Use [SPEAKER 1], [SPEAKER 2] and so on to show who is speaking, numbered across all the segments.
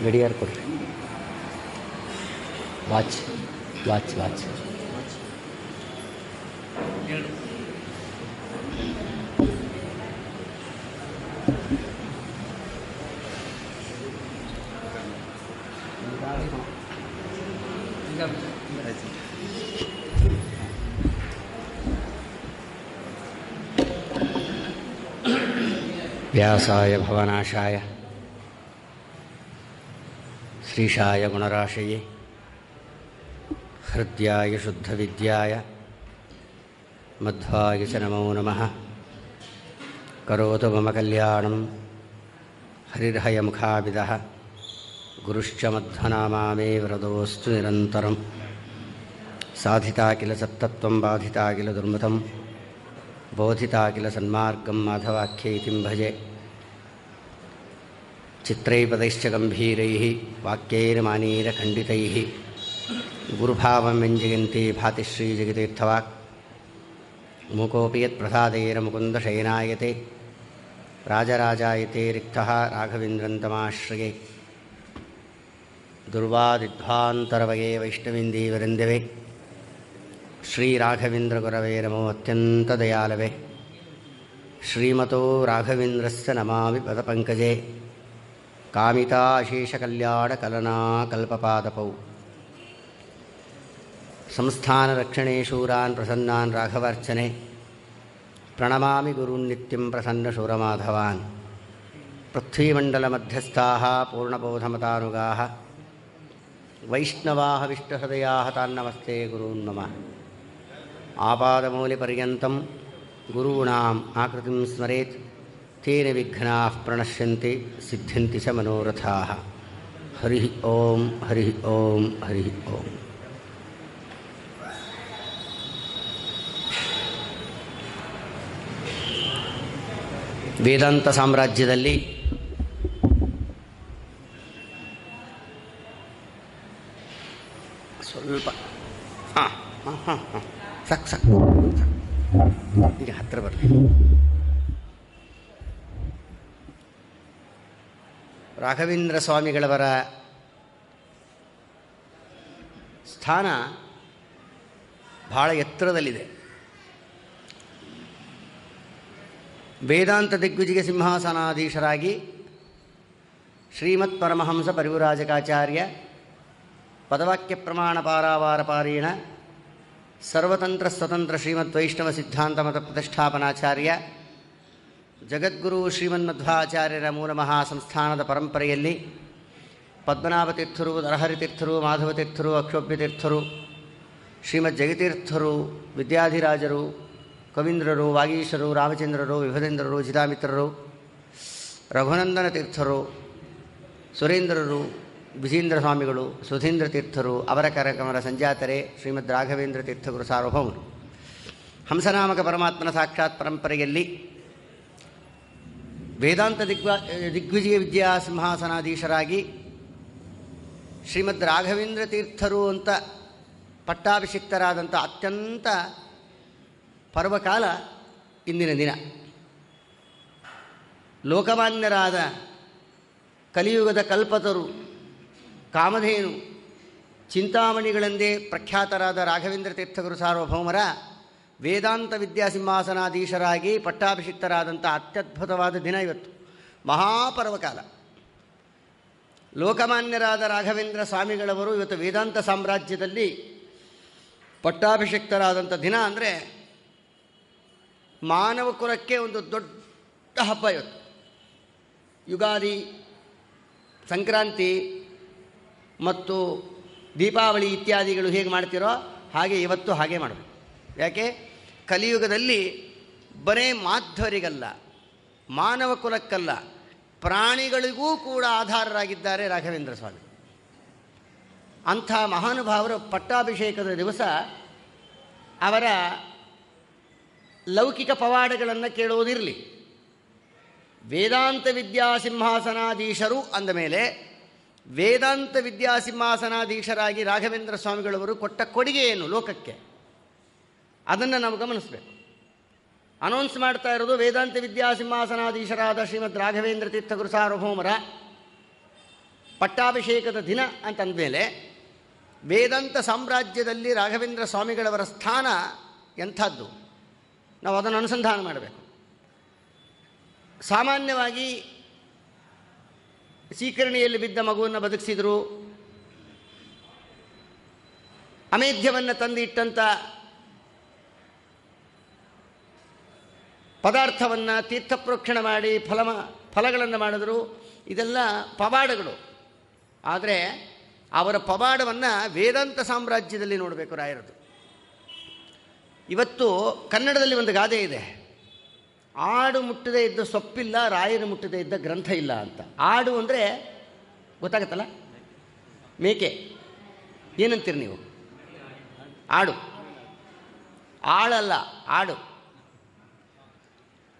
[SPEAKER 1] ಗಡಿಯಾರ ಕೊಡ್ರಿ. Watch watch watch ವ್ಯಾಸಾಯ ಭವನಾಶಾಯ ಶ್ರೀಶಾಯ ಗುಣರಾಶಯೇ ಹೃದ್ಯಾಯ ಶುದ್ಧವಿದ್ಯಾಯ ಮಧ್ವಾಯ ಚ ನಮೋ ನಮಃ. ಕರೋತು ಮಮ ಕಲ್ಯಾಣಂ ಹರಿರ್ಹಯಮುಖಾಭಿದಃ ಗುರುಶ್ಚ ಮಧ್ವನಾಮಾ ಮೇ ವರದೋಸ್ತು ನಿರಂತರಂ. ಸಾಧಿತಾ ಕಿಲ ಸತ್ತತ್ವಂ ಬಾಧಿತಾ ಕಿಲ ದುರ್ಮತಂ ಬೋಧಿತಾ ಕಿಲ ಸನ್ಮಾರ್ಗಂ ಮಾಧವಾಖ್ಯೈತಿಂ ಭಜೆ. ಚಿತ್ರೈಪದೈಶ್ಚ ಗಂಭೀರೈಃ ವಾಕ್ಯೈರ್ ಮಾನೀರಖಂಡಿತೈಃ ಗುರುಭಾವಂ ವ್ಯಂಜಯಂತಿ ಭಾತಿ ಶ್ರೀಜಗತೀರ್ಥವಾಕ್. ಮೂಕೋಪಿ ಯತ್ಪ್ರಸಾದೇನ ಮುಕುಂದಶಯನಾಯತೆ ರಾಜರಾಜಾಯತೆ ರಿಕ್ತಃ ರಾಘವೇಂದ್ರಂ ತಮಾಶ್ರಯೇ. ದುರ್ವಾದಿಧ್ವಾಂತರವಯೇ ವೈಷ್ಣವೇಂದೀವರೆಂದವೇ ಶ್ರೀರಾಘವೇಂದ್ರಗುರವೇ ನಮೋ ಅತ್ಯಂತ ದಯಾಲವೇ. ಶ್ರೀಮತೋ ರಾಘವೇಂದ್ರಸ್ಯ ನಮಾಮಿ ಪದಪಂಕಜೇ ಕಾಮಿತಾ ಅಶೇಷಕಲ್ಯಾಣಕಲನಾ ಕಲ್ಪಪಾದಪೌ. ಸಂಸ್ಥಾನರಕ್ಷಣೆ ಶೂರಾನ್ ಪ್ರಸನ್ನಾನ್ ರಾಘವಾರ್ಚನೆ ಪ್ರಣಮಾಮಿ ಗುರೂನ್ ನಿತ್ಯಂ ಪ್ರಸನ್ನಶೂರಮಾಧವಾನ್. ಪೃಥ್ವೀಮಂಡಲಮಧ್ಯಸ್ಥಾಃ ಪೂರ್ಣಬೋಧಮತಾನುಗಾಃ ವೈಷ್ಣವಾಃ ವಿಷ್ಣುಹೃದಯಾಃ ತಾನ್ನಮಸ್ತೆ ಗುರೂನ್ ನಮಃ. ಆಪಾದಮೂಲಿಪರ್ಯಂತಂ ಗುರೂಣಾಂ ಆಕೃತಿಂ ಸ್ಮರೇತ್ ತೇನ ವಿಘ್ನಾಃ ಪ್ರಣಶ್ಯಂತಿ ಸಿದ್ಧ್ಯಂತಿ ಚ ಮನೋರಥಾಃ. ಹರಿ ಓಂ ಹರಿ ಓಂ ಹರಿ ಓಂ. ವೇದಾಂತ ಸಾಮ್ರಾಜ್ಯದಲ್ಲಿ ಸ್ವಲ್ಪ ಸಾಕು ಈಗ ಹತ್ತಿರ ಬರಲಿ. ರಾಘವೇಂದ್ರ ಸ್ವಾಮಿಗಳವರ ಸ್ಥಾನ ಬಹಳ ಎತ್ತರದಲ್ಲಿದೆ. ವೇದಾಂತ ದಿಗ್ವಿಜಯ ಸಿಂಹಾಸನಾಧೀಶರಾಗಿ ಶ್ರೀಮತ್ ಪರಮಹಂಸ ಪರಿವ್ರಾಜಕಾಚಾರ್ಯ ಪದವಾಕ್ಯ ಪ್ರಮಾಣ ಪಾರಾವಾರಪಾರೇಣ ಸರ್ವತಂತ್ರ ಸ್ವತಂತ್ರ ಶ್ರೀಮದ್ ವೈಷ್ಣವ ಸಿದ್ಧಾಂತ ಮತ ಪ್ರತಿಷ್ಠಾಪನಾಚಾರ್ಯ ಜಗದ್ಗುರು ಶ್ರೀಮನ್ಮಧ್ವಾಚಾರ್ಯರ ಮೂಲ ಮಹಾಸಂಸ್ಥಾನದ ಪರಂಪರೆಯಲ್ಲಿ ಪದ್ಮನಾಭತೀರ್ಥರು, ನರಹರಿತೀರ್ಥರು, ಮಾಧವತೀರ್ಥರು, ಅಕ್ಷೋಭ್ಯತೀರ್ಥರು, ಶ್ರೀಮದ್ ಜಗತೀರ್ಥರು, ವಿದ್ಯಾಧಿರಾಜರು, ಕವೀಂದ್ರರು, ವಾಗೀಶರು, ರಾಮಚಂದ್ರರು, ವಿಭದೇಂದ್ರರು, ಜಿತಾಮಿತ್ರರು, ರಘುನಂದನ ತೀರ್ಥರು, ಸುರೇಂದ್ರರು, ವಿಜೇಂದ್ರ ಸ್ವಾಮಿಗಳು, ಸುಧೀಂದ್ರ ತೀರ್ಥರು, ಅವರ ಕಾರ್ಯಕ್ರಮರ ಸಂಜಾತರೆ ಶ್ರೀಮದ್ ರಾಘವೇಂದ್ರ ತೀರ್ಥಗುರು ಸಾರ್ವಭೌಮರು. ಹಂಸನಾಮಕ ಪರಮಾತ್ಮನ ಸಾಕ್ಷಾತ್ ಪರಂಪರೆಯಲ್ಲಿ ವೇದಾಂತ ದಿಗ್ವಿಜಯ ವಿದ್ಯಾ ಸಿಂಹಾಸನಾಧೀಶರಾಗಿ ಶ್ರೀಮದ್ ರಾಘವೇಂದ್ರ ತೀರ್ಥರು ಅಂತ ಪಟ್ಟಾಭಿಷಿಕ್ತರಾದಂಥ ಅತ್ಯಂತ ಪರ್ವಕಾಲ ಇಂದಿನ ದಿನ. ಲೋಕಮಾನ್ಯರಾದ ಕಲಿಯುಗದ ಕಲ್ಪತರು, ಕಾಮಧೇನು, ಚಿಂತಾಮಣಿಗಳೆಂದೇ ಪ್ರಖ್ಯಾತರಾದ ರಾಘವೇಂದ್ರ ತೀರ್ಥಗುರು ಸಾರ್ವಭೌಮರ ವೇದಾಂತ ವಿದ್ಯಾಸಿಂಹಾಸನಾಧೀಶರಾಗಿ ಪಟ್ಟಾಭಿಷಿಕ್ತರಾದಂಥ ಅತ್ಯದ್ಭುತವಾದ ದಿನ ಇವತ್ತು. ಮಹಾಪರ್ವಕಾಲ. ಲೋಕಮಾನ್ಯರಾದ ರಾಘವೇಂದ್ರ ಸ್ವಾಮಿಗಳವರು ಇವತ್ತು ವೇದಾಂತ ಸಾಮ್ರಾಜ್ಯದಲ್ಲಿ ಪಟ್ಟಾಭಿಷಿಕ್ತರಾದಂಥ ದಿನ ಅಂದರೆ ಮಾನವ ಕುಲಕ್ಕೆ ಒಂದು ದೊಡ್ಡ ಹಬ್ಬ ಇವತ್ತು. ಯುಗಾದಿ, ಸಂಕ್ರಾಂತಿ ಮತ್ತು ದೀಪಾವಳಿ ಇತ್ಯಾದಿಗಳು ಹೇಗೆ ಮಾಡ್ತಿರೋ ಹಾಗೆ ಇವತ್ತು ಹಾಗೆ ಮಾಡಬೇಕು. ಯಾಕೆ? ಕಲಿಯುಗದಲ್ಲಿ ಬರೇ ಮಾಧ್ವರಿಗಲ್ಲ, ಮಾನವ ಕುಲಕ್ಕಲ್ಲ, ಪ್ರಾಣಿಗಳಿಗೂ ಕೂಡ ಆಧಾರರಾಗಿದ್ದಾರೆ ರಾಘವೇಂದ್ರ ಸ್ವಾಮಿ. ಅಂಥ ಮಹಾನುಭಾವರು ಪಟ್ಟಾಭಿಷೇಕದ ದಿವಸ ಅವರ ಲೌಕಿಕ ಪವಾಡಗಳನ್ನು ಕೇಳುವುದಿರಲಿ, ವೇದಾಂತ ವಿದ್ಯಾಸಿಂಹಾಸನಾಧೀಶರು ಅಂದ ಮೇಲೆ ವೇದಾಂತ ವಿದ್ಯಾಸಿಂಹಾಸನಾಧೀಶರಾಗಿ ರಾಘವೇಂದ್ರ ಸ್ವಾಮಿಗಳವರು ಕೊಟ್ಟ ಕೊಡುಗೆ ಏನು ಲೋಕಕ್ಕೆ, ಅದನ್ನು ನಾವು ಗಮನಿಸಬೇಕು. ಅನೌನ್ಸ್ ಮಾಡ್ತಾ ಇರೋದು ವೇದಾಂತ ವಿದ್ಯಾಸಿಂಹಾಸನಾಧೀಶರಾದ ಶ್ರೀಮದ್ ರಾಘವೇಂದ್ರ ತೀರ್ಥ ಗುರು ಸಾರ್ವಭೌಮರ ಪಟ್ಟಾಭಿಷೇಕದ ದಿನ ಅಂತಂದಮೇಲೆ ವೇದಾಂತ ಸಾಮ್ರಾಜ್ಯದಲ್ಲಿ ರಾಘವೇಂದ್ರ ಸ್ವಾಮಿಗಳವರ ಸ್ಥಾನ ಎಂಥದ್ದು, ನಾವು ಅದನ್ನು ಅನುಸಂಧಾನ ಮಾಡಬೇಕು. ಸಾಮಾನ್ಯವಾಗಿ ಸೀಕರಣಿಯಲ್ಲಿ ಬಿದ್ದ ಮಗುವನ್ನು ಬದುಕಿಸಿದರು, ಅಮೇಧ್ಯವನ್ನು ತಂದು ಇಟ್ಟಂಥ ಪದಾರ್ಥವನ್ನು ತೀರ್ಥಪ್ರೋಕ್ಷಣ ಮಾಡಿ ಫಲಗಳನ್ನು ಮಾಡಿದ್ರು, ಇದೆಲ್ಲ ಪವಾಡಗಳು. ಆದರೆ ಅವರ ಪವಾಡವನ್ನು ವೇದಾಂತ ಸಾಮ್ರಾಜ್ಯದಲ್ಲಿ ನೋಡಬೇಕು ರಾಯರದು. ಇವತ್ತು ಕನ್ನಡದಲ್ಲಿ ಒಂದು ಗಾದೆ ಇದೆ, ಆಡು ಮುಟ್ಟದೇ ಇದ್ದ ಸೊಪ್ಪಿಲ್ಲ, ರಾಯರು ಮುಟ್ಟದೇ ಇದ್ದ ಗ್ರಂಥ ಇಲ್ಲ ಅಂತ. ಆಡು ಅಂದರೆ ಗೊತ್ತಾಗತ್ತಲ್ಲ, ಮೇಕೆ ಏನಂತೀರಿ ನೀವು? ಆಡು, ಆಳಲ್ಲ, ಆಡು,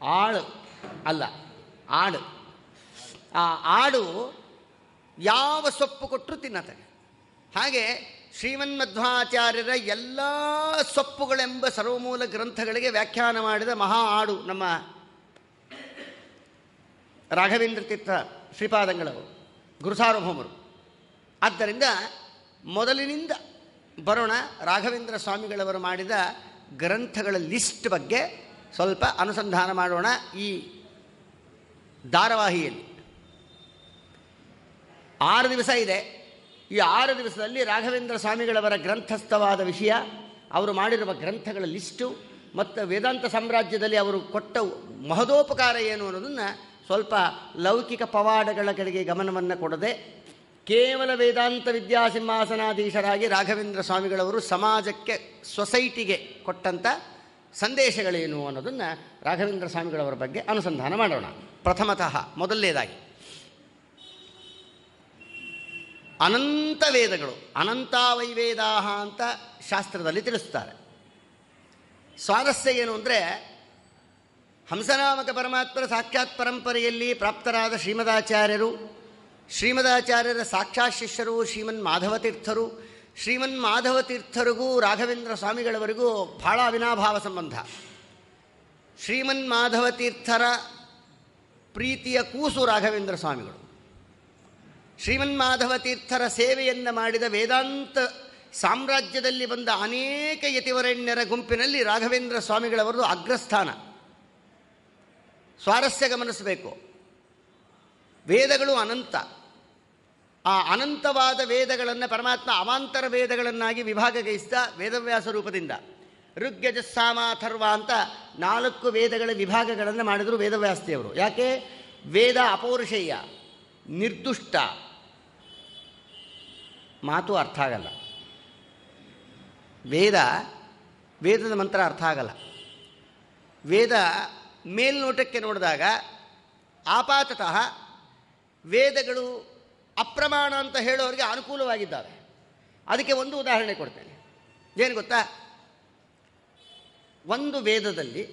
[SPEAKER 1] ಆಳು ಅಲ್ಲ, ಆಡು. ಆ ಆಡು ಯಾವ ಸೊಪ್ಪು ಕೊಟ್ಟರು ತಿನ್ನತ್ತದೆ. ಹಾಗೆ ಶ್ರೀಮನ್ಮಧ್ವಾಚಾರ್ಯರ ಎಲ್ಲ ಸೊಪ್ಪುಗಳೆಂಬ ಸರ್ವಮೂಲ ಗ್ರಂಥಗಳಿಗೆ ವ್ಯಾಖ್ಯಾನ ಮಾಡಿದ ಮಹಾ ಆಡು ನಮ್ಮ ರಾಘವೇಂದ್ರ ತೀರ್ಥ ಶ್ರೀಪಾದಂಗಳವರು, ಗುರುಸಾರ್ವಭೌಮರು. ಆದ್ದರಿಂದ ಮೊದಲಿನಿಂದ ಬರೋಣ, ರಾಘವೇಂದ್ರ ಸ್ವಾಮಿಗಳವರು ಮಾಡಿದ ಗ್ರಂಥಗಳ ಲಿಸ್ಟ್ ಬಗ್ಗೆ ಸ್ವಲ್ಪ ಅನುಸಂಧಾನ ಮಾಡೋಣ. ಈ ಧಾರಾವಾಹಿಯಲ್ಲಿ 6 ದಿವಸ ಇದೆ. ಈ 6 ದಿವಸದಲ್ಲಿ ರಾಘವೇಂದ್ರ ಸ್ವಾಮಿಗಳವರ ಗ್ರಂಥಸ್ಥವಾದ ವಿಷಯ, ಅವರು ಮಾಡಿರುವ ಗ್ರಂಥಗಳ ಲಿಸ್ಟು ಮತ್ತು ವೇದಾಂತ ಸಾಮ್ರಾಜ್ಯದಲ್ಲಿ ಅವರು ಕೊಟ್ಟ ಮಹದೋಪಕಾರ ಏನು ಅನ್ನೋದನ್ನು ಸ್ವಲ್ಪ ಲೌಕಿಕ ಪವಾಡಗಳ ಕಡೆಗೆ ಗಮನವನ್ನು ಕೊಡದೆ ಕೇವಲ ವೇದಾಂತ ವಿದ್ಯಾಸಿಂಹಾಸನಾಧೀಶರಾಗಿ ರಾಘವೇಂದ್ರ ಸ್ವಾಮಿಗಳವರು ಸಮಾಜಕ್ಕೆ, ಸೊಸೈಟಿಗೆ ಕೊಟ್ಟಂಥ ಸಂದೇಶಗಳೇನು ಅನ್ನೋದನ್ನು ರಾಘವೇಂದ್ರ ಸ್ವಾಮಿಗಳವರ ಬಗ್ಗೆ ಅನುಸಂಧಾನ ಮಾಡೋಣ. ಪ್ರಥಮತಃ ಮೊದಲನೇದಾಗಿ ಅನಂತ ವೇದಗಳು, ಅನಂತಾವೈವೇದಾಹ ಅಂತ ಶಾಸ್ತ್ರದಲ್ಲಿ ತಿಳಿಸ್ತಾರೆ. ಸ್ವಾರಸ್ಯ ಏನು ಅಂದರೆ, ಹಂಸನಾಮಕ ಪರಮಾತ್ಮರ ಸಾಕ್ಷಾತ್ ಪರಂಪರೆಯಲ್ಲಿ ಪ್ರಾಪ್ತರಾದ ಶ್ರೀಮದಾಚಾರ್ಯರು, ಶ್ರೀಮದಾಚಾರ್ಯರ ಸಾಕ್ಷಾತ್ ಶಿಷ್ಯರು ಶ್ರೀಮನ್ ಮಾಧವತೀರ್ಥರು, ಶ್ರೀಮನ್ ಮಾಧವತೀರ್ಥರಿಗೂ ರಾಘವೇಂದ್ರ ಸ್ವಾಮಿಗಳವರಿಗೂ ಬಹಳ ಅವಿನಾಭಾವ ಸಂಬಂಧ. ಶ್ರೀಮನ್ ಮಾಧವತೀರ್ಥರ ಪ್ರೀತಿಯ ಕೂಸು ರಾಘವೇಂದ್ರ ಸ್ವಾಮಿಗಳು. ಶ್ರೀಮನ್ಮಾಧವತೀರ್ಥರ ಸೇವೆಯನ್ನು ಮಾಡಿದ ವೇದಾಂತ ಸಾಮ್ರಾಜ್ಯದಲ್ಲಿ ಬಂದ ಅನೇಕ ಯತಿವರೆಣ್ಯರ ಗುಂಪಿನಲ್ಲಿ ರಾಘವೇಂದ್ರ ಸ್ವಾಮಿಗಳವರದು ಅಗ್ರಸ್ಥಾನ. ಸ್ವಾರಸ್ಯ ಗಮನಿಸಬೇಕು. ವೇದಗಳು ಅನಂತ. ಆ ಅನಂತವಾದ ವೇದಗಳನ್ನು ಪರಮಾತ್ಮ ಅವಾಂತರ ವೇದಗಳನ್ನಾಗಿ ವಿಭಾಗಗೈಸಿದ ವೇದವ್ಯಾಸ ರೂಪದಿಂದ. ಋಗ್ಯಜಸ್ಸಾಮಾಥರ್ವ ಅಂತ 4 ವೇದಗಳ ವಿಭಾಗಗಳನ್ನು ಮಾಡಿದರು ವೇದವ್ಯಾಸದೇವರು. ಯಾಕೆ? ವೇದ ಅಪೌರುಷೇಯ, ನಿರ್ದುಷ್ಟ, ಮಾತು ಅರ್ಥ ಆಗಲ್ಲ. ವೇದದ ಮಂತ್ರ ಅರ್ಥ ಆಗಲ್ಲ. ವೇದ ಮೇಲ್ನೋಟಕ್ಕೆ ನೋಡಿದಾಗ ಆಪಾತತಃ ವೇದಗಳು ಅಪ್ರಮಾಣ ಅಂತ ಹೇಳೋರಿಗೆ ಅನುಕೂಲವಾಗಿದ್ದಾವೆ. ಅದಕ್ಕೆ ಒಂದು ಉದಾಹರಣೆ ಕೊಡ್ತೇನೆ. ಏನು ಗೊತ್ತಾ? ಒಂದು ವೇದದಲ್ಲಿ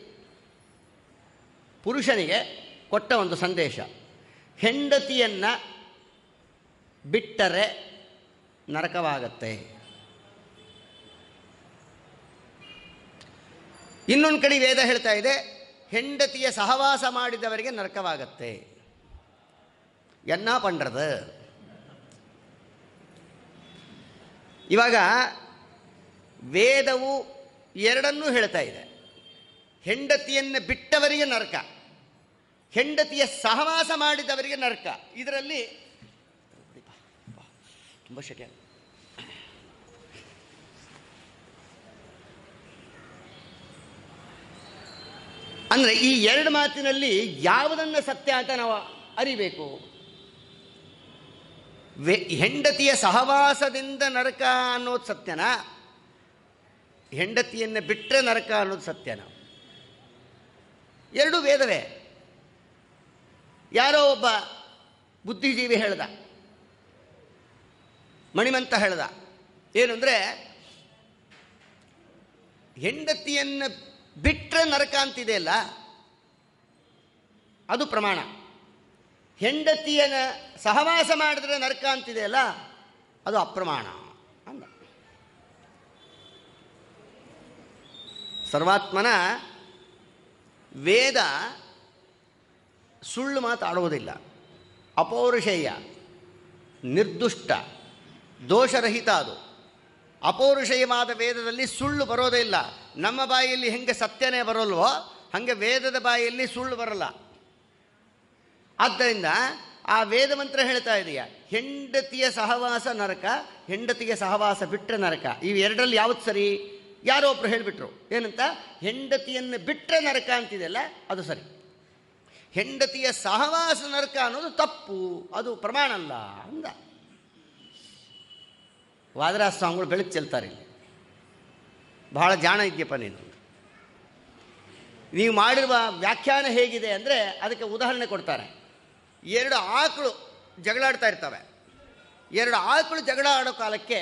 [SPEAKER 1] ಪುರುಷನಿಗೆ ಕೊಟ್ಟ ಒಂದು ಸಂದೇಶ, ಹೆಂಡತಿಯನ್ನು ಬಿಟ್ಟರೆ ನರಕವಾಗತ್ತೆ. ಇನ್ನೊಂದು ಕಡೆ ವೇದ ಹೇಳ್ತಾ ಇದೆ, ಹೆಂಡತಿಯ ಸಹವಾಸ ಮಾಡಿದವರಿಗೆ ನರಕವಾಗತ್ತೆ. ಎನ್ನ ಪಂಡ್ರದು. ಇವಾಗ ವೇದವು ಎರಡನ್ನೂ ಹೇಳ್ತಾ ಇದೆ. ಹೆಂಡತಿಯನ್ನು ಬಿಟ್ಟವರಿಗೆ ನರಕ, ಹೆಂಡತಿಯ ಸಹವಾಸ ಮಾಡಿದವರಿಗೆ ನರಕ. ಇದರಲ್ಲಿ ತುಂಬ ಶಕ್ಯ. ಅಂದರೆ ಈ 2 ಮಾತಿನಲ್ಲಿ ಯಾವುದನ್ನು ಸತ್ಯ ಅಂತ ನಾವು ಅರಿಬೇಕು. ಹೆಂಡತಿಯ ಸಹವಾಸದಿಂದ ನರಕ ಅನ್ನೋದು ಸತ್ಯನಾ, ಹೆಂಡತಿಯನ್ನು ಬಿಟ್ಟರೆ ನರಕ ಅನ್ನೋದು ಸತ್ಯನಾ? ಎರಡೂ ವೇದವೇ. ಯಾರೋ ಒಬ್ಬ ಬುದ್ಧಿಜೀವಿ ಹೇಳ್ದ, ಮಣಿಮಂತ ಹೇಳ್ದ, ಏನು ಅಂದರೆ ಹೆಂಡತಿಯನ್ನು ಬಿಟ್ಟರೆ ನರಕ ಅಂತಿದೆಯಲ್ಲ ಅದು ಪ್ರಮಾಣ, ಹೆಂಡತಿಯನ್ನು ಸಹವಾಸ ಮಾಡಿದ್ರೆ ನರಕ ಅಂತಿದೆಯಲ್ಲ ಅದು ಅಪ್ರಮಾಣ ಅಂದ. ಸರ್ವಾತ್ಮನ ವೇದ ಸುಳ್ಳು ಮಾತಾಡುವುದಿಲ್ಲ, ಅಪೌರುಷೇಯ, ನಿರ್ದುಷ್ಟ, ದೋಷರಹಿತ. ಅದು ಅಪೌರುಷೇಯವಾದ ವೇದದಲ್ಲಿ ಸುಳ್ಳು ಬರೋದೇ ಇಲ್ಲ. ನಮ್ಮ ಬಾಯಿಯಲ್ಲಿ ಹೆಂಗೆ ಸತ್ಯನೇ ಬರೋಲ್ವೋ ಹಾಗೆ ವೇದದ ಬಾಯಿಯಲ್ಲಿ ಸುಳ್ಳು ಬರಲ್ಲ. ಆದ್ದರಿಂದ ಆ ವೇದ ಮಂತ್ರ ಹೇಳ್ತಾ ಇದೆಯಾ, ಹೆಂಡತಿಯ ಸಹವಾಸ ನರಕ, ಹೆಂಡತಿಯ ಸಹವಾಸ ಬಿಟ್ಟರೆ ನರಕ. ಇವೆರಡರಲ್ಲಿ ಯಾವುದು ಸರಿ? ಯಾರೋ ಒಬ್ಬರು ಹೇಳಿಬಿಟ್ರು ಏನಂತ, ಹೆಂಡತಿಯನ್ನು ಬಿಟ್ಟರೆ ನರಕ ಅಂತಿದೆಯಲ್ಲ ಅದು ಸರಿ, ಹೆಂಡತಿಯ ಸಹವಾಸ ನರಕ ಅನ್ನೋದು ತಪ್ಪು, ಅದು ಪ್ರಮಾಣ ಅಲ್ಲ ಅಂದ. ವಾದರಾಜ ಸ್ವಾಮಿಗಳು ಬೆಳಕು ಚೆಲ್ತಾರೆ ಇಲ್ಲಿ. ಬಹಳ ಜಾಣ ಇದೆಯಪ್ಪ ನೀನು, ನೀವು ಮಾಡಿರುವ ವ್ಯಾಖ್ಯಾನ ಹೇಗಿದೆ ಅಂದರೆ ಅದಕ್ಕೆ ಉದಾಹರಣೆ ಕೊಡ್ತಾರೆ. 2 ಆಕಳು ಜಗಳಾಡ್ತಾ ಇರ್ತವೆ. 2 ಆಕಳು ಜಗಳ ಆಡೋ ಕಾಲಕ್ಕೆ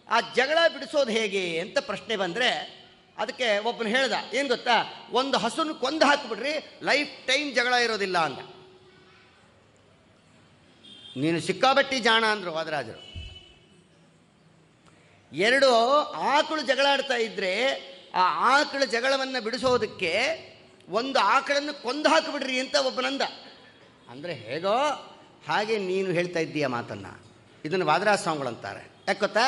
[SPEAKER 1] ಆ ಜಗಳ ಬಿಡಿಸೋದು ಹೇಗೆ ಅಂತ ಪ್ರಶ್ನೆ ಬಂದರೆ ಅದಕ್ಕೆ ಒಬ್ಬನು ಹೇಳ್ದ, ಏನು ಗೊತ್ತಾ, ಒಂದು ಹಸುನ ಕೊಂದು ಹಾಕಿಬಿಡ್ರಿ, ಲೈಫ್ ಟೈಮ್ ಜಗಳ ಇರೋದಿಲ್ಲ ಅಂದ. ನೀನು ಸಿಕ್ಕಾಬಟ್ಟಿ ಜಾಣ ಅಂದರು ವಾದರಾಜರು. 2 ಆಕಳು ಜಗಳಾಡ್ತಾ ಇದ್ದರೆ ಆ ಆಕಳ ಜಗಳವನ್ನು ಬಿಡಿಸೋದಕ್ಕೆ ಒಂದು ಆಕಳನ್ನು ಕೊಂದು ಹಾಕಿಬಿಡ್ರಿ ಅಂತ ಒಬ್ಬನಂದ. ಅಂದರೆ ಹೇಗೋ ಹಾಗೆ ನೀನು ಹೇಳ್ತಾ ಇದ್ದೀಯ ಮಾತನ್ನು. ಇದನ್ನು ವಾದರಾಜ ಸ್ವಾಮಿಗಳು ಅಂತಾರೆ. ಯಾಕೆ ಗೊತ್ತಾ,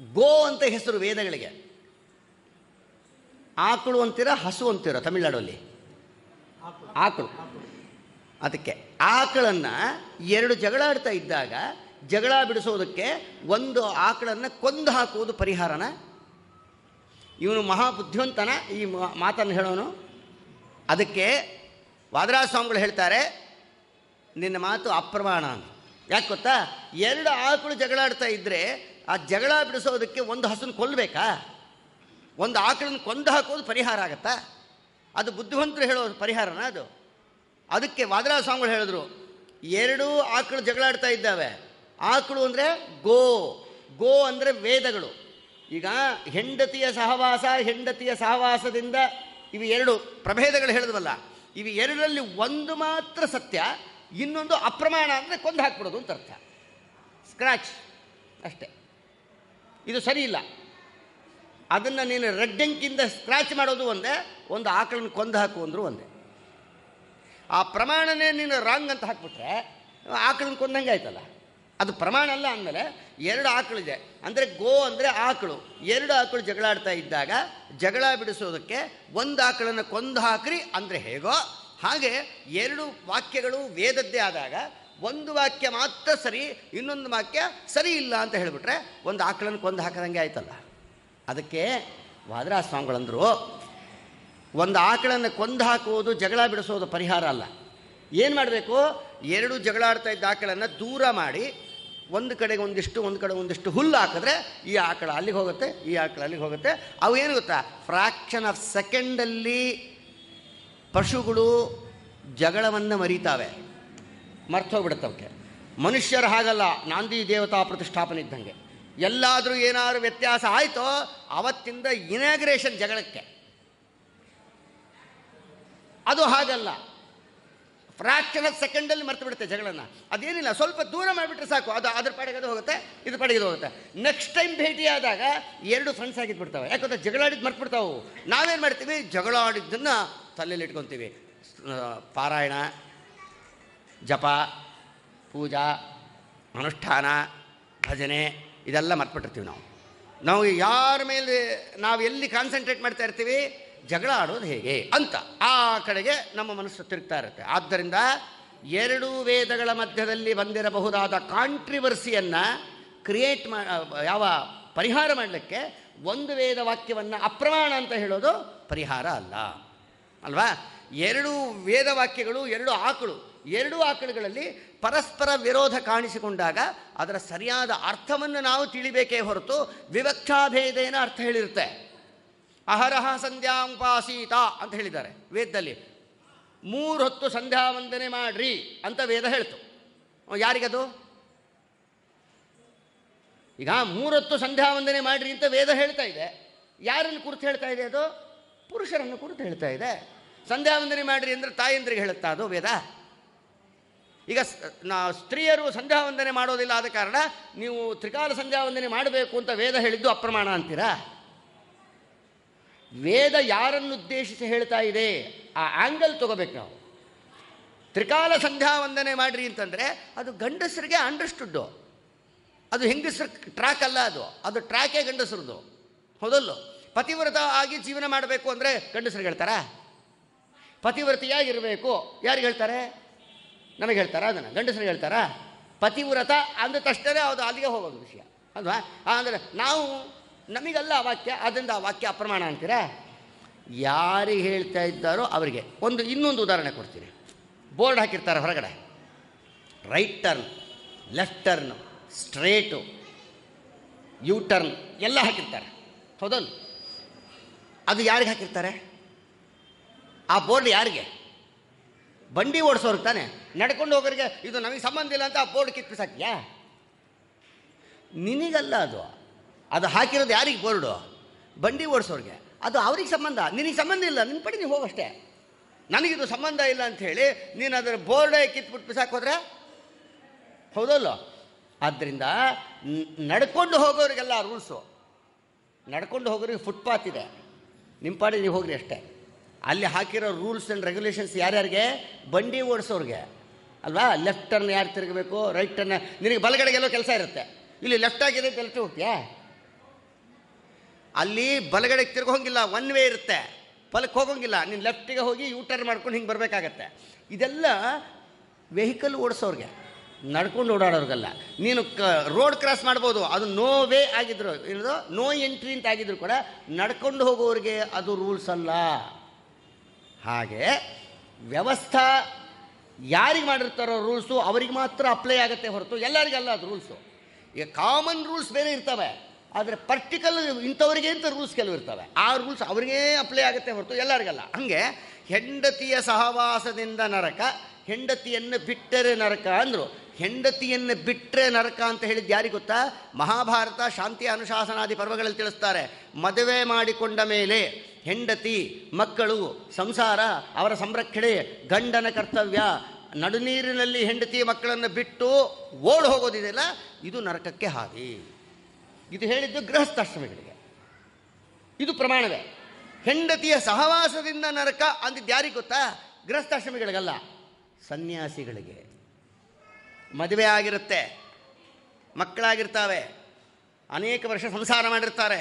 [SPEAKER 1] ಗೋ ಅಂತ ಹೆಸರು ವೇದಗಳಿಗೆ. ಆಕಳು ಅಂತೀರ, ಹಸು ಅಂತೀರ ತಮಿಳ್ನಾಡಲ್ಲಿ? ಆಕಳು. ಅದಕ್ಕೆ ಆಕಳನ್ನು 2 ಜಗಳಾಡ್ತಾ ಇದ್ದಾಗ ಜಗಳ ಬಿಡಿಸೋದಕ್ಕೆ ಒಂದು ಆಕಳನ್ನು ಕೊಂದು ಹಾಕುವುದು ಪರಿಹಾರನ? ಇವನು ಮಹಾಬುದ್ಧಿವಂತನ ಈ ಮಾತನ್ನು ಹೇಳೋನು. ಅದಕ್ಕೆ ವಾದರಾಜ ಸ್ವಾಮಿಗಳು ಹೇಳ್ತಾರೆ, ನಿನ್ನ ಮಾತು ಅಪ್ರಮಾಣ ಅಂತ. ಯಾಕೆ ಗೊತ್ತಾ, 2 ಆಕಳು ಜಗಳಾಡ್ತಾ ಇದ್ದರೆ ಆ ಜಗಳ ಬಿಡಿಸೋದಕ್ಕೆ ಒಂದು ಹಸುನ ಕೊಲ್ಲಬೇಕಾ? ಒಂದು ಆಕಳನ್ನು ಕೊಂದು ಹಾಕೋದು ಪರಿಹಾರ ಆಗತ್ತಾ? ಅದು ಬುದ್ಧಿವಂತರು ಹೇಳೋ ಪರಿಹಾರನ ಅದು? ಅದಕ್ಕೆ ವಾದರಾಜ ಸ್ವಾಮಿಗಳು ಹೇಳಿದ್ರು, 2 ಆಕಳು ಜಗಳಾಡ್ತಾ ಇದ್ದಾವೆ. ಆಕಳು ಅಂದರೆ ಗೋ, ಗೋ ಅಂದರೆ ವೇದಗಳು. ಈಗ ಹೆಂಡತಿಯ ಸಹವಾಸ, ಹೆಂಡತಿಯ ಸಹವಾಸದಿಂದ ಇವು 2 ಪ್ರಭೇದಗಳು ಹೇಳಿದ್ವಲ್ಲ, ಇವು 2ರಲ್ಲಿ ಒಂದು ಮಾತ್ರ ಸತ್ಯ, ಇನ್ನೊಂದು ಅಪ್ರಮಾಣ ಅಂದರೆ ಕೊಂದು ಹಾಕ್ಬಿಡೋದು ಅಂತ ಅರ್ಥ. ಸ್ಕ್ರ್ಯಾಚ್ ಅಷ್ಟೇ. ಇದು ಸರಿ ಇಲ್ಲ. ಅದನ್ನು ನೀನು ರೆಡ್ಡೆಂಕಿಂದ ಸ್ಕ್ರ್ಯಾಚ್ ಮಾಡೋದು ಒಂದೇ, ಒಂದು ಆಕಳನ್ನು ಕೊಂದು ಹಾಕು ಅಂದರೂ ಒಂದೇ. ಆ ಪ್ರಮಾಣನೇ ನೀನು ರಾಂಗ್ ಅಂತ ಹಾಕ್ಬಿಟ್ರೆ ಆಕಳನ್ನು ಕೊಂದಂಗೆ ಆಯ್ತಲ್ಲ, ಅದು ಪ್ರಮಾಣ ಅಲ್ಲ. ಅಂದಮೇಲೆ 2 ಆಕಳಿದೆ ಅಂದರೆ ಗೋ ಅಂದರೆ ಆಕಳು. 2 ಆಕಳು ಜಗಳಾಡ್ತಾ ಇದ್ದಾಗ ಜಗಳ ಬಿಡಿಸೋದಕ್ಕೆ ಒಂದು ಆಕಳನ್ನು ಕೊಂದು ಹಾಕ್ರಿ ಅಂದರೆ ಹೇಗೋ ಹಾಗೆ 2 ವಾಕ್ಯಗಳು ವೇದದ್ದೇ ಆದಾಗ ಒಂದು ವಾಕ್ಯ ಮಾತ್ರ ಸರಿ, ಇನ್ನೊಂದು ವಾಕ್ಯ ಸರಿ ಇಲ್ಲ ಅಂತ ಹೇಳಿಬಿಟ್ರೆ ಒಂದು ಆಕಳನ್ನು ಕೊಂದು ಹಾಕದಂಗೆ ಆಯ್ತಲ್ಲ. ಅದಕ್ಕೆ ವಾದರಾಜ ಸ್ವಾಮಿಗಳಂದರು, ಒಂದು ಆಕಳನ್ನು ಕೊಂದು ಹಾಕುವುದು ಜಗಳ ಬಿಡಿಸೋದು ಪರಿಹಾರ ಅಲ್ಲ. ಏನು ಮಾಡಬೇಕು, 2 ಜಗಳಾಡ್ತಾ ಇದ್ದ ಆಕಳನ್ನು ದೂರ ಮಾಡಿ ಒಂದು ಕಡೆಗೆ ಒಂದಿಷ್ಟು, ಒಂದು ಕಡೆ ಒಂದಿಷ್ಟು ಹುಲ್ಲು ಹಾಕಿದ್ರೆ ಈ ಆಕಳ ಅಲ್ಲಿಗೆ ಹೋಗುತ್ತೆ, ಈ ಆಕಳ ಅಲ್ಲಿಗೆ ಹೋಗುತ್ತೆ. ಅವು ಏನು ಗೊತ್ತಾ, ಫ್ರ್ಯಾಕ್ಷನ್ ಆಫ್ ಸೆಕೆಂಡಲ್ಲಿ ಪಶುಗಳು ಜಗಳವನ್ನು ಮರೀತಾವೆ, ಮರ್ತೋಗ್ಬಿಡುತ್ತವಕ್ಕೆ. ಮನುಷ್ಯರು ಹಾಗಲ್ಲ, ನಾಂದಿ ದೇವತಾ ಪ್ರತಿಷ್ಠಾಪನೆ ಇದ್ದಂಗೆ. ಎಲ್ಲಾದರೂ ಏನಾದರೂ ವ್ಯತ್ಯಾಸ ಆಯಿತೋ ಅವತ್ತಿಂದ ಇನಾಗ್ರೇಷನ್ ಜಗಳಕ್ಕೆ. ಅದು ಹಾಗಲ್ಲ, ಫ್ರ್ಯಾಕ್ಷನ್ ಆಫ್ ಸೆಕೆಂಡಲ್ಲಿ ಮರ್ತು ಬಿಡುತ್ತೆ ಜಗಳನ್ನ. ಅದೇನಿಲ್ಲ, ಸ್ವಲ್ಪ ದೂರ ಮಾಡಿಬಿಟ್ರೆ ಸಾಕು, ಅದು ಅದ್ರ ಪಾಡಿಗೆ ಅದು ಹೋಗುತ್ತೆ, ಇದ್ರ ಪಾಡಿಗೆ ಇದು ಹೋಗುತ್ತೆ. ನೆಕ್ಸ್ಟ್ ಟೈಮ್ ಭೇಟಿಯಾದಾಗ 2 ಫ್ರೆಂಡ್ಸ್ ಆಗಿದ್ಬಿಡ್ತಾವೆ. ಯಾಕಂದ್ರೆ ಜಗಳಾಡಿದ್ದು ಮರ್ತು ಬಿಡ್ತಾವೆ. ನಾವೇನು ಮಾಡ್ತೀವಿ, ಜಗಳಾಡಿದ್ದನ್ನು ತಲೆಯಲ್ಲಿ ಇಟ್ಕೊತೀವಿ. ಪಾರಾಯಣ, ಜಪ, ಪೂಜಾ, ಅನುಷ್ಠಾನ, ಭಜನೆ ಇದೆಲ್ಲ ಮರ್ತ್ಬಿಟ್ಟಿರ್ತೀವಿ ನಾವು ಯಾರ ಮೇಲೆ ನಾವು ಎಲ್ಲಿ ಕಾನ್ಸಂಟ್ರೇಟ್ ಮಾಡ್ತಾ ಇರ್ತೀವಿ, ಜಗಳ ಆಡೋದು ಹೇಗೆ ಅಂತ ಆ ಕಡೆಗೆ ನಮ್ಮ ಮನಸ್ಸು ತಿರುಗ್ತಾ ಇರುತ್ತೆ. ಆದ್ದರಿಂದ 2 ವೇದಗಳ ಮಧ್ಯದಲ್ಲಿ ಬಂದಿರಬಹುದಾದ ಕಾಂಟ್ರಿವರ್ಸಿಯನ್ನು ಕ್ರಿಯೇಟ್ ಯಾವ ಪರಿಹಾರ ಮಾಡಲಿಕ್ಕೆ ಒಂದು ವೇದ ವಾಕ್ಯವನ್ನು ಅಪ್ರಮಾಣ ಅಂತ ಹೇಳೋದು ಪರಿಹಾರ ಅಲ್ಲ ಅಲ್ವಾ. 2 ವೇದ ವಾಕ್ಯಗಳು, 2 ಆಕಳು, 2 ಆಕಳುಗಳಲ್ಲಿ ಪರಸ್ಪರ ವಿರೋಧ ಕಾಣಿಸಿಕೊಂಡಾಗ ಅದರ ಸರಿಯಾದ ಅರ್ಥವನ್ನು ನಾವು ತಿಳಿಬೇಕೇ ಹೊರತು ವಿವಕ್ಷಾಭೇದೇನ ಅರ್ಥ ಹೇಳಿರುತ್ತೆ. ಅಹರಹ ಸಂಧ್ಯಾಂಪಾಸೀತ ಅಂತ ಹೇಳಿದ್ದಾರೆ ವೇದದಲ್ಲಿ. 3 ಹೊತ್ತು ಸಂಧ್ಯಾ ವಂದನೆ ಮಾಡ್ರಿ ಅಂತ ವೇದ ಹೇಳ್ತು. ಯಾರಿಗದು? ಈಗ 3 ಹೊತ್ತು ಸಂಧ್ಯಾ ವಂದನೆ ಮಾಡ್ರಿ ಅಂತ ವೇದ ಹೇಳ್ತಾ ಇದೆ. ಯಾರನ್ನು ಕುರಿತು ಹೇಳ್ತಾ ಇದೆ ಅದು? ಪುರುಷರನ್ನು ಕುರಿತು ಹೇಳ್ತಾ ಇದೆ. ಸಂಧ್ಯಾ ವಂದನೆ ಮಾಡ್ರಿ ಅಂದರೆ ತಾಯಂದ್ರಿಗೆ ಹೇಳುತ್ತಾ ಅದು ವೇದ? ಈಗ ಸ್ತ್ರೀಯರು ಸಂಧ್ಯಾ ವಂದನೆ ಮಾಡೋದಿಲ್ಲ, ಆದ ಕಾರಣ ನೀವು ತ್ರಿಕಾಲ ಸಂಧ್ಯಾ ವಂದನೆ ಮಾಡಬೇಕು ಅಂತ ವೇದ ಹೇಳಿದ್ದು ಅಪ್ರಮಾಣ ಅಂತೀರಾ? ವೇದ ಯಾರನ್ನುದ್ದೇಶಿಸಿ ಹೇಳ್ತಾ ಇದೆ ಆ ಆ್ಯಂಗಲ್ ತಗೋಬೇಕು ನಾವು. ತ್ರಿಕಾಲ ಸಂಧ್ಯಾ ವಂದನೆ ಮಾಡಿರಿ ಅಂತಂದರೆ ಅದು ಗಂಡಸರಿಗೆ ಅಂಡರ್ಸ್ಟುಡ್ಡು, ಅದು ಹೆಂಗಸರ ಟ್ರ್ಯಾಕ್ ಅಲ್ಲ, ಅದು ಟ್ರ್ಯಾಕೇ ಗಂಡಸರದು, ಹೌದಲ್ಲೋ? ಪತಿವ್ರತ ಆಗಿ ಜೀವನ ಮಾಡಬೇಕು ಅಂದರೆ ಗಂಡಸರಿಗೆ ಹೇಳ್ತಾರಾ? ಪತಿವ್ರತೆಯಾಗಿರಬೇಕು ಯಾರಿಗೆ ಹೇಳ್ತಾರೆ? ನಮಗೆ ಹೇಳ್ತಾರಾ? ಅದನ್ನು ಗಂಡಸರಿಗೆ ಹೇಳ್ತಾರಾ? ಪತಿವ್ರತ ಅಂದ ತಕ್ಷಣ ಅದು ಅಲ್ಲಿಗೆ ಹೋಗೋದು ವಿಷಯ ಅಲ್ವಾ? ಅಂದರೆ ನಾವು ನಮಗಲ್ಲ ಆ ವಾಕ್ಯ, ಅದರಿಂದ ಆ ವಾಕ್ಯ ಅಪ್ರಮಾಣ ಅಂತೀರಾ? ಯಾರಿಗೆ ಹೇಳ್ತಾ ಇದ್ದಾರೋ ಅವರಿಗೆ. ಇನ್ನೊಂದು ಉದಾಹರಣೆ ಕೊಡ್ತೀನಿ. ಬೋರ್ಡ್ ಹಾಕಿರ್ತಾರೆ ಹೊರಗಡೆ, right turn, left turn, straight, you turn ಎಲ್ಲ ಹಾಕಿರ್ತಾರೆ, ಹೌದಲ್ಲ? ಅದು ಯಾರಿಗೆ ಹಾಕಿರ್ತಾರೆ? ಆ ಬೋರ್ಡ್ ಯಾರಿಗೆ? ಬಂಡಿ ಓಡಿಸೋರ್ಗೆ ತಾನೆ. ನಡ್ಕೊಂಡು ಹೋಗೋರಿಗೆ ಇದು ನಮಗೆ ಸಂಬಂಧ ಇಲ್ಲ ಅಂತ ಆ ಬೋರ್ಡ್ ಕಿತ್ಪಿಸಾಕ್ಯಾ? ನಿನಗಲ್ಲ ಅದು ಹಾಕಿರೋದು ಯಾರಿಗೆ? ಬೋರ್ಡು ಬಂಡಿ ಓಡಿಸೋರಿಗೆ. ಅದು ಅವ್ರಿಗೆ ಸಂಬಂಧ, ನಿನಗೆ ಸಂಬಂಧ ಇಲ್ಲ, ನಿನ್ನ ಪಡಿ ನೀವು ಹೋಗಷ್ಟೇ. ನನಗಿದು ಸಂಬಂಧ ಇಲ್ಲ ಅಂಥೇಳಿ ನೀನು ಅದರ ಬೋರ್ಡೇ ಕಿತ್ಬಿಟ್ಟು ಬಿಸಾಕೋದ್ರೆ ಹೌದಲ್ಲ? ಆದ್ದರಿಂದ ನಡ್ಕೊಂಡು ಹೋಗೋರಿಗೆಲ್ಲ ರೂಲ್ಸು. ನಡ್ಕೊಂಡು ಹೋಗೋರಿಗೆ ಫುಟ್ಪಾತ್ ಇದೆ, ನಿಮ್ಮ ಪಾಡಿ ನೀವು ಹೋಗ್ರಿ ಅಷ್ಟೇ. ಅಲ್ಲಿ ಹಾಕಿರೋ ರೂಲ್ಸ್ ಆ್ಯಂಡ್ ರೆಗ್ಯುಲೇಷನ್ಸ್ ಯಾರ್ಯಾರಿಗೆ? ಬಂಡಿ ಓಡಿಸೋರಿಗೆ ಅಲ್ವಾ? ಲೆಫ್ಟ್ ಟರ್ನ್ ಯಾರು ತಿರುಗಬೇಕು, ರೈಟ್ ಟರ್ನ್. ನಿನಗೆ ಬಲಗಡೆಗೆಲ್ಲೋ ಕೆಲಸ ಇರುತ್ತೆ, ಇಲ್ಲಿ ಲೆಫ್ಟ್ ಆಗಿದೆ ಅಂತ ಲೆಫ್ಟ್ ಹೋಗ್ತೀಯಾ? ಅಲ್ಲಿ ಬಲಗಡೆಗೆ ತಿರ್ಗೋಂಗಿಲ್ಲ, ಒನ್ ವೇ ಇರುತ್ತೆ, ಬಲಕ್ಕೆ ಹೋಗೋಂಗಿಲ್ಲ. ನೀನು ಲೆಫ್ಟಿಗೆ ಹೋಗಿ ಯೂ ಟರ್ನ್ ಮಾಡ್ಕೊಂಡು ಹಿಂಗೆ ಬರಬೇಕಾಗತ್ತೆ. ಇದೆಲ್ಲ ವೆಹಿಕಲ್ ಓಡಿಸೋರಿಗೆ, ನಡ್ಕೊಂಡು ಓಡಾಡೋರಿಗಲ್ಲ. ನೀನು ರೋಡ್ ಕ್ರಾಸ್ ಮಾಡ್ಬೋದು, ಅದು ನೋ ವೇ ಆಗಿದ್ರು, ಏನದು ನೋ ಎಂಟ್ರಿ ಅಂತ ಆಗಿದ್ರು ಕೂಡ ನಡ್ಕೊಂಡು ಹೋಗೋರಿಗೆ ಅದು ರೂಲ್ಸ್ ಅಲ್ಲ. ಹಾಗೆ ವ್ಯವಸ್ಥಾ ಯಾರಿಗೆ ಮಾಡಿರ್ತಾರೋ ರೂಲ್ಸು ಅವರಿಗೆ ಮಾತ್ರ ಅಪ್ಲೈ ಆಗುತ್ತೆ ಹೊರತು ಎಲ್ಲರಿಗಲ್ಲ ಅದು ರೂಲ್ಸು. ಈಗ ಕಾಮನ್ ರೂಲ್ಸ್ ಬೇರೆ ಇರ್ತವೆ, ಆದರೆ ಪರ್ಟಿಕ್ಯುಲರ್ ಇಂಥವ್ರಿಗೆ ಅಂತ ರೂಲ್ಸ್ ಕೆಲವು ಇರ್ತವೆ, ಆ ರೂಲ್ಸ್ ಅವರಿಗೇ ಅಪ್ಲೈ ಆಗುತ್ತೆ ಹೊರತು ಎಲ್ಲರಿಗಲ್ಲ. ಹಾಗೆ ಹೆಂಡತಿಯ ಸಹವಾಸದಿಂದ ನರಕ, ಹೆಂಡತಿಯನ್ನು ಬಿಟ್ಟರೆ ನರಕ ಅಂದರು. ಹೆಂಡತಿಯನ್ನು ಬಿಟ್ಟರೆ ನರಕ ಅಂತ ಹೇಳಿದ್ದು ಯಾರಿಗೆ ಗೊತ್ತಾ? ಮಹಾಭಾರತ ಶಾಂತಿ ಅನುಶಾಸನಾದಿ ಪರ್ವಗಳಲ್ಲಿ ತಿಳಿಸ್ತಾರೆ. ಮದುವೆ ಮಾಡಿಕೊಂಡ ಮೇಲೆ ಹೆಂಡತಿ, ಮಕ್ಕಳು, ಸಂಸಾರ, ಅವರ ಸಂರಕ್ಷಣೆ ಗಂಡನ ಕರ್ತವ್ಯ. ನಡುನೀರಿನಲ್ಲಿ ಹೆಂಡತಿ ಮಕ್ಕಳನ್ನು ಬಿಟ್ಟು ಓಡ್ ಹೋಗೋದಿದೆಯಲ್ಲ, ಇದು ನರಕಕ್ಕೆ ಹಾದಿ. ಇದು ಹೇಳಿದ್ದು ಗೃಹಸ್ಥಾಶ್ರಮಿಗಳಿಗೆ, ಇದು ಪ್ರಮಾಣವೇ. ಹೆಂಡತಿಯ ಸಹವಾಸದಿಂದ ನರಕ ಅಂದಿದ್ದು ಯಾರಿಗೆ ಗೊತ್ತಾ? ಗೃಹಸ್ಥಾಶ್ರಮಿಗಳಿಗಲ್ಲ, ಸನ್ಯಾಸಿಗಳಿಗೆ. ಮದುವೆ ಆಗಿರುತ್ತೆ, ಮಕ್ಕಳಾಗಿರ್ತಾವೆ, ಅನೇಕ ವರ್ಷ ಸಂಸಾರ ಮಾಡಿರ್ತಾರೆ.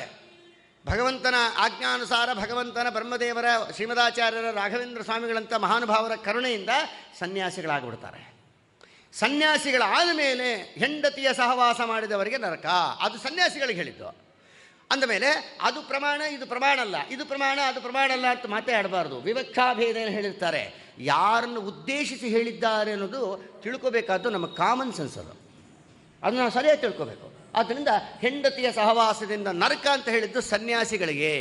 [SPEAKER 1] ಭಗವಂತನ ಆಜ್ಞಾನುಸಾರ ಭಗವಂತನ ಬ್ರಹ್ಮದೇವರ, ಶ್ರೀಮದಾಚಾರ್ಯರ, ರಾಘವೇಂದ್ರ ಸ್ವಾಮಿಗಳಂಥ ಮಹಾನುಭಾವರ ಕರುಣೆಯಿಂದ ಸನ್ಯಾಸಿಗಳಾಗ್ಬಿಡ್ತಾರೆ. ಸನ್ಯಾಸಿಗಳಾದ ಮೇಲೆ ಹೆಂಡತಿಯ ಸಹವಾಸ ಮಾಡಿದವರಿಗೆ ನರಕ, ಅದು ಸನ್ಯಾಸಿಗಳಿಗೆ ಹೇಳಿದ್ದು. ಅಂದಮೇಲೆ ಅದು ಪ್ರಮಾಣ, ಇದು ಪ್ರಮಾಣ ಅಲ್ಲ, ಇದು ಪ್ರಮಾಣ, ಅದು ಪ್ರಮಾಣ ಅಲ್ಲ ಅಂತ ಮಾತೇ ಆಡಬಾರ್ದು. ವಿವಕ್ಷಾಭೇದ ಹೇಳಿರ್ತಾರೆ. ಯಾರನ್ನು ಉದ್ದೇಶಿಸಿ ಹೇಳಿದ್ದಾರೆ ಅನ್ನೋದು ತಿಳ್ಕೋಬೇಕಾದ್ದು ನಮ್ಮ ಕಾಮನ್ ಸೆನ್ಸ್. ಅದು ನಾವು ಸರಿಯಾಗಿ ತಿಳ್ಕೋಬೇಕು. ಆದ್ದರಿಂದ ಹೆಂಡತಿಯ ಸಹವಾಸದಿಂದ ನರಕ ಅಂತ ಹೇಳಿದ್ದು ಸನ್ಯಾಸಿಗಳಿಗೆ.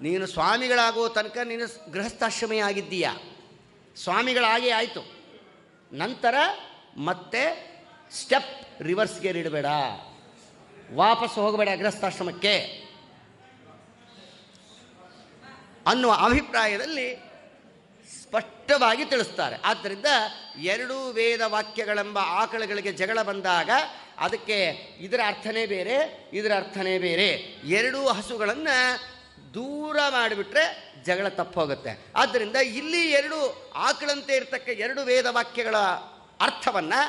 [SPEAKER 1] ನೀನು ಸ್ವಾಮಿಗಳಾಗೋ ತನಕ ನೀನು ಗೃಹಸ್ಥಾಶ್ರಮಿ ಆಗಿದ್ದೀಯ, ಸ್ವಾಮಿಗಳಾಗೇ ಆಯಿತು. ನಂತರ ಮತ್ತೆ ಸ್ಟೆಪ್ ರಿವರ್ಸ್ ಗೇರ್ ಇಡಬೇಡ, ವಾಪಸ್ ಹೋಗಬೇಡ ಗೃಹಸ್ಥಾಶ್ರಮಕ್ಕೆ ಅನ್ನುವ ಅಭಿಪ್ರಾಯದಲ್ಲಿ ಸ್ಪಷ್ಟವಾಗಿ ತಿಳಿಸ್ತಾರೆ. ಆದ್ದರಿಂದ ಎರಡೂ ವೇದ ವಾಕ್ಯಗಳೆಂಬ ಆಕಳುಗಳಿಗೆ ಜಗಳ ಬಂದಾಗ ಅದಕ್ಕೆ ಇದರ ಅರ್ಥನೇ ಬೇರೆ, ಇದರ ಅರ್ಥನೇ ಬೇರೆ. ಎರಡೂ ಹಸುಗಳನ್ನು ದೂರ ಮಾಡಿಬಿಟ್ರೆ ಜಗಳ ತಪ್ಪೋಗುತ್ತೆ. ಆದ್ದರಿಂದ ಇಲ್ಲಿ ಎರಡು ಆಕಳಂತೆ ಇರ್ತಕ್ಕ ಎರಡು ವೇದ ವಾಕ್ಯಗಳ ಅರ್ಥವನ್ನು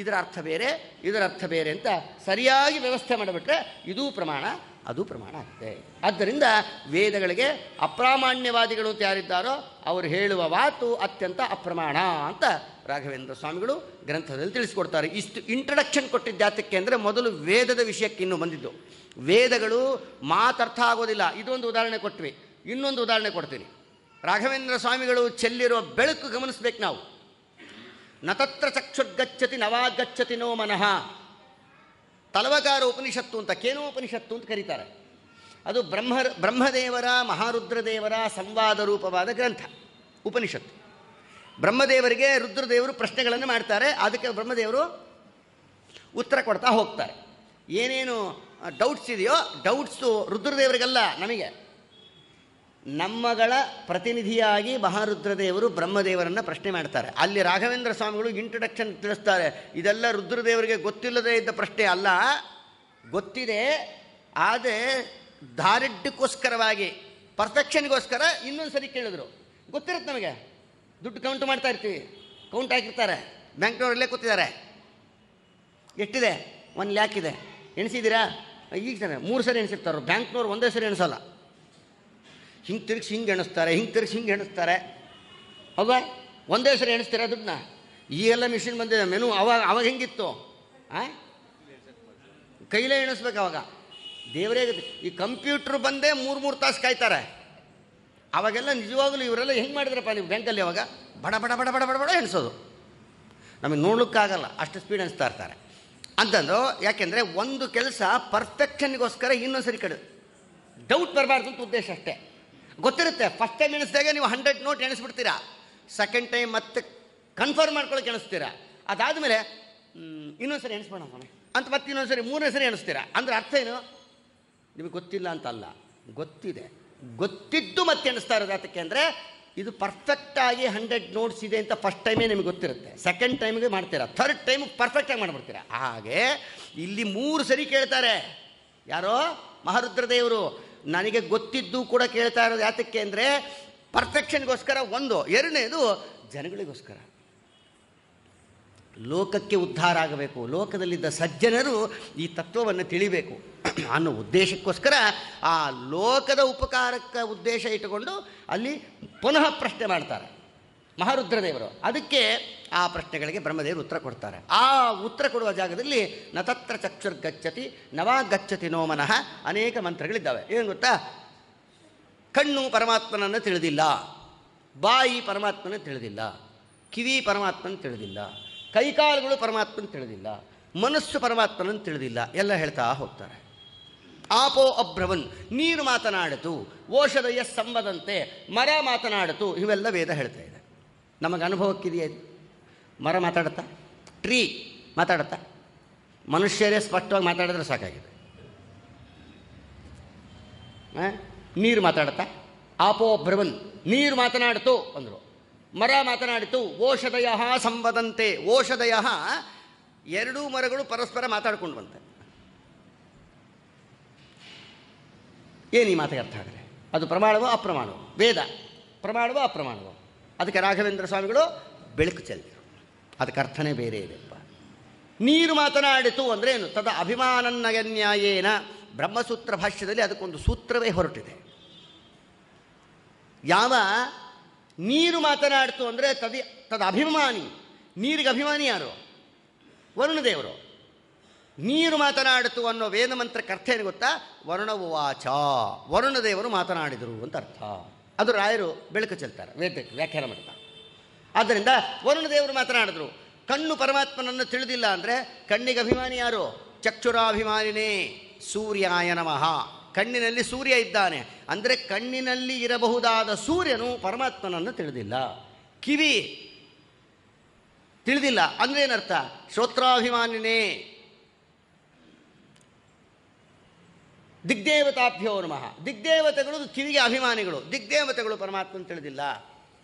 [SPEAKER 1] ಇದರ ಅರ್ಥ ಬೇರೆ, ಇದರ ಅರ್ಥ ಬೇರೆ ಅಂತ ಸರಿಯಾಗಿ ವ್ಯವಸ್ಥೆ ಮಾಡಿಬಿಟ್ರೆ ಇದೂ ಪ್ರಮಾಣ, ಅದು ಪ್ರಮಾಣ ಆಗುತ್ತೆ. ಆದ್ದರಿಂದ ವೇದಗಳಿಗೆ ಅಪ್ರಾಮಾಣ್ಯವಾದಿಗಳು ಅಂತ ಯಾರಿದ್ದಾರೋ ಅವರು ಹೇಳುವ ಮಾತು ಅತ್ಯಂತ ಅಪ್ರಮಾಣ ಅಂತ ರಾಘವೇಂದ್ರ ಸ್ವಾಮಿಗಳು ಗ್ರಂಥದಲ್ಲಿ ತಿಳಿಸ್ಕೊಡ್ತಾರೆ. ಇಷ್ಟು ಇಂಟ್ರಡಕ್ಷನ್ ಕೊಟ್ಟಿದ್ದಾತಕ್ಕೆ ಅಂದರೆ ಮೊದಲು ವೇದದ ವಿಷಯಕ್ಕೆ ಇನ್ನೂ ಬಂದಿದ್ದು. ವೇದಗಳು ಮಾತರ್ಥ ಆಗೋದಿಲ್ಲ. ಇದೊಂದು ಉದಾಹರಣೆ ಕೊಟ್ವಿ, ಇನ್ನೊಂದು ಉದಾಹರಣೆ ಕೊಡ್ತೀನಿ. ರಾಘವೇಂದ್ರ ಸ್ವಾಮಿಗಳು ಚೆಲ್ಲಿರುವ ಬೆಳಕು ಗಮನಿಸ್ಬೇಕು ನಾವು. ನತತ್ರ ಚಕ್ಷುರ್ಗಚ್ಚತಿ ನವಾಗಚ್ಚತಿ ನೋ ಮನಃ. ತಲವಕಾರ ಉಪನಿಷತ್ತು ಅಂತ, ಕೇನೋಪನಿಷತ್ತು ಅಂತ ಕರೀತಾರೆ. ಅದು ಬ್ರಹ್ಮದೇವರ ಮಹಾರುದ್ರದೇವರ ಸಂವಾದ ರೂಪವಾದ ಗ್ರಂಥ ಉಪನಿಷತ್ತು. ಬ್ರಹ್ಮದೇವರಿಗೆ ರುದ್ರದೇವರು ಪ್ರಶ್ನೆಗಳನ್ನು ಮಾಡ್ತಾರೆ, ಅದಕ್ಕೆ ಬ್ರಹ್ಮದೇವರು ಉತ್ತರ ಕೊಡ್ತಾ ಹೋಗ್ತಾರೆ. ಏನೇನು ಡೌಟ್ಸ್ ಇದೆಯೋ ಡೌಟ್ಸು ರುದ್ರದೇವರಿಗಲ್ಲ, ನಮಗೆ. ನಮ್ಮಗಳ ಪ್ರತಿನಿಧಿಯಾಗಿ ಮಹಾರುದ್ರದೇವರು ಬ್ರಹ್ಮದೇವರನ್ನು ಪ್ರಶ್ನೆ ಮಾಡ್ತಾರೆ. ಅಲ್ಲಿ ರಾಘವೇಂದ್ರ ಸ್ವಾಮಿಗಳು ಇಂಟ್ರಡಕ್ಷನ್ ತಿಳಿಸ್ತಾರೆ. ಇದೆಲ್ಲ ರುದ್ರದೇವರಿಗೆ ಗೊತ್ತಿಲ್ಲದೇ ಇದ್ದ ಪ್ರಶ್ನೆ ಅಲ್ಲ, ಗೊತ್ತಿದೆ, ಆದರೆ ದಾರಿಡ್ಯಕ್ಕೋಸ್ಕರವಾಗಿ ಪರ್ಫೆಕ್ಷನ್ಗೋಸ್ಕರ ಇನ್ನೊಂದು ಸರಿ ಕೇಳಿದ್ರು. ಗೊತ್ತಿರುತ್ತೆ ನಮಗೆ, ದುಡ್ಡು ಕೌಂಟ್ ಮಾಡ್ತಾ ಇರ್ತೀವಿ, ಕೌಂಟ್ ಹಾಕಿರ್ತಾರೆ, ಬ್ಯಾಂಕ್ನವರಲ್ಲೇ ಕೂತಿದ್ದಾರೆ, ಎಷ್ಟಿದೆ 1 ಲ್ಯಾಕ್ ಇದೆ, ಎಣಿಸಿದ್ದೀರಾ? ಈಗ ಸರಿ 3 ಸರಿ ಎಣಿಸಿರ್ತಾರೆ, ಬ್ಯಾಂಕ್ನವ್ರು ಒಂದೇ ಸರಿ ಎಣಿಸಲ್ಲ, ಹಿಂಗೆ ತಿರುಗಿಸಿ ಹಿಂಗೆ ಎಣಿಸ್ತಾರೆ, ಹಿಂಗೆ ತಿರುಗಿಸಿ ಹಿಂಗೆ ಎಣಿಸ್ತಾರೆ. ಹೌದಾ? ಒಂದೇ ಸರಿ ಎಣಿಸ್ತೀರಾ ದುಡ್ಡನ್ನ? ಈ ಎಲ್ಲ ಮಿಷಿನ್ ಬಂದಿದೆ. ಮೆನು ಅವಾಗ ಹೆಂಗಿತ್ತು? ಕೈಲೇ ಎಣಿಸ್ಬೇಕು ಅವಾಗ. ದೇವರೇ, ಈ ಕಂಪ್ಯೂಟ್ರ್ ಬಂದೇ 3 ತಾಸು ಕಾಯ್ತಾರೆ. ಅವಾಗೆಲ್ಲ ನಿಜವಾಗಲೂ ಇವರೆಲ್ಲ ಹೆಂಗೆ ಮಾಡಿದ್ರಪ್ಪ ನೀವು ಬ್ಯಾಂಕಲ್ಲಿ? ಅವಾಗ ಬಡ ಬಡ ಬಡ ಬಡ ಬಡ ಬಡ ಎಣಿಸೋದು, ನಮಗೆ ನೋಡ್ಲಿಕ್ಕಾಗಲ್ಲ, ಅಷ್ಟು ಸ್ಪೀಡ್ ಎಣಿಸ್ತಾ ಇರ್ತಾರೆ ಅಂತಂದು. ಯಾಕೆಂದರೆ ಒಂದು ಕೆಲಸ ಪರ್ಫೆಕ್ಷನ್ಗೋಸ್ಕರ ಇನ್ನೊಂದು ಸರಿ ಕಡೆ ಡೌಟ್ ಬರಬಾರ್ದು ಅಂತ ಉದ್ದೇಶ ಅಷ್ಟೇ. ಗೊತ್ತಿರುತ್ತೆ, ಫಸ್ಟ್ ಟೈಮ್ ಎಣಿಸಿದಾಗ ನೀವು 100 ನೋಟ್ ಎಣಿಸ್ಬಿಡ್ತೀರಾ, ಸೆಕೆಂಡ್ ಟೈಮ್ ಮತ್ತೆ ಕನ್ಫರ್ಮ್ ಮಾಡ್ಕೊಳ್ಳೋಕೆ ಎಣಿಸ್ತೀರಾ, ಅದಾದಮೇಲೆ ಇನ್ನೊಂದು ಸರಿ ಎಣಿಸ್ಬೋಣ ಅಂತ ಮತ್ತೆ ಇನ್ನೊಂದು ಸರಿ 3ನೇ ಸರಿ ಎಣಿಸ್ತೀರಾ. ಅಂದರೆ ಅರ್ಥ ಏನು? ನಿಮಗೆ ಗೊತ್ತಿಲ್ಲ ಅಂತಲ್ಲ, ಗೊತ್ತಿದೆ, ಗೊತ್ತಿದ್ದು ಮತ್ತೆ ಎಣಿಸ್ತಾ ಇರೋದು. ಅದಕ್ಕೆ ಅಂದರೆ ಇದು ಪರ್ಫೆಕ್ಟಾಗಿ 100 ನೋಟ್ಸ್ ಇದೆ ಅಂತ ಫಸ್ಟ್ ಟೈಮೇ ನಿಮಗೆ ಗೊತ್ತಿರುತ್ತೆ, ಸೆಕೆಂಡ್ ಟೈಮಿಗೆ ಮಾಡ್ತೀರಾ, ಥರ್ಡ್ ಟೈಮ್ ಪರ್ಫೆಕ್ಟಾಗಿ ಮಾಡಿಬಿಡ್ತೀರಾ. ಹಾಗೆ ಇಲ್ಲಿ 3 ಸರಿ ಕೇಳ್ತಾರೆ. ಯಾರೋ ಮಹಾರುದ್ರದೇವರು ನನಗೆ ಗೊತ್ತಿದ್ದು ಕೂಡ ಕೇಳ್ತಾ ಇರೋದು. ಯಾತಕ್ಕೆ ಅಂದರೆ ಪರ್ಫೆಕ್ಷನ್ಗೋಸ್ಕರ ಒಂದು, ಎರಡನೇದು ಜನಗಳಿಗೋಸ್ಕರ, ಲೋಕಕ್ಕೆ ಉದ್ಧಾರ ಆಗಬೇಕು, ಲೋಕದಲ್ಲಿದ್ದ ಸಜ್ಜನರು ಈ ತತ್ವವನ್ನು ತಿಳಿಬೇಕು ಅನ್ನೋ ಉದ್ದೇಶಕ್ಕೋಸ್ಕರ ಆ ಲೋಕದ ಉಪಕಾರಕ್ಕೆ ಉದ್ದೇಶ ಇಟ್ಟುಕೊಂಡು ಅಲ್ಲಿ ಪುನಃ ಪ್ರಶ್ನೆ ಮಾಡ್ತಾರೆ ಮಹಾರುದ್ರದೇವರು. ಅದಕ್ಕೆ ಆ ಪ್ರಶ್ನೆಗಳಿಗೆ ಬ್ರಹ್ಮದೇವರು ಉತ್ತರ ಕೊಡ್ತಾರೆ. ಆ ಉತ್ತರ ಕೊಡುವ ಜಾಗದಲ್ಲಿ ನ ತತ್ರ ಚಕ್ಷುರ್ಗಚ್ಚತಿ ನವಾ ಗಚ್ಚತಿ ನೋ ಮನಃ ಅನೇಕ ಮಂತ್ರಗಳಿದ್ದಾವೆ. ಏನು ಗೊತ್ತಾ? ಕಣ್ಣು ಪರಮಾತ್ಮನನ್ನು ತಿಳಿದಿಲ್ಲ, ಬಾಯಿ ಪರಮಾತ್ಮನ ತಿಳಿದಿಲ್ಲ, ಕಿವಿ ಪರಮಾತ್ಮನ ತಿಳಿದಿಲ್ಲ, ಕೈಕಾಲುಗಳು ಪರಮಾತ್ಮನ ತಿಳಿದಿಲ್ಲ, ಮನಸ್ಸು ಪರಮಾತ್ಮನನ್ನು ತಿಳಿದಿಲ್ಲ, ಎಲ್ಲ ಹೇಳ್ತಾ ಹೋಗ್ತಾರೆ. ಆಪೋ ಅಬ್ರವನ್, ನೀರು ಮಾತನಾಡಿತು, ಓಷಧಯ ಸಂಬದಂತೆ ಮರ ಮಾತನಾಡಿತು, ಇವೆಲ್ಲ ವೇದ ಹೇಳ್ತಾ ಇದೆ. ನಮಗೆ ಅನುಭವಕ್ಕಿದೆಯಾ ಇದು? ಮರ ಮಾತಾಡುತ್ತಾ? ಟ್ರೀ ಮಾತಾಡುತ್ತಾ? ಮನುಷ್ಯರೇ ಸ್ಪಷ್ಟವಾಗಿ ಮಾತಾಡಿದ್ರೆ ಸಾಕಾಗಿದೆ. ನೀರು ಮಾತಾಡುತ್ತಾ? ಆಪೋ ಅಬ್ರವನ್, ನೀರು ಮಾತನಾಡಿತು ಅಂದರು. ಮರ ಮಾತನಾಡಿತು. ಓಷಧಯ ಸಂವದಂತೆ, ಓಷಧಯ 2 ಮರಗಳು ಪರಸ್ಪರ ಮಾತಾಡ್ಕೊಂಡು ಬಂತೆ. ಏನು ಈ ಮಾತಿಗೆ ಅರ್ಥ ಆದರೆ? ಅದು ಪ್ರಮಾಣವೋ ಅಪ್ರಮಾಣವೋ? ವೇದ ಪ್ರಮಾಣವೋ ಅಪ್ರಮಾಣವೋ? ಅದಕ್ಕೆ ರಾಘವೇಂದ್ರ ಸ್ವಾಮಿಗಳು ಬೆಳಕು ಚೆಲ್ಲಿದರು. ಅದಕ್ಕೆ ಅರ್ಥನೇ ಬೇರೆ ಇದೆಪ್ಪ. ನೀರು ಮಾತನಾಡಿತು ಅಂದರೆ ಏನು? ತದ ಅಭಿಮಾನನ್ನಯನ್ಯಾಯೇನ, ಬ್ರಹ್ಮಸೂತ್ರ ಭಾಷ್ಯದಲ್ಲಿ ಅದಕ್ಕೊಂದು ಸೂತ್ರವೇ ಹೊರಟಿದೆ. ಯಾವ ನೀರು ಮಾತನಾಡಿತು ಅಂದರೆ ತದ ಅಭಿಮಾನಿ, ನೀರಿಗೆ ಅಭಿಮಾನಿ ಯಾರು? ವರುಣದೇವರು. ನೀರು ಮಾತನಾಡಿತು ಅನ್ನೋ ವೇದ ಮಂತ್ರಕ್ಕೆ ಅರ್ಥ ಏನು ಗೊತ್ತಾ? ವರುಣವು ವಾಚ, ವರುಣದೇವರು ಮಾತನಾಡಿದರು ಅಂತ ಅರ್ಥ. ಅದು ರಾಯರು ಬೆಳಕು ಚೆಲ್ತಾರೆ, ವೇದಕ್ಕೆ ವ್ಯಾಖ್ಯಾನ ಮಾಡ್ತಾರೆ. ಆದ್ದರಿಂದ ವರುಣದೇವರು ಮಾತನಾಡಿದ್ರು. ಕಣ್ಣು ಪರಮಾತ್ಮನನ್ನು ತಿಳಿದಿಲ್ಲ ಅಂದರೆ ಕಣ್ಣಿಗೆ ಅಭಿಮಾನಿ ಯಾರು? ಚಕ್ಷುರಾಭಿಮಾನಿನೇ ಸೂರ್ಯಾಯ ನಮಃ. ಕಣ್ಣಿನಲ್ಲಿ ಸೂರ್ಯ ಇದ್ದಾನೆ ಅಂದರೆ ಕಣ್ಣಿನಲ್ಲಿ ಇರಬಹುದಾದ ಸೂರ್ಯನು ಪರಮಾತ್ಮನನ್ನು ತಿಳಿದಿಲ್ಲ. ಕಿವಿ ತಿಳಿದಿಲ್ಲ ಅಂದರೆ ಏನರ್ಥ? ಶ್ರೋತ್ರಾಭಿಮಾನಿನೇ. ದಿಗ್ದೇವತಾಭ್ಯೋ ನಮಃ, ದಿಗ್ದೇವತೆಗಳು ಕಿವಿಗೆ ಅಭಿಮಾನಿಗಳು, ದಿಗ್ದೇವತೆಗಳು ಪರಮಾತ್ಮನ ತಿಳಿದಿಲ್ಲ.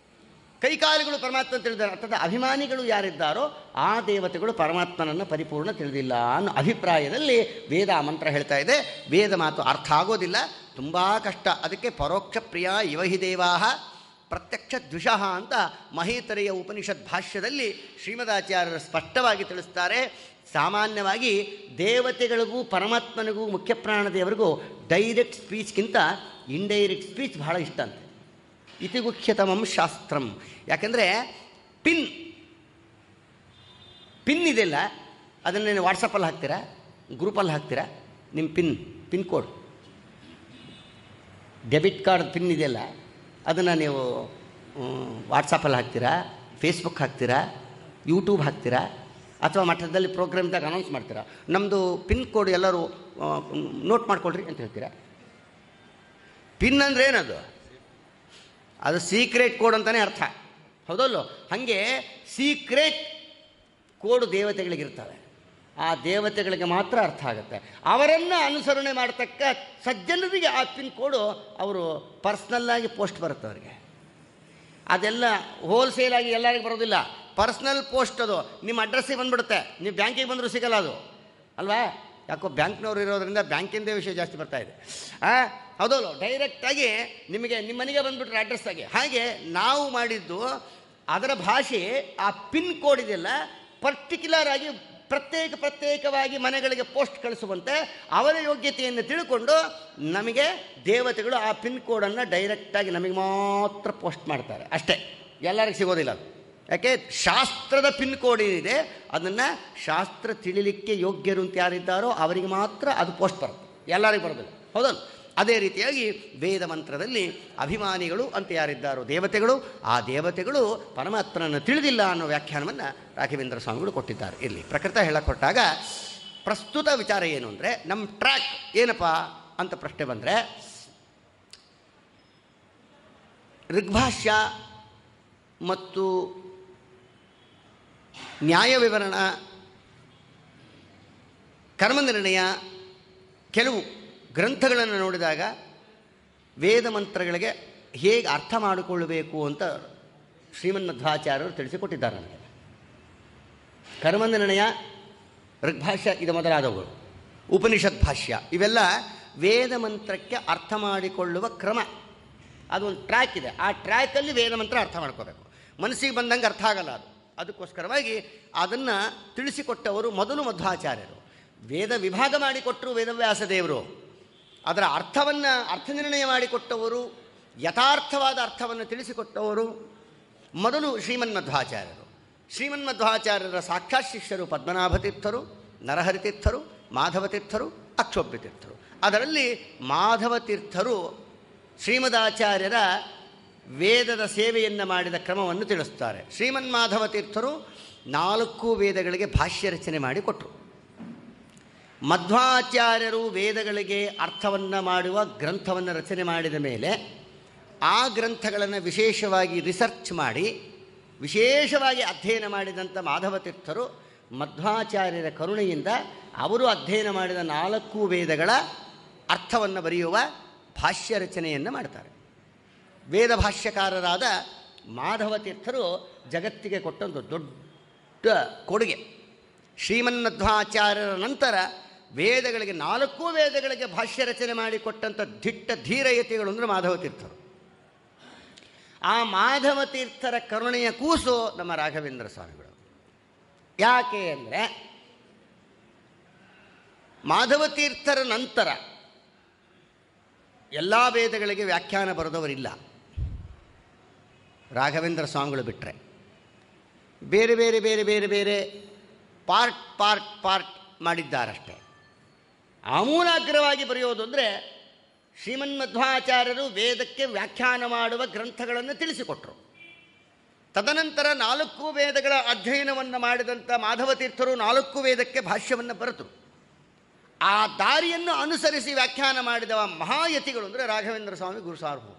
[SPEAKER 1] ಕೈಕಾಲುಗಳು ಪರಮಾತ್ಮನ ತಿಳಿದಿಲ್ಲ. ಅರ್ಥಾತ್ ಅಭಿಮಾನಿಗಳು ಯಾರಿದ್ದಾರೋ ಆ ದೇವತೆಗಳು ಪರಮಾತ್ಮನನ್ನು ಪರಿಪೂರ್ಣ ತಿಳಿದಿಲ್ಲ ಅನ್ನೋ ಅಭಿಪ್ರಾಯದಲ್ಲಿ ವೇದ ಮಂತ್ರ ಹೇಳ್ತಾ ಇದೆ. ವೇದ ಮಾತು ಅರ್ಥ ಆಗೋದಿಲ್ಲ, ತುಂಬ ಕಷ್ಟ. ಅದಕ್ಕೆ ಪರೋಕ್ಷ ಪ್ರಿಯ ಇವ ಹಿ ದೇವಾಹ ಪ್ರತ್ಯಕ್ಷ ದ್ವಿಷಃ ಅಂತ ಮಹೇತರೆಯ ಉಪನಿಷತ್ ಭಾಷ್ಯದಲ್ಲಿ ಶ್ರೀಮದಾಚಾರ್ಯರು ಸ್ಪಷ್ಟವಾಗಿ ತಿಳಿಸ್ತಾರೆ. ಸಾಮಾನ್ಯವಾಗಿ ದೇವತೆಗಳಿಗೂ ಪರಮಾತ್ಮನಿಗೂ ಮುಖ್ಯ ಪ್ರಾಣದೇವರಿಗೂ ಡೈರೆಕ್ಟ್ ಸ್ಪೀಚ್ಗಿಂತ ಇಂಡೈರೆಕ್ಟ್ ಸ್ಪೀಚ್ ಬಹಳ ಇಷ್ಟ ಅಂತೆ. ಇತಿ ಗುಖ್ಯತಮಂ ಶಾಸ್ತ್ರಂ. ಯಾಕೆಂದರೆ ಪಿನ್ ಇದೆಯಲ್ಲ, ಅದನ್ನು ವಾಟ್ಸಪ್ಪಲ್ಲಿ ಹಾಕ್ತೀರಾ, ಗ್ರೂಪಲ್ಲಿ ಹಾಕ್ತೀರಾ, ನಿಮ್ಮ pin code, debit card pin ಇದೆಯಲ್ಲ, ಅದನ್ನು ನೀವು ವಾಟ್ಸಪ್ಪಲ್ಲಿ ಹಾಕ್ತೀರಾ, ಫೇಸ್ಬುಕ್ ಹಾಕ್ತೀರಾ, ಯೂಟ್ಯೂಬ್ ಹಾಕ್ತೀರಾ, ಅಥವಾ ಮಠದಲ್ಲಿ ಪ್ರೋಗ್ರಾಮ್ದಾಗ ಅನೌನ್ಸ್ ಮಾಡ್ತೀರಾ, ನಮ್ಮದು ಪಿನ್ ಕೋಡ್ ಎಲ್ಲರೂ ನೋಟ್ ಮಾಡ್ಕೊಳ್ರಿ ಅಂತ ಹೇಳ್ತೀರಾ. ಪಿನ್ ಅಂದರೆ ಏನದು? ಅದು ಸೀಕ್ರೆಟ್ ಕೋಡ್ ಅಂತಲೇ ಅರ್ಥ, ಹೌದಲ್ಲೋ? ಹಾಗೆ ಸೀಕ್ರೆಟ್ ಕೋಡ್ ದೇವತೆಗಳಿಗಿರ್ತವೆ. ಆ ದೇವತೆಗಳಿಗೆ ಮಾತ್ರ ಅರ್ಥ ಆಗುತ್ತೆ. ಅವರನ್ನು ಅನುಸರಣೆ ಮಾಡತಕ್ಕ ಸಜ್ಜನರಿಗೆ ಆ ಪಿನ್ ಕೋಡು ಅವರು ಪರ್ಸ್ನಲ್ಲಾಗಿ ಪೋಸ್ಟ್ ಬರುತ್ತೆ ಅವರಿಗೆ. ಅದೆಲ್ಲ ಹೋಲ್ಸೇಲಾಗಿ ಎಲ್ಲರಿಗೂ ಬರೋದಿಲ್ಲ, ಪರ್ಸ್ನಲ್ ಪೋಸ್ಟ್. ಅದು ನಿಮ್ಮ ಅಡ್ರೆಸ್ಸಿಗೆ ಬಂದುಬಿಡುತ್ತೆ, ನೀವು ಬ್ಯಾಂಕಿಗೆ ಬಂದರೂ ಸಿಗಲ್ಲ ಅದು ಅಲ್ವಾ? ಯಾಕೋ ಬ್ಯಾಂಕ್ನವ್ರು ಇರೋದ್ರಿಂದ ಬ್ಯಾಂಕಿಂದೇ ವಿಷಯ ಜಾಸ್ತಿ ಬರ್ತಾ ಇದೆ. ಹೌದಲ್ಲ, ಡೈರೆಕ್ಟಾಗಿ ನಿಮಗೆ ನಿಮ್ಮ ಮನೆಗೆ ಬಂದುಬಿಟ್ರೆ ಅಡ್ರೆಸ್ಸಾಗಿ. ಹಾಗೆ ನಾವು ಮಾಡಿದ್ದು ಅದರ ಭಾಷೆ, ಆ ಪಿನ್ ಕೋಡ್ ಇದೆಯಲ್ಲ, ಪರ್ಟಿಕ್ಯುಲರ್ ಆಗಿ ಪ್ರತ್ಯೇಕವಾಗಿ ಮನೆಗಳಿಗೆ ಪೋಸ್ಟ್ ಕಳಿಸುವಂತೆ ಅವರ ಯೋಗ್ಯತೆಯನ್ನು ತಿಳ್ಕೊಂಡು ನಮಗೆ ದೇವತೆಗಳು ಆ ಪಿನ್ ಕೋಡನ್ನು ಡೈರೆಕ್ಟಾಗಿ ನಮಗೆ ಮಾತ್ರ ಪೋಸ್ಟ್ ಮಾಡ್ತಾರೆ ಅಷ್ಟೇ, ಎಲ್ಲರಿಗೂ ಸಿಗೋದಿಲ್ಲ ಅದು. ಯಾಕೆ? ಶಾಸ್ತ್ರದ ಪಿನ್ ಕೋಡ್ ಏನಿದೆ ಅದನ್ನು ಶಾಸ್ತ್ರ ತಿಳಿಲಿಕ್ಕೆ ಯೋಗ್ಯರು ಅಂತ ಯಾರಿದ್ದಾರೋ ಅವರಿಗೆ ಮಾತ್ರ ಅದು ಪೋಸ್ಟ್ ಬರುತ್ತೆ, ಎಲ್ಲರಿಗೂ ಬರೋದಿಲ್ಲ. ಹೌದಲ್ಲ? ಅದೇ ರೀತಿಯಾಗಿ ವೇದ ಮಂತ್ರದಲ್ಲಿ ಅಭಿಮಾನಿಗಳು ಅಂತ ಯಾರಿದ್ದಾರೋ ದೇವತೆಗಳು, ಆ ದೇವತೆಗಳು ಪರಮಾತ್ಮನನ್ನು ತಿಳಿದಿಲ್ಲ ಅನ್ನೋ ವ್ಯಾಖ್ಯಾನವನ್ನು ರಾಘವೇಂದ್ರ ಸ್ವಾಮಿಗಳು ಕೊಟ್ಟಿದ್ದಾರೆ. ಇಲ್ಲಿ ಪ್ರಕೃತ ಹೇಳಕೊಟ್ಟಾಗ ಪ್ರಸ್ತುತ ವಿಚಾರ ಏನು ಅಂದರೆ, ನಮ್ಮ ಟ್ರ್ಯಾಕ್ ಏನಪ್ಪ ಅಂತ ಪ್ರಶ್ನೆ ಬಂದರೆ, ಋಗ್ಭಾಷ್ಯ ಮತ್ತು ನ್ಯಾಯ ವಿವರಣ, ಕರ್ಮನಿರ್ಣಯ, ಕೆಲವು ಗ್ರಂಥಗಳನ್ನು ನೋಡಿದಾಗ ವೇದ ಮಂತ್ರಗಳಿಗೆ ಹೇಗೆ ಅರ್ಥ ಮಾಡಿಕೊಳ್ಳಬೇಕು ಅಂತ ಶ್ರೀಮನ್ಮಧ್ವಾಚಾರ್ಯರು ತಿಳಿಸಿಕೊಟ್ಟಿದ್ದಾರೆ ನನಗೆ. ಕರ್ಮನಿರ್ಣಯ, ಋಗ್ಭಾಷ್ಯ ಇದು ಮೊದಲಾದವುಗಳು, ಉಪನಿಷತ್ ಭಾಷ್ಯ, ಇವೆಲ್ಲ ವೇದ ಮಂತ್ರಕ್ಕೆ ಅರ್ಥ ಮಾಡಿಕೊಳ್ಳುವ ಕ್ರಮ. ಅದೊಂದು ಟ್ರ್ಯಾಕ್ ಇದೆ, ಆ ಟ್ರ್ಯಾಕಲ್ಲಿ ವೇದ ಮಂತ್ರ ಅರ್ಥ ಮಾಡ್ಕೋಬೇಕು. ಮನಸ್ಸಿಗೆ ಬಂದಂಗೆ ಅರ್ಥ ಆಗಲ್ಲ ಅದು. ಅದಕ್ಕೋಸ್ಕರವಾಗಿ ಅದನ್ನು ತಿಳಿಸಿಕೊಟ್ಟವರು ಮೊದಲು ಮಧ್ವಾಚಾರ್ಯರು. ವೇದ ವಿಭಾಗ ಮಾಡಿಕೊಟ್ಟರು ವೇದವ್ಯಾಸ ದೇವರು. ಅದರ ಅರ್ಥವನ್ನು ಅರ್ಥನಿರ್ಣಯ ಮಾಡಿಕೊಟ್ಟವರು, ಯಥಾರ್ಥವಾದ ಅರ್ಥವನ್ನು ತಿಳಿಸಿಕೊಟ್ಟವರು ಮೊದಲು ಶ್ರೀಮನ್ಮಧ್ವಾಚಾರ್ಯರು. ಶ್ರೀಮನ್ಮಧ್ವಾಚಾರ್ಯರ ಸಾಕ್ಷಾತ್ ಶಿಷ್ಯರು ಪದ್ಮನಾಭತೀರ್ಥರು, ನರಹರಿತೀರ್ಥರು, ಮಾಧವತೀರ್ಥರು, ಅಕ್ಷೋಭ್ಯತೀರ್ಥರು. ಅದರಲ್ಲಿ ಮಾಧವತೀರ್ಥರು ಶ್ರೀಮದಾಚಾರ್ಯರ ವೇದದ ಸೇವೆಯನ್ನು ಮಾಡಿದ ಕ್ರಮವನ್ನು ತಿಳಿಸ್ತಾರೆ. ಶ್ರೀಮನ್ಮಾಧವ ತೀರ್ಥರು 4 ವೇದಗಳಿಗೆ ಭಾಷ್ಯ ರಚನೆ ಮಾಡಿಕೊಟ್ಟರು. ಮಧ್ವಾಚಾರ್ಯರು ವೇದಗಳಿಗೆ ಅರ್ಥವನ್ನು ಮಾಡುವ ಗ್ರಂಥವನ್ನು ರಚನೆ ಮಾಡಿದ ಮೇಲೆ ಆ ಗ್ರಂಥಗಳನ್ನು ವಿಶೇಷವಾಗಿ ರಿಸರ್ಚ್ ಮಾಡಿ ವಿಶೇಷವಾಗಿ ಅಧ್ಯಯನ ಮಾಡಿದಂಥ ಮಾಧವ ತೀರ್ಥರು ಮಧ್ವಾಚಾರ್ಯರ ಕರುಣೆಯಿಂದ ಅವರು ಅಧ್ಯಯನ ಮಾಡಿದ 4 ವೇದಗಳ ಅರ್ಥವನ್ನು ಬರೆಯುವ ಭಾಷ್ಯ ರಚನೆಯನ್ನು ಮಾಡ್ತಾರೆ. ವೇದ ಭಾಷ್ಯಕಾರರಾದ ಮಾಧವ ತೀರ್ಥರು ಜಗತ್ತಿಗೆ ಕೊಟ್ಟೊಂದು ದೊಡ್ಡ ಕೊಡುಗೆ. ಶ್ರೀಮನ್ಮಧ್ವಾಚಾರ್ಯರ ನಂತರ ವೇದಗಳಿಗೆ 4 ವೇದಗಳಿಗೆ ಭಾಷ್ಯ ರಚನೆ ಮಾಡಿಕೊಟ್ಟಂಥ ದಿಟ್ಟ ಧೀರಯತಿಗಳು ಅಂದರೆ ಮಾಧವ ತೀರ್ಥರು. ಆ ಮಾಧವ ತೀರ್ಥರ ಕರುಣೆಯ ಕೂಸು ನಮ್ಮ ರಾಘವೇಂದ್ರ ಸ್ವಾಮಿಗಳು. ಯಾಕೆ ಅಂದರೆ ಮಾಧವ ತೀರ್ಥರ ನಂತರ ಎಲ್ಲ ವೇದಗಳಿಗೆ ವ್ಯಾಖ್ಯಾನ ಬರೆದವರಿಲ್ಲ, ರಾಘವೇಂದ್ರ ಸ್ವಾಮಿಗಳು ಬಿಟ್ಟರೆ. ಬೇರೆ ಬೇರೆ ಬೇರೆ ಬೇರೆ ಬೇರೆ ಪಾರ್ಟ್ ಮಾಡಿದ್ದಾರಷ್ಟೇ. ಆಮೂಲಾಗ್ರವಾಗಿ ಬರೆಯೋದು ಅಂದರೆ ಶ್ರೀಮನ್ಮಧ್ವಾಚಾರ್ಯರು ವೇದಕ್ಕೆ ವ್ಯಾಖ್ಯಾನ ಮಾಡುವ ಗ್ರಂಥಗಳನ್ನು ತಿಳಿಸಿಕೊಟ್ರು. ತದನಂತರ 4 ವೇದಗಳ ಅಧ್ಯಯನವನ್ನು ಮಾಡಿದಂಥ ಮಾಧವತೀರ್ಥರು 4 ವೇದಕ್ಕೆ ಭಾಷ್ಯವನ್ನು ಬರೆದರು. ಆ ದಾರಿಯನ್ನು ಅನುಸರಿಸಿ ವ್ಯಾಖ್ಯಾನ ಮಾಡಿದವ ಮಹಾಯತಿಗಳು ಅಂದರೆ ರಾಘವೇಂದ್ರ ಸ್ವಾಮಿ ಗುರುಸಾರ್ವಭೌಮರು.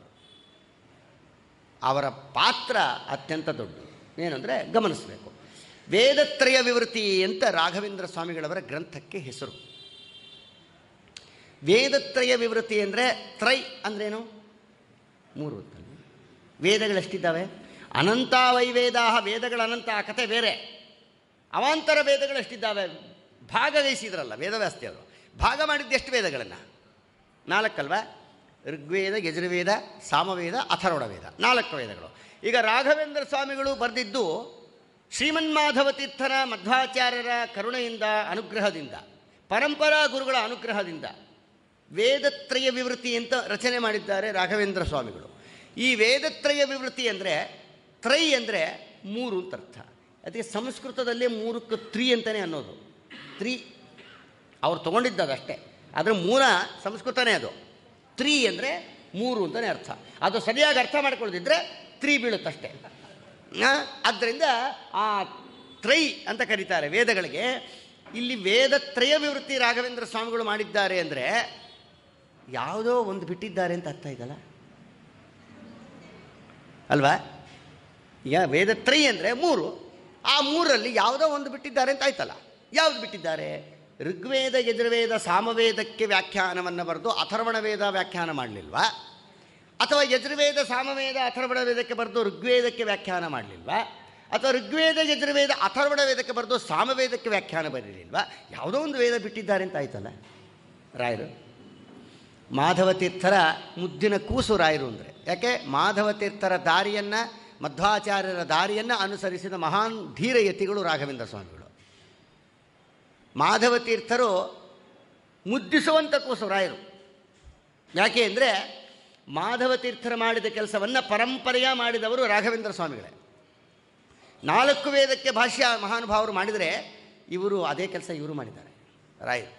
[SPEAKER 1] ಅವರ ಪಾತ್ರ ಅತ್ಯಂತ ದೊಡ್ಡದು. ಏನಂದರೆ ಗಮನಿಸಬೇಕು. ವೇದತ್ರಯ ವಿವೃತಿ ಅಂತ ರಾಘವೇಂದ್ರ ಸ್ವಾಮಿಗಳವರ ಗ್ರಂಥಕ್ಕೆ ಹೆಸರು. ವೇದತ್ರಯ ವಿವೃತಿ ಅಂದರೆ ತ್ರೈ ಅಂದ್ರೇನು? 3 ವೇದಗಳೆಷ್ಟಿದ್ದಾವೆ? ಅನಂತ ವೈವೇದಾ, ವೇದಗಳ ಅನಂತ, ಆ ಕಥೆ ಬೇರೆ. ಅವಾಂತರ ವೇದಗಳೆಷ್ಟಿದ್ದಾವೆ? ಭಾಗವಹಿಸಿದ್ರಲ್ಲ ವೇದವ್ಯಾಸದೇವರು. ಭಾಗ ಮಾಡಿದ್ದು ಎಷ್ಟು ವೇದಗಳನ್ನು? 4 ಅಲ್ವಾ? ಋಗ್ವೇದ, ಯಜುರ್ವೇದ, ಸಾಮವೇದ, ಅಥರ್ವಣ ವೇದ, 4 ವೇದಗಳು. ಈಗ ರಾಘವೇಂದ್ರ ಸ್ವಾಮಿಗಳು ಬರೆದಿದ್ದು ಶ್ರೀಮನ್ಮಾಧವ ತೀರ್ಥರ ಮಧ್ವಾಚಾರ್ಯರ ಕರುಣೆಯಿಂದ, ಅನುಗ್ರಹದಿಂದ, ಪರಂಪರಾ ಗುರುಗಳ ಅನುಗ್ರಹದಿಂದ ವೇದತ್ರಯ ವಿವೃತಿ ಅಂತ ರಚನೆ ಮಾಡಿದ್ದಾರೆ ರಾಘವೇಂದ್ರ ಸ್ವಾಮಿಗಳು. ಈ ವೇದತ್ರಯ ವಿವೃತಿ ಅಂದರೆ ತ್ರೈ ಅಂದರೆ 3 ಅಂತ ಅರ್ಥ. ಅದಕ್ಕೆ ಸಂಸ್ಕೃತದಲ್ಲೇ 3ಕ್ಕೆ ತ್ರಿ ಅಂತಲೇ ಅನ್ನೋದು. ತ್ರಿ ಅವ್ರು ತೊಗೊಂಡಿದ್ದದಷ್ಟೇ, ಅದರ ಮೂಲ ಸಂಸ್ಕೃತನೇ ಅದು. ತ್ರಿ ಅಂದರೆ 3 ಅಂತಲೇ ಅರ್ಥ. ಅದು ಸರಿಯಾಗಿ ಅರ್ಥ ಮಾಡ್ಕೊಳ್ಳೋದಿದ್ರೆ ತ್ರಿ ಬೀಳುತ್ತಷ್ಟೇ. ಆದ್ದರಿಂದ ಆ ತ್ರೈ ಅಂತ ಕರೀತಾರೆ ವೇದಗಳಿಗೆ. ಇಲ್ಲಿ ವೇದತ್ರಯ ವಿವೃತ್ತಿ ರಾಘವೇಂದ್ರ ಸ್ವಾಮಿಗಳು ಮಾಡಿದ್ದಾರೆ ಅಂದರೆ ಯಾವುದೋ ಒಂದು ಬಿಟ್ಟಿದ್ದಾರೆ ಅಂತ ಅರ್ಥ ಇದಲ್ಲ ಅಲ್ವಾ? ಈಗ ವೇದತ್ರೈ ಅಂದರೆ 3, ಆ 3ರಲ್ಲಿ ಯಾವುದೋ ಒಂದು ಬಿಟ್ಟಿದ್ದಾರೆ ಅಂತ ಆಯ್ತಲ್ಲ. ಯಾವುದು ಬಿಟ್ಟಿದ್ದಾರೆ? ಋಗ್ವೇದ, ಯಜುರ್ವೇದ, ಸಾಮವೇದಕ್ಕೆ ವ್ಯಾಖ್ಯಾನವನ್ನು ಬರೆದು ಅಥರ್ವಣ ವೇದ ವ್ಯಾಖ್ಯಾನ ಮಾಡಲಿಲ್ವಾ? ಅಥವಾ ಯಜುರ್ವೇದ, ಸಾಮವೇದ, ಅಥರ್ವಣ ವೇದಕ್ಕೆ ಬರೆದು ಋಗ್ವೇದಕ್ಕೆ ವ್ಯಾಖ್ಯಾನ ಮಾಡಲಿಲ್ವಾ? ಅಥವಾ ಋಗ್ವೇದ ಯಜುರ್ವೇದ ಅಥರ್ವಣ ವೇದಕ್ಕೆ ಬರೆದು ಸಾಮವೇದಕ್ಕೆ ವ್ಯಾಖ್ಯಾನ ಬರೀಲಿಲ್ವಾ? ಯಾವುದೋ ಒಂದು ವೇದ ಬಿಟ್ಟಿದ್ದಾರೆ ಅಂತ ಆಯ್ತಲ್ಲ ರಾಯರು. ಮಾಧವ ತೀರ್ಥರ ಮುದ್ದಿನ ಕೂಸು ರಾಯರು ಅಂದರೆ. ಯಾಕೆ? ಮಾಧವ ತೀರ್ಥರ ದಾರಿಯನ್ನು, ಮಧ್ವಾಚಾರ್ಯರ ದಾರಿಯನ್ನು ಅನುಸರಿಸಿದ ಮಹಾನ್ ಧೀರ ಯತಿಗಳು ರಾಘವೇಂದ್ರ ಸ್ವಾಮಿಗಳು. ಮಾಧವ ತೀರ್ಥರು ಮುದ್ದಿಸುವಂಥ ಕೂಸು ರಾಯರು. ಯಾಕೆ ಅಂದರೆ ಮಾಧವ ತೀರ್ಥರು ಮಾಡಿದ ಕೆಲಸವನ್ನು ಪರಂಪರೆಯ ಮಾಡಿದವರು ರಾಘವೇಂದ್ರ ಸ್ವಾಮಿಗಳೇ. 4 ವೇದಕ್ಕೆ ಭಾಷ್ಯ ಮಹಾನುಭಾವರು ಮಾಡಿದರೆ ಇವರು ಅದೇ ಕೆಲಸ ಇವರು ಮಾಡಿದ್ದಾರೆ ರಾಯರು.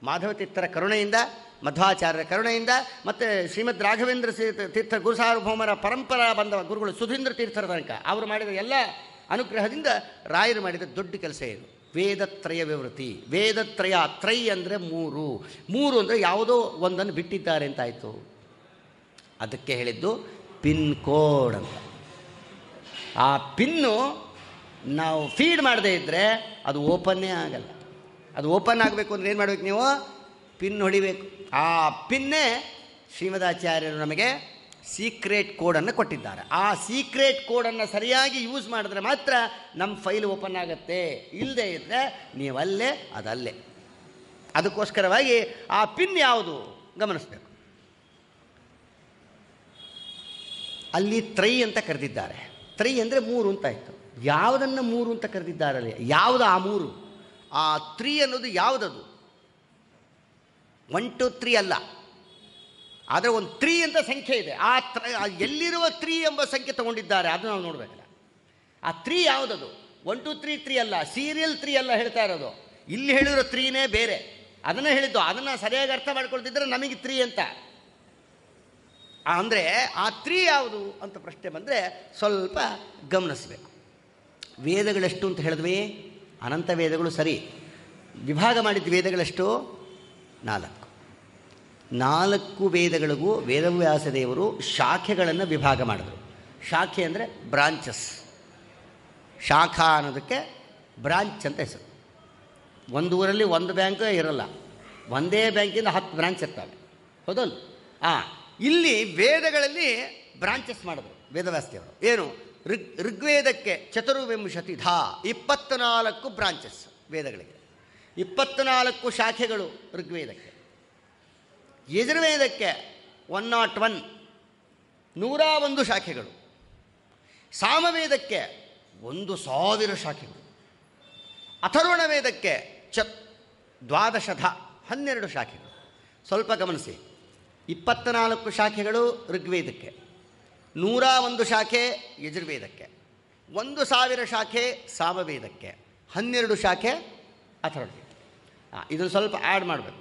[SPEAKER 1] ಮಾಧವ ತೀರ್ಥರ ಕರುಣೆಯಿಂದ, ಮಧ್ವಾಚಾರ್ಯರ ಕರುಣೆಯಿಂದ, ಮತ್ತು ಶ್ರೀಮದ್ ರಾಘವೇಂದ್ರ ತೀರ್ಥ ಗುರುಸಾರ್ವಭೌಮರ ಪರಂಪರಾ ಬಂದ ಗುರುಗಳು ಸುಧೀಂದ್ರ ತೀರ್ಥರ ತನಕ ಅವರು ಮಾಡಿದ ಎಲ್ಲ ಅನುಗ್ರಹದಿಂದ ರಾಯರು ಮಾಡಿದ ದೊಡ್ಡ ಕೆಲಸ ಏನು? ವೇದತ್ರಯ ವಿವೃತಿ. ವೇದತ್ರಯ, ತ್ರೈ ಅಂದರೆ 3 ಅಂದರೆ ಯಾವುದೋ ಒಂದನ್ನು ಬಿಟ್ಟಿದ್ದಾರೆ ಅಂತಾಯಿತು. ಅದಕ್ಕೆ ಹೇಳಿದ್ದು ಪಿನ್ ಕೋಡ್ ಅಂತ. ಆ ಪಿನ್ನು ನಾವು ಫೀಡ್ ಮಾಡದೇ ಇದ್ದರೆ ಅದು ಓಪನ್ನೇ ಆಗಲ್ಲ. ಅದು ಓಪನ್ ಆಗಬೇಕು ಅಂದರೆ ಏನು ಮಾಡಬೇಕು? ನೀವು ಪಿನ್ ಹೊಡಿಬೇಕು. ಆ ಪಿನ್ನೇ ಶ್ರೀಮದಾಚಾರ್ಯರು ನಮಗೆ ಸೀಕ್ರೆಟ್ ಕೋಡನ್ನು ಕೊಟ್ಟಿದ್ದಾರೆ. ಆ ಸೀಕ್ರೆಟ್ ಕೋಡನ್ನು ಸರಿಯಾಗಿ ಯೂಸ್ ಮಾಡಿದ್ರೆ ಮಾತ್ರ ನಮ್ಮ ಫೈಲ್ ಓಪನ್ ಆಗುತ್ತೆ. ಇಲ್ಲದೇ ಇದ್ದರೆ ನೀವಲ್ಲೇ ಅದಲ್ಲೇ. ಅದಕ್ಕೋಸ್ಕರವಾಗಿ ಆ ಪಿನ್ ಯಾವುದು ಗಮನಿಸಬೇಕು. ಅಲ್ಲಿ ತ್ರೈ ಅಂತ ಕರೆದಿದ್ದಾರೆ. ತ್ರೈ ಅಂದರೆ 3 ಅಂತಾಯಿತು. ಯಾವುದನ್ನು 3 ಅಂತ ಕರೆದಿದ್ದಾರಲ್ಲಿ ಯಾವುದು ಆ 3? ಆ 3 ಅನ್ನೋದು ಯಾವುದದು? 1 2 3 ಅಲ್ಲ, ಆದರೆ ಒಂದು 3 ಅಂತ ಸಂಖ್ಯೆ ಇದೆ. ಎಲ್ಲಿರುವ 3 ಎಂಬ ಸಂಖ್ಯೆ ತಗೊಂಡಿದ್ದಾರೆ, ಅದು ನಾವು ನೋಡಬೇಕಲ್ಲ. ಆ 3 ಯಾವುದದು? 1 2 3 3 ಅಲ್ಲ, ಸೀರಿಯಲ್ 3 ಅಲ್ಲ ಹೇಳ್ತಾ ಇರೋದು. ಇಲ್ಲಿ ಹೇಳಿರೋ 3ನೇ ಬೇರೆ. ಅದನ್ನು ಹೇಳಿದ್ದು, ಅದನ್ನು ಸರಿಯಾಗಿ ಅರ್ಥ ಮಾಡ್ಕೊಳ್ತಿದ್ರೆ ನಮಗೆ 3 ಅಂತ. ಅಂದರೆ ಆ 3 ಯಾವುದು ಅಂತ ಪ್ರಶ್ನೆ ಬಂದರೆ ಸ್ವಲ್ಪ ಗಮನಿಸಬೇಕು. ವೇದಗಳೆಷ್ಟು ಅಂತ ಹೇಳಿದ್ವಿ? ಅನಂತ ವೇದಗಳು ಸರಿ. ವಿಭಾಗ ಮಾಡಿದ ವೇದಗಳೆಷ್ಟು? 4 ವೇದಗಳಿಗೂ ವೇದವ್ಯಾಸ ದೇವರು ಶಾಖೆಗಳನ್ನು ವಿಭಾಗ ಮಾಡಿದ್ರು. ಶಾಖೆ ಅಂದರೆ ಬ್ರಾಂಚಸ್. ಶಾಖಾ ಅನ್ನೋದಕ್ಕೆ ಬ್ರಾಂಚ್ ಅಂತ ಹೆಸರು. ಒಂದು ಊರಲ್ಲಿ ಒಂದು ಬ್ಯಾಂಕ್ ಇರಲ್ಲ, ಒಂದೇ ಬ್ಯಾಂಕಿಂದ 10 ಬ್ರಾಂಚ್ ಇರ್ತವೆ, ಹೌದಲ್ಲ? ಇಲ್ಲಿ ವೇದಗಳಲ್ಲಿ ಬ್ರಾಂಚಸ್ ಮಾಡಿದ್ರು ವೇದವ್ಯಾಸ ದೇವರು. ಏನು? ಋಗ್ವೇದಕ್ಕೆ 24 ಬ್ರಾಂಚಸ್ ವೇದಗಳಿಗೆ, 24 ಶಾಖೆಗಳು ಋಗ್ವೇದಕ್ಕೆ. ಯಜುರ್ವೇದಕ್ಕೆ 101 101 ಶಾಖೆಗಳು. ಸಾಮವೇದಕ್ಕೆ 1000 ಶಾಖೆಗಳು. ಅಥರ್ವಣ ವೇದಕ್ಕೆ 12 ಶಾಖೆಗಳು. ಸ್ವಲ್ಪ ಗಮನಿಸಿ, 24 ಶಾಖೆಗಳು ಋಗ್ವೇದಕ್ಕೆ, 101 ಶಾಖೆ ಯಜುರ್ವೇದಕ್ಕೆ, 1000 ಶಾಖೆ ಸಾಮವೇದಕ್ಕೆ, 12 ಶಾಖೆ ಅಥರ್ವಣಕ್ಕೆ. ಇದನ್ನು ಸ್ವಲ್ಪ ಆ್ಯಡ್ ಮಾಡಬೇಕು.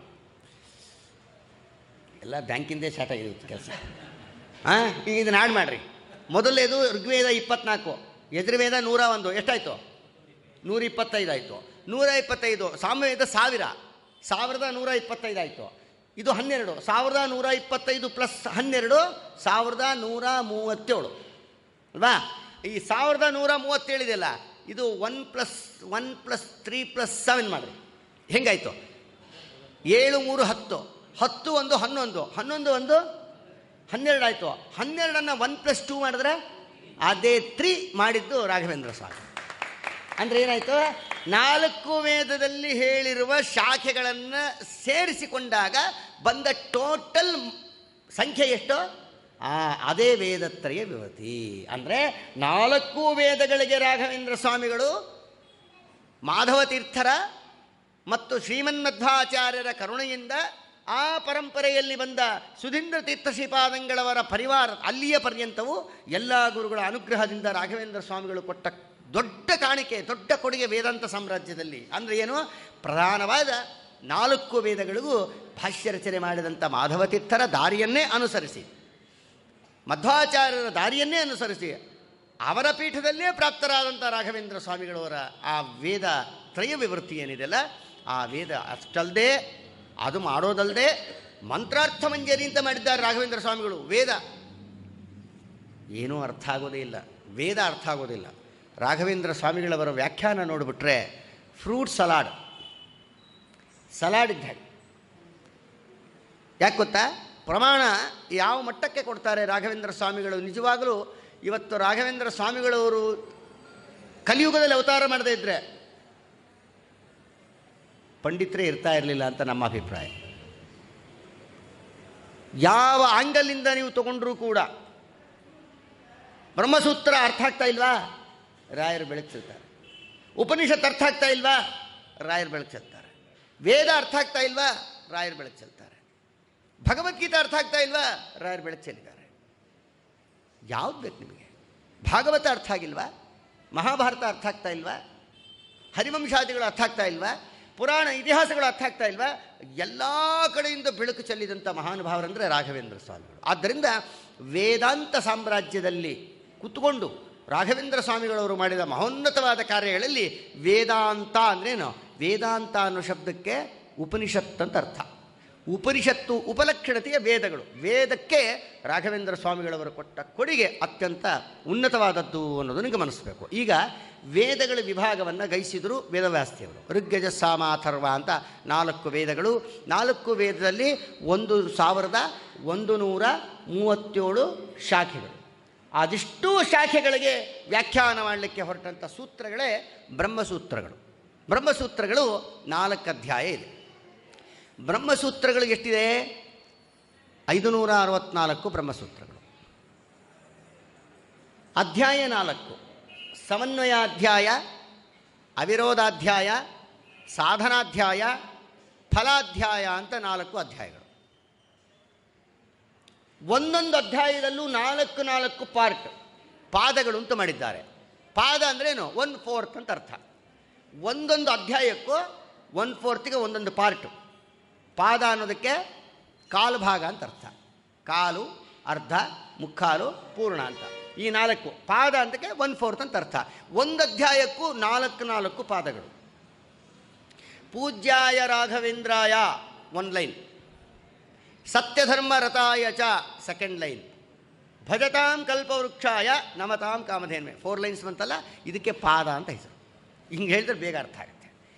[SPEAKER 1] ಎಲ್ಲ ಬ್ಯಾಂಕಿಂದೇ ಸ್ಟಾರ್ಟ್ ಆಗಿದೆ ಕೆಲಸ. ಈಗ ಇದನ್ನು ಆ್ಯಡ್ ಮಾಡಿರಿ. ಮೊದಲನೇದು ಋಗ್ವೇದ 24, ಯಜುರ್ವೇದ 101, ಎಷ್ಟಾಯಿತು? 125 ಆಯಿತು. 125 ಸಾಮವೇದ 1125 ಆಯಿತು. ಇದು 12, 1125 ಪ್ಲಸ್ 12 1137 ಅಲ್ವಾ? ಈ 1137 ಇದೆಯಲ್ಲ, ಇದು 1 + 1 + 3 + 7 ಮಾಡಿರಿ. ಹೆಂಗಾಯಿತು? 7 3 10, 10 1 11, 11 1 12 ಆಯಿತು. 12ಅನ್ನು 1 + 2 ಮಾಡಿದ್ರೆ ಅದೇ 3 ಮಾಡಿದ್ದು ರಾಘವೇಂದ್ರ ಸ್ವಾಮಿ. ಅಂದರೆ ಏನಾಯಿತು? 4 ವೇದದಲ್ಲಿ ಹೇಳಿರುವ ಶಾಖೆಗಳನ್ನು ಸೇರಿಸಿಕೊಂಡಾಗ ಬಂದ ಟೋಟಲ್ ಸಂಖ್ಯೆ ಎಷ್ಟು? ಅದೇ ವೇದತ್ರಯ ವಿಭೂತಿ. ಅಂದರೆ 4 ವೇದಗಳಿಗೆ ರಾಘವೇಂದ್ರ ಸ್ವಾಮಿಗಳು ಮಾಧವ ತೀರ್ಥರ ಮತ್ತು ಶ್ರೀಮನ್ಮಧ್ವಾಚಾರ್ಯರ ಕರುಣೆಯಿಂದ ಆ ಪರಂಪರೆಯಲ್ಲಿ ಬಂದ ಸುಧೀಂದ್ರ ತೀರ್ಥ ಶ್ರೀಪಾದಂಗಳವರ ಪರಿವಾರ ಅಲ್ಲಿಯ ಪರ್ಯಂತವೂ ಎಲ್ಲ ಗುರುಗಳ ಅನುಗ್ರಹದಿಂದ ರಾಘವೇಂದ್ರ ಸ್ವಾಮಿಗಳು ಕೊಟ್ಟ ದೊಡ್ಡ ಕಾಣಿಕೆ, ದೊಡ್ಡ ಕೊಡುಗೆ ವೇದಾಂತ ಸಾಮ್ರಾಜ್ಯದಲ್ಲಿ. ಅಂದರೆ ಏನು? ಪ್ರಧಾನವಾದ 4 ವೇದಗಳಿಗೂ ಭಾಷ್ಯ ರಚನೆ ಮಾಡಿದಂಥ ಮಾಧವ ತೀರ್ಥರ ದಾರಿಯನ್ನೇ ಅನುಸರಿಸಿ, ಮಧ್ವಾಚಾರ್ಯರ ದಾರಿಯನ್ನೇ ಅನುಸರಿಸಿ, ಅವರ ಪೀಠದಲ್ಲೇ ಪ್ರಾಪ್ತರಾದಂಥ ರಾಘವೇಂದ್ರ ಸ್ವಾಮಿಗಳವರ ಆ ವೇದ ತ್ರಯ ವಿವೃತ್ತಿ ಏನಿದೆಯಲ್ಲ, ಆ ವೇದ ಅಷ್ಟಲ್ಲದೆ, ಅದು ಮಾಡೋದಲ್ಲದೆ ಮಂತ್ರಾರ್ಥ ಮಂಜರಿ ಅಂತ ಮಾಡಿದ್ದಾರೆ ರಾಘವೇಂದ್ರ ಸ್ವಾಮಿಗಳು. ವೇದ ಏನೂ ಅರ್ಥ ಆಗೋದೇ ಇಲ್ಲ, ವೇದ ಅರ್ಥ ಆಗೋದಿಲ್ಲ. ರಾಘವೇಂದ್ರ ಸ್ವಾಮಿಗಳವರ ವ್ಯಾಖ್ಯಾನ ನೋಡಿಬಿಟ್ರೆ ಫ್ರೂಟ್ ಸಲಾಡ್ ಇದ್ದ ಹಾಗೆ. ಯಾಕೆ ಗೊತ್ತಾ? ಪ್ರಮಾಣ ಯಾವ ಮಟ್ಟಕ್ಕೆ ಕೊಡ್ತಾರೆ ರಾಘವೇಂದ್ರ ಸ್ವಾಮಿಗಳು. ನಿಜವಾಗಲೂ ಇವತ್ತು ರಾಘವೇಂದ್ರ ಸ್ವಾಮಿಗಳವರು ಕಲಿಯುಗದಲ್ಲಿ ಅವತಾರ ಮಾಡದೇ ಇದ್ದರೆ ಪಂಡಿತರೇ ಇರ್ತಾ ಇರಲಿಲ್ಲ ಅಂತ ನಮ್ಮ ಅಭಿಪ್ರಾಯ. ಯಾವ ಆಂಗಲಿಂದ ನೀವು ತಗೊಂಡ್ರೂ ಕೂಡ ಬ್ರಹ್ಮಸೂತ್ರ ಅರ್ಥ ಆಗ್ತಾ ಇಲ್ವಾ, ರಾಯರು ಬೆಳಗ್ಸಿರ್ತಾರೆ. ಉಪನಿಷತ್ ಅರ್ಥ ಆಗ್ತಾ ಇಲ್ವಾ, ರಾಯರು ಬೆಳಗ್ಸಿರ್ತಾರೆ. ವೇದ ಅರ್ಥ ಆಗ್ತಾ ಇಲ್ವಾ, ರಾಯರು ಬೆಳಗ್ಸಿರ್ತಾರೆ. ಭಗವದ್ಗೀತೆ ಅರ್ಥ ಆಗ್ತಾ ಇಲ್ವಾ, ರಾಯರು ಬೆಳಗ್ಸಿದ್ದಾರೆ. ಯಾವ್ದು ಬೇಕು ನಿಮಗೆ? ಭಾಗವತ ಅರ್ಥ ಆಗಿಲ್ವಾ, ಮಹಾಭಾರತ ಅರ್ಥ ಆಗ್ತಾ ಇಲ್ವಾ, ಹರಿವಂಶಾದಿಗಳು ಅರ್ಥ ಆಗ್ತಾ ಇಲ್ವಾ, ಪುರಾಣ ಇತಿಹಾಸಗಳು ಅರ್ಥ ಆಗ್ತಾ ಇಲ್ವಾ? ಎಲ್ಲ ಕಡೆಯಿಂದ ಬೆಳಕು ಚೆಲ್ಲಿದಂಥ ಮಹಾನುಭಾವರಂದರೆ ರಾಘವೇಂದ್ರ ಸ್ವಾಮಿಗಳು. ಆದ್ದರಿಂದ ವೇದಾಂತ ಸಾಮ್ರಾಜ್ಯದಲ್ಲಿ ಕೂತ್ಕೊಂಡು ರಾಘವೇಂದ್ರ ಸ್ವಾಮಿಗಳವರು ಮಾಡಿದ ಮಹೋನ್ನತವಾದ ಕಾರ್ಯಗಳಲ್ಲಿ ವೇದಾಂತ ಅಂದ್ರೇನು? ವೇದಾಂತ ಅನ್ನೋ ಶಬ್ದಕ್ಕೆ ಉಪನಿಷತ್ ಅಂತ ಅರ್ಥ. ಉಪನಿಷತ್ತು ಉಪಲಕ್ಷಣತೆಯ ವೇದಗಳು. ವೇದಕ್ಕೆ ರಾಘವೇಂದ್ರ ಸ್ವಾಮಿಗಳವರು ಕೊಟ್ಟ ಕೊಡುಗೆ ಅತ್ಯಂತ ಉನ್ನತವಾದದ್ದು ಅನ್ನೋದನ್ನು ಗಮನಿಸಬೇಕು. ಈಗ ವೇದಗಳ ವಿಭಾಗವನ್ನು ಗೈಸಿದರು ವೇದವ್ಯಾಸದೇವರು. ಋಗ್ಯಜ ಸಾಮ ಅಥರ್ವ ಅಂತ 4 ವೇದಗಳು. 4 ವೇದದಲ್ಲಿ 1137 ಶಾಖೆಗಳು. ಅದಿಷ್ಟೂ ಶಾಖೆಗಳಿಗೆ ವ್ಯಾಖ್ಯಾನ ಮಾಡಲಿಕ್ಕೆ ಹೊರಟಂಥ ಸೂತ್ರಗಳೇ ಬ್ರಹ್ಮಸೂತ್ರಗಳು. ಬ್ರಹ್ಮಸೂತ್ರಗಳು 4 ಅಧ್ಯಾಯ ಇದೆ. ಬ್ರಹ್ಮಸೂತ್ರಗಳು ಎಷ್ಟಿದೆ? 564 ಬ್ರಹ್ಮಸೂತ್ರಗಳು. ಅಧ್ಯಾಯ 4: ಸಮನ್ವಯಾಧ್ಯಾಯ, ಅವಿರೋಧಾಧ್ಯಾಯ, ಸಾಧನಾಧ್ಯಾಯ, ಫಲಾಧ್ಯಾಯ ಅಂತ 4 ಅಧ್ಯಾಯಗಳು. ಒಂದೊಂದು ಅಧ್ಯಾಯದಲ್ಲೂ 4 ಪಾರ್ಟ್, ಪಾದಗಳು ಅಂತ ಮಾಡಿದ್ದಾರೆ. ಪಾದ ಅಂದ್ರೇನು? 1/4 ಅಂತ ಅರ್ಥ. ಒಂದೊಂದು ಅಧ್ಯಾಯಕ್ಕೂ 1/4ಗೆ ಒಂದೊಂದು ಪಾರ್ಟು. ಪಾದ ಅನ್ನೋದಕ್ಕೆ ಕಾಲು ಭಾಗ ಅಂತ ಅರ್ಥ. ಕಾಲು, ಅರ್ಧ, ಮುಕ್ಕಾಲು, ಪೂರ್ಣ ಅಂತ ಈ 4. ಪಾದ ಅಂತಕ್ಕೆ 1/4 ಅಂತ ಅರ್ಥ. ಒಂದು ಅಧ್ಯಾಯಕ್ಕೂ 4 ಪಾದಗಳು. ಪೂಜ್ಯಾಯ ರಾಘವೇಂದ್ರಾಯ 1 ಲೈನ್, ಸತ್ಯಧರ್ಮ ರತಾಯ ಚ 2nd ಲೈನ್, ಭಜತಾಂ ಕಲ್ಪವೃಕ್ಷಾಯ ನಮತಾಂ ಕಾಮಧೇನ್ಮೆ 4 ಲೈನ್ಸ್ ಬಂತಲ್ಲ, ಇದಕ್ಕೆ ಪಾದ ಅಂತ ಹೆಸರು. ಹಿಂಗೆ ಹೇಳಿದ್ರೆ ಬೇಗ ಅರ್ಥ ಆಗುತ್ತೆ.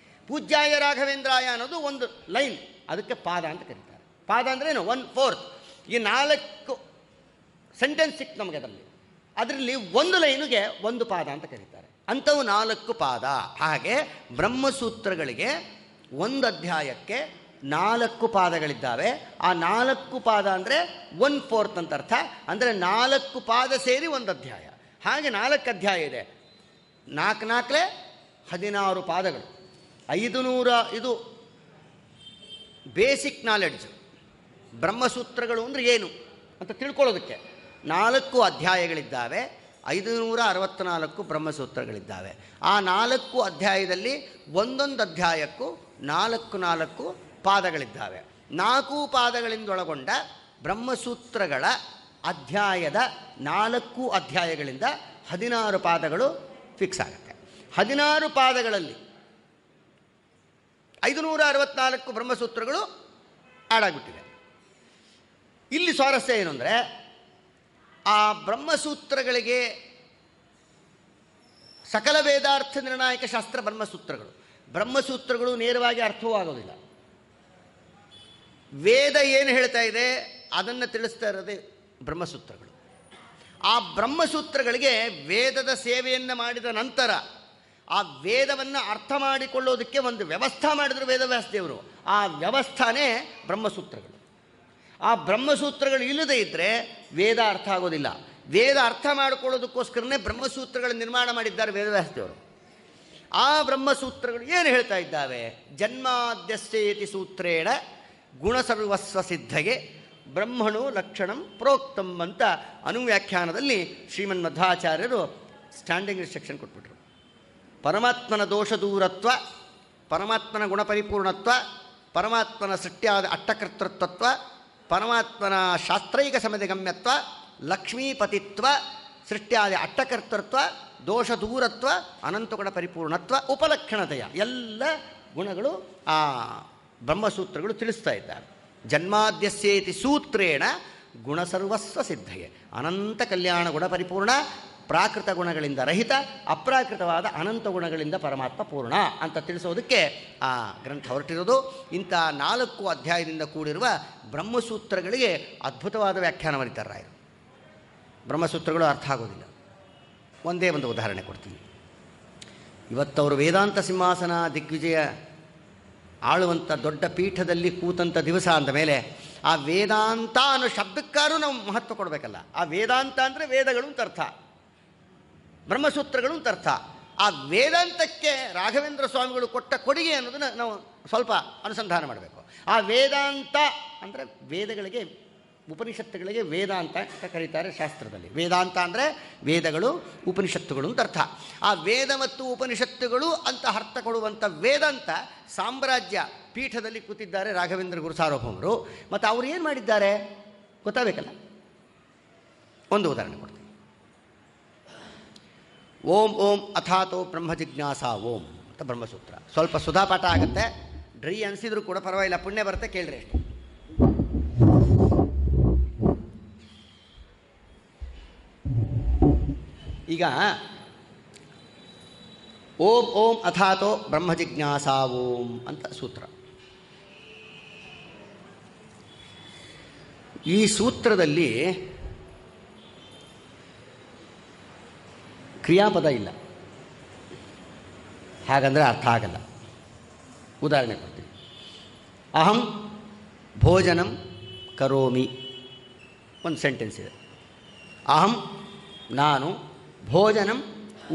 [SPEAKER 1] ಪೂಜ್ಯಾಯ ರಾಘವೇಂದ್ರಾಯ ಅನ್ನೋದು 1 ಲೈನ್, ಅದಕ್ಕೆ ಪಾದ ಅಂತ ಕರೀತಾರೆ. ಪಾದ ಅಂದ್ರೇನು? 1/4. ಈ 4 ಸೆಂಟೆನ್ಸ್ ಸಿಕ್ತು ನಮಗೆ. ಅದರಲ್ಲಿ 1 ಲೈನಿಗೆ 1 ಪಾದ ಅಂತ ಕರೀತಾರೆ. ಅಂಥವು 4 ಪಾದ. ಹಾಗೆ ಬ್ರಹ್ಮಸೂತ್ರಗಳಿಗೆ 1 ಅಧ್ಯಾಯಕ್ಕೆ 4 ಪಾದಗಳಿದ್ದಾವೆ. ಆ 4 ಪಾದ ಅಂದರೆ 1/4 ಅಂತ ಅರ್ಥ. ಅಂದರೆ 4 ಪಾದ ಸೇರಿ 1 ಅಧ್ಯಾಯ. ಹಾಗೆ 4 ಅಧ್ಯಾಯ ಇದೆ. 4 16 ಪಾದಗಳು. 500 ಇದು ಬೇಸಿಕ್ ನಾಲೆಡ್ಜ್. ಬ್ರಹ್ಮಸೂತ್ರಗಳು ಅಂದರೆ ಏನು ಅಂತ ತಿಳ್ಕೊಳ್ಳೋದಕ್ಕೆ 4 ಅಧ್ಯಾಯಗಳಿದ್ದಾವೆ. 564 ಬ್ರಹ್ಮಸೂತ್ರಗಳಿದ್ದಾವೆ. ಆ 4 ಅಧ್ಯಾಯದಲ್ಲಿ ಒಂದೊಂದು ಅಧ್ಯಾಯಕ್ಕೂ 4 ಪಾದಗಳಿದ್ದಾವೆ. 4 ಪಾದಗಳಿಂದೊಳಗೊಂಡ ಬ್ರಹ್ಮಸೂತ್ರಗಳ ಅಧ್ಯಾಯದ 4 ಅಧ್ಯಾಯಗಳಿಂದ 16 ಪಾದಗಳು ಫಿಕ್ಸ್ ಆಗುತ್ತೆ. 16 ಪಾದಗಳಲ್ಲಿ 564 ಬ್ರಹ್ಮಸೂತ್ರಗಳು ಆ್ಯಡ್ ಆಗಿಬಿಟ್ಟಿವೆ. ಇಲ್ಲಿ ಸ್ವಾರಸ್ಯ ಏನು ಅಂದರೆ, ಆ ಬ್ರಹ್ಮಸೂತ್ರಗಳಿಗೆ ಸಕಲ ವೇದಾರ್ಥ ನಿರ್ಣಾಯಕ ಶಾಸ್ತ್ರ ಬ್ರಹ್ಮಸೂತ್ರಗಳು. ಬ್ರಹ್ಮಸೂತ್ರಗಳು ನೇರವಾಗಿ ಅರ್ಥವೂ ಆಗೋದಿಲ್ಲ. ವೇದ ಏನು ಹೇಳ್ತಾ ಇದೆ ಅದನ್ನು ತಿಳಿಸ್ತಾ ಇರೋದೇ ಬ್ರಹ್ಮಸೂತ್ರಗಳು. ಆ ಬ್ರಹ್ಮಸೂತ್ರಗಳಿಗೆ ವೇದದ ಸೇವೆಯನ್ನು ಮಾಡಿದ ನಂತರ ಆ ವೇದವನ್ನು ಅರ್ಥ ಮಾಡಿಕೊಳ್ಳೋದಕ್ಕೆ ಒಂದು ವ್ಯವಸ್ಥೆ ಮಾಡಿದರು ವೇದವ್ಯಾಸದೇವರು. ಆ ವ್ಯವಸ್ಥಾನೇ ಬ್ರಹ್ಮಸೂತ್ರಗಳು. ಆ ಬ್ರಹ್ಮಸೂತ್ರಗಳು ಇಲ್ಲದೇ ಇದ್ದರೆ ವೇದ ಅರ್ಥ ಆಗೋದಿಲ್ಲ. ವೇದ ಅರ್ಥ ಮಾಡಿಕೊಳ್ಳೋದಕ್ಕೋಸ್ಕರನೇ ಬ್ರಹ್ಮಸೂತ್ರಗಳ ನಿರ್ಮಾಣ ಮಾಡಿದ್ದಾರೆ ವೇದವ್ಯಾಸದೇವರು. ಆ ಬ್ರಹ್ಮಸೂತ್ರಗಳು ಏನು ಹೇಳ್ತಾ ಇದ್ದಾವೆ? ಜನ್ಮಾದ್ಯಸ್ಯೇತಿ ಸೂತ್ರೇಣ ಗುಣಸರ್ವಸ್ವ ಸಿದ್ಧಗೆ ಬ್ರಹ್ಮಣು ಲಕ್ಷಣಂ ಪ್ರೋಕ್ತಂ ಅಂತ ಅನುವ್ಯಾಖ್ಯಾನದಲ್ಲಿ ಶ್ರೀಮನ್ಮಧ್ವಾಚಾರ್ಯರು ಸ್ಟ್ಯಾಂಡಿಂಗ್ ಇನ್ಸ್ಟ್ರಕ್ಷನ್ ಕೊಟ್ಬಿಟ್ರು. ಪರಮಾತ್ಮನ ದೋಷ ದೂರತ್ವ, ಪರಮಾತ್ಮನ ಗುಣಪರಿಪೂರ್ಣತ್ವ, ಪರಮಾತ್ಮನ ಸೃಷ್ಟಿಯಾದ ಅಟ್ಟಕರ್ತೃತ್ವ, ಪರಮಾತ್ಮನ ಶಾಸ್ತ್ರೈಕ ಸಮಧಿಗಮ್ಯತ್ವ, ಲಕ್ಷ್ಮೀಪತಿತ್ವ, ಸೃಷ್ಟಿಯಾದ ಅಟ್ಟಕರ್ತೃತ್ವ, ದೋಷ ದೂರತ್ವ, ಅನಂತಗುಣ ಪರಿಪೂರ್ಣತ್ವ, ಉಪಲಕ್ಷಣತೆಯ ಎಲ್ಲ ಗುಣಗಳು ಆ ಬ್ರಹ್ಮಸೂತ್ರಗಳು ತಿಳಿಸ್ತಾ ಇದ್ದಾರೆ. ಜನ್ಮಾದ್ಯಸ್ಯೇತಿ ಸೂತ್ರೇಣ ಗುಣಸರ್ವಸ್ವ ಸಿದ್ಧಗೆ, ಅನಂತ ಕಲ್ಯಾಣ ಗುಣ ಪರಿಪೂರ್ಣ, ಪ್ರಾಕೃತ ಗುಣಗಳಿಂದ ರಹಿತ, ಅಪ್ರಾಕೃತವಾದ ಅನಂತ ಗುಣಗಳಿಂದ ಪರಮಾತ್ಮ ಪೂರ್ಣ ಅಂತ ತಿಳಿಸೋದಕ್ಕೆ ಆ ಗ್ರಂಥ ಹೊರಟಿರೋದು. ಇಂಥ 4 ಅಧ್ಯಾಯದಿಂದ ಕೂಡಿರುವ ಬ್ರಹ್ಮಸೂತ್ರಗಳಿಗೆ ಅದ್ಭುತವಾದ ವ್ಯಾಖ್ಯಾನ ಬರೀತಾರೆ ರಾಯರು. ಬ್ರಹ್ಮಸೂತ್ರಗಳು ಅರ್ಥ ಆಗೋದಿಲ್ಲ. ಒಂದೇ ಒಂದು ಉದಾಹರಣೆ ಕೊಡ್ತೀನಿ. ಇವತ್ತವರು ವೇದಾಂತ ಸಿಂಹಾಸನ ದಿಗ್ವಿಜಯ ಆಳುವಂಥ ದೊಡ್ಡ ಪೀಠದಲ್ಲಿ ಕೂತಂಥ ದಿವಸ ಅಂದ ಮೇಲೆ ಆ ವೇದಾಂತ ಅನ್ನೋ ಶಬ್ದಕ್ಕಾರು ನಾವು ಮಹತ್ವ ಕೊಡಬೇಕಲ್ಲ. ಆ ವೇದಾಂತ ಅಂದರೆ ವೇದಗಳು ಅಂತ ಅರ್ಥ, ಬ್ರಹ್ಮಸೂತ್ರಗಳು ಅಂತ ಅರ್ಥ. ಆ ವೇದಾಂತಕ್ಕೆ ರಾಘವೇಂದ್ರ ಸ್ವಾಮಿಗಳು ಕೊಟ್ಟ ಕೊಡುಗೆ ಅನ್ನೋದನ್ನು ನಾವು ಸ್ವಲ್ಪ ಅನುಸಂಧಾನ ಮಾಡಬೇಕು. ಆ ವೇದಾಂತ ಅಂದರೆ ವೇದಗಳಿಗೆ, ಉಪನಿಷತ್ತುಗಳಿಗೆ ವೇದಾಂತ ಅಂತ ಕರೀತಾರೆ ಶಾಸ್ತ್ರದಲ್ಲಿ. ವೇದಾಂತ ಅಂದರೆ ವೇದಗಳು, ಉಪನಿಷತ್ತುಗಳು ಅಂತ ಅರ್ಥ. ಆ ವೇದ ಮತ್ತು ಉಪನಿಷತ್ತುಗಳು ಅಂತ ಅರ್ಥ ಕೊಡುವಂಥ ವೇದಾಂತ ಸಾಮ್ರಾಜ್ಯ ಪೀಠದಲ್ಲಿ ಕೂತಿದ್ದಾರೆ ರಾಘವೇಂದ್ರ ಗುರು ಸಾರ್ವಭೌಮರು. ಮತ್ತು ಅವರು ಏನು ಮಾಡಿದ್ದಾರೆ ಗೊತ್ತಾಗಬೇಕಲ್ಲ. ಒಂದು ಉದಾಹರಣೆ ಕೊಡ್ತೀನಿ. ಓಂ ಓಂ ಅಥಾತೋ ಬ್ರಹ್ಮ ಜಿಜ್ಞಾಸಾ ಓಂ ಅಂತ ಬ್ರಹ್ಮಸೂತ್ರ. ಸ್ವಲ್ಪ ಸುಧಾಪಾಠ ಆಗುತ್ತೆ, ಡ್ರೈ ಅನಿಸಿದ್ರು ಕೂಡ ಪರವಾಗಿಲ್ಲ, ಪುಣ್ಯ ಬರುತ್ತೆ, ಕೇಳ್ರಿ ಅಷ್ಟು. ಈಗ ಓಂ ಓಂ ಅಥಾತೋ ಬ್ರಹ್ಮ ಜಿಜ್ಞಾಸಾ ಓಂ ಅಂತ ಸೂತ್ರ. ಈ ಸೂತ್ರದಲ್ಲಿ ಕ್ರಿಯಾಪದ ಇಲ್ಲ, ಹಾಗಂದರೆ ಅರ್ಥ ಆಗಲ್ಲ. ಉದಾಹರಣೆ ಕೊಡ್ತೀನಿ. ಅಹಂ ಭೋಜನಂ ಕರೋಮಿ ಒಂದು ಸೆಂಟೆನ್ಸ್ ಇದೆ. ಅಹಂ ನಾನು, ಭೋಜನಂ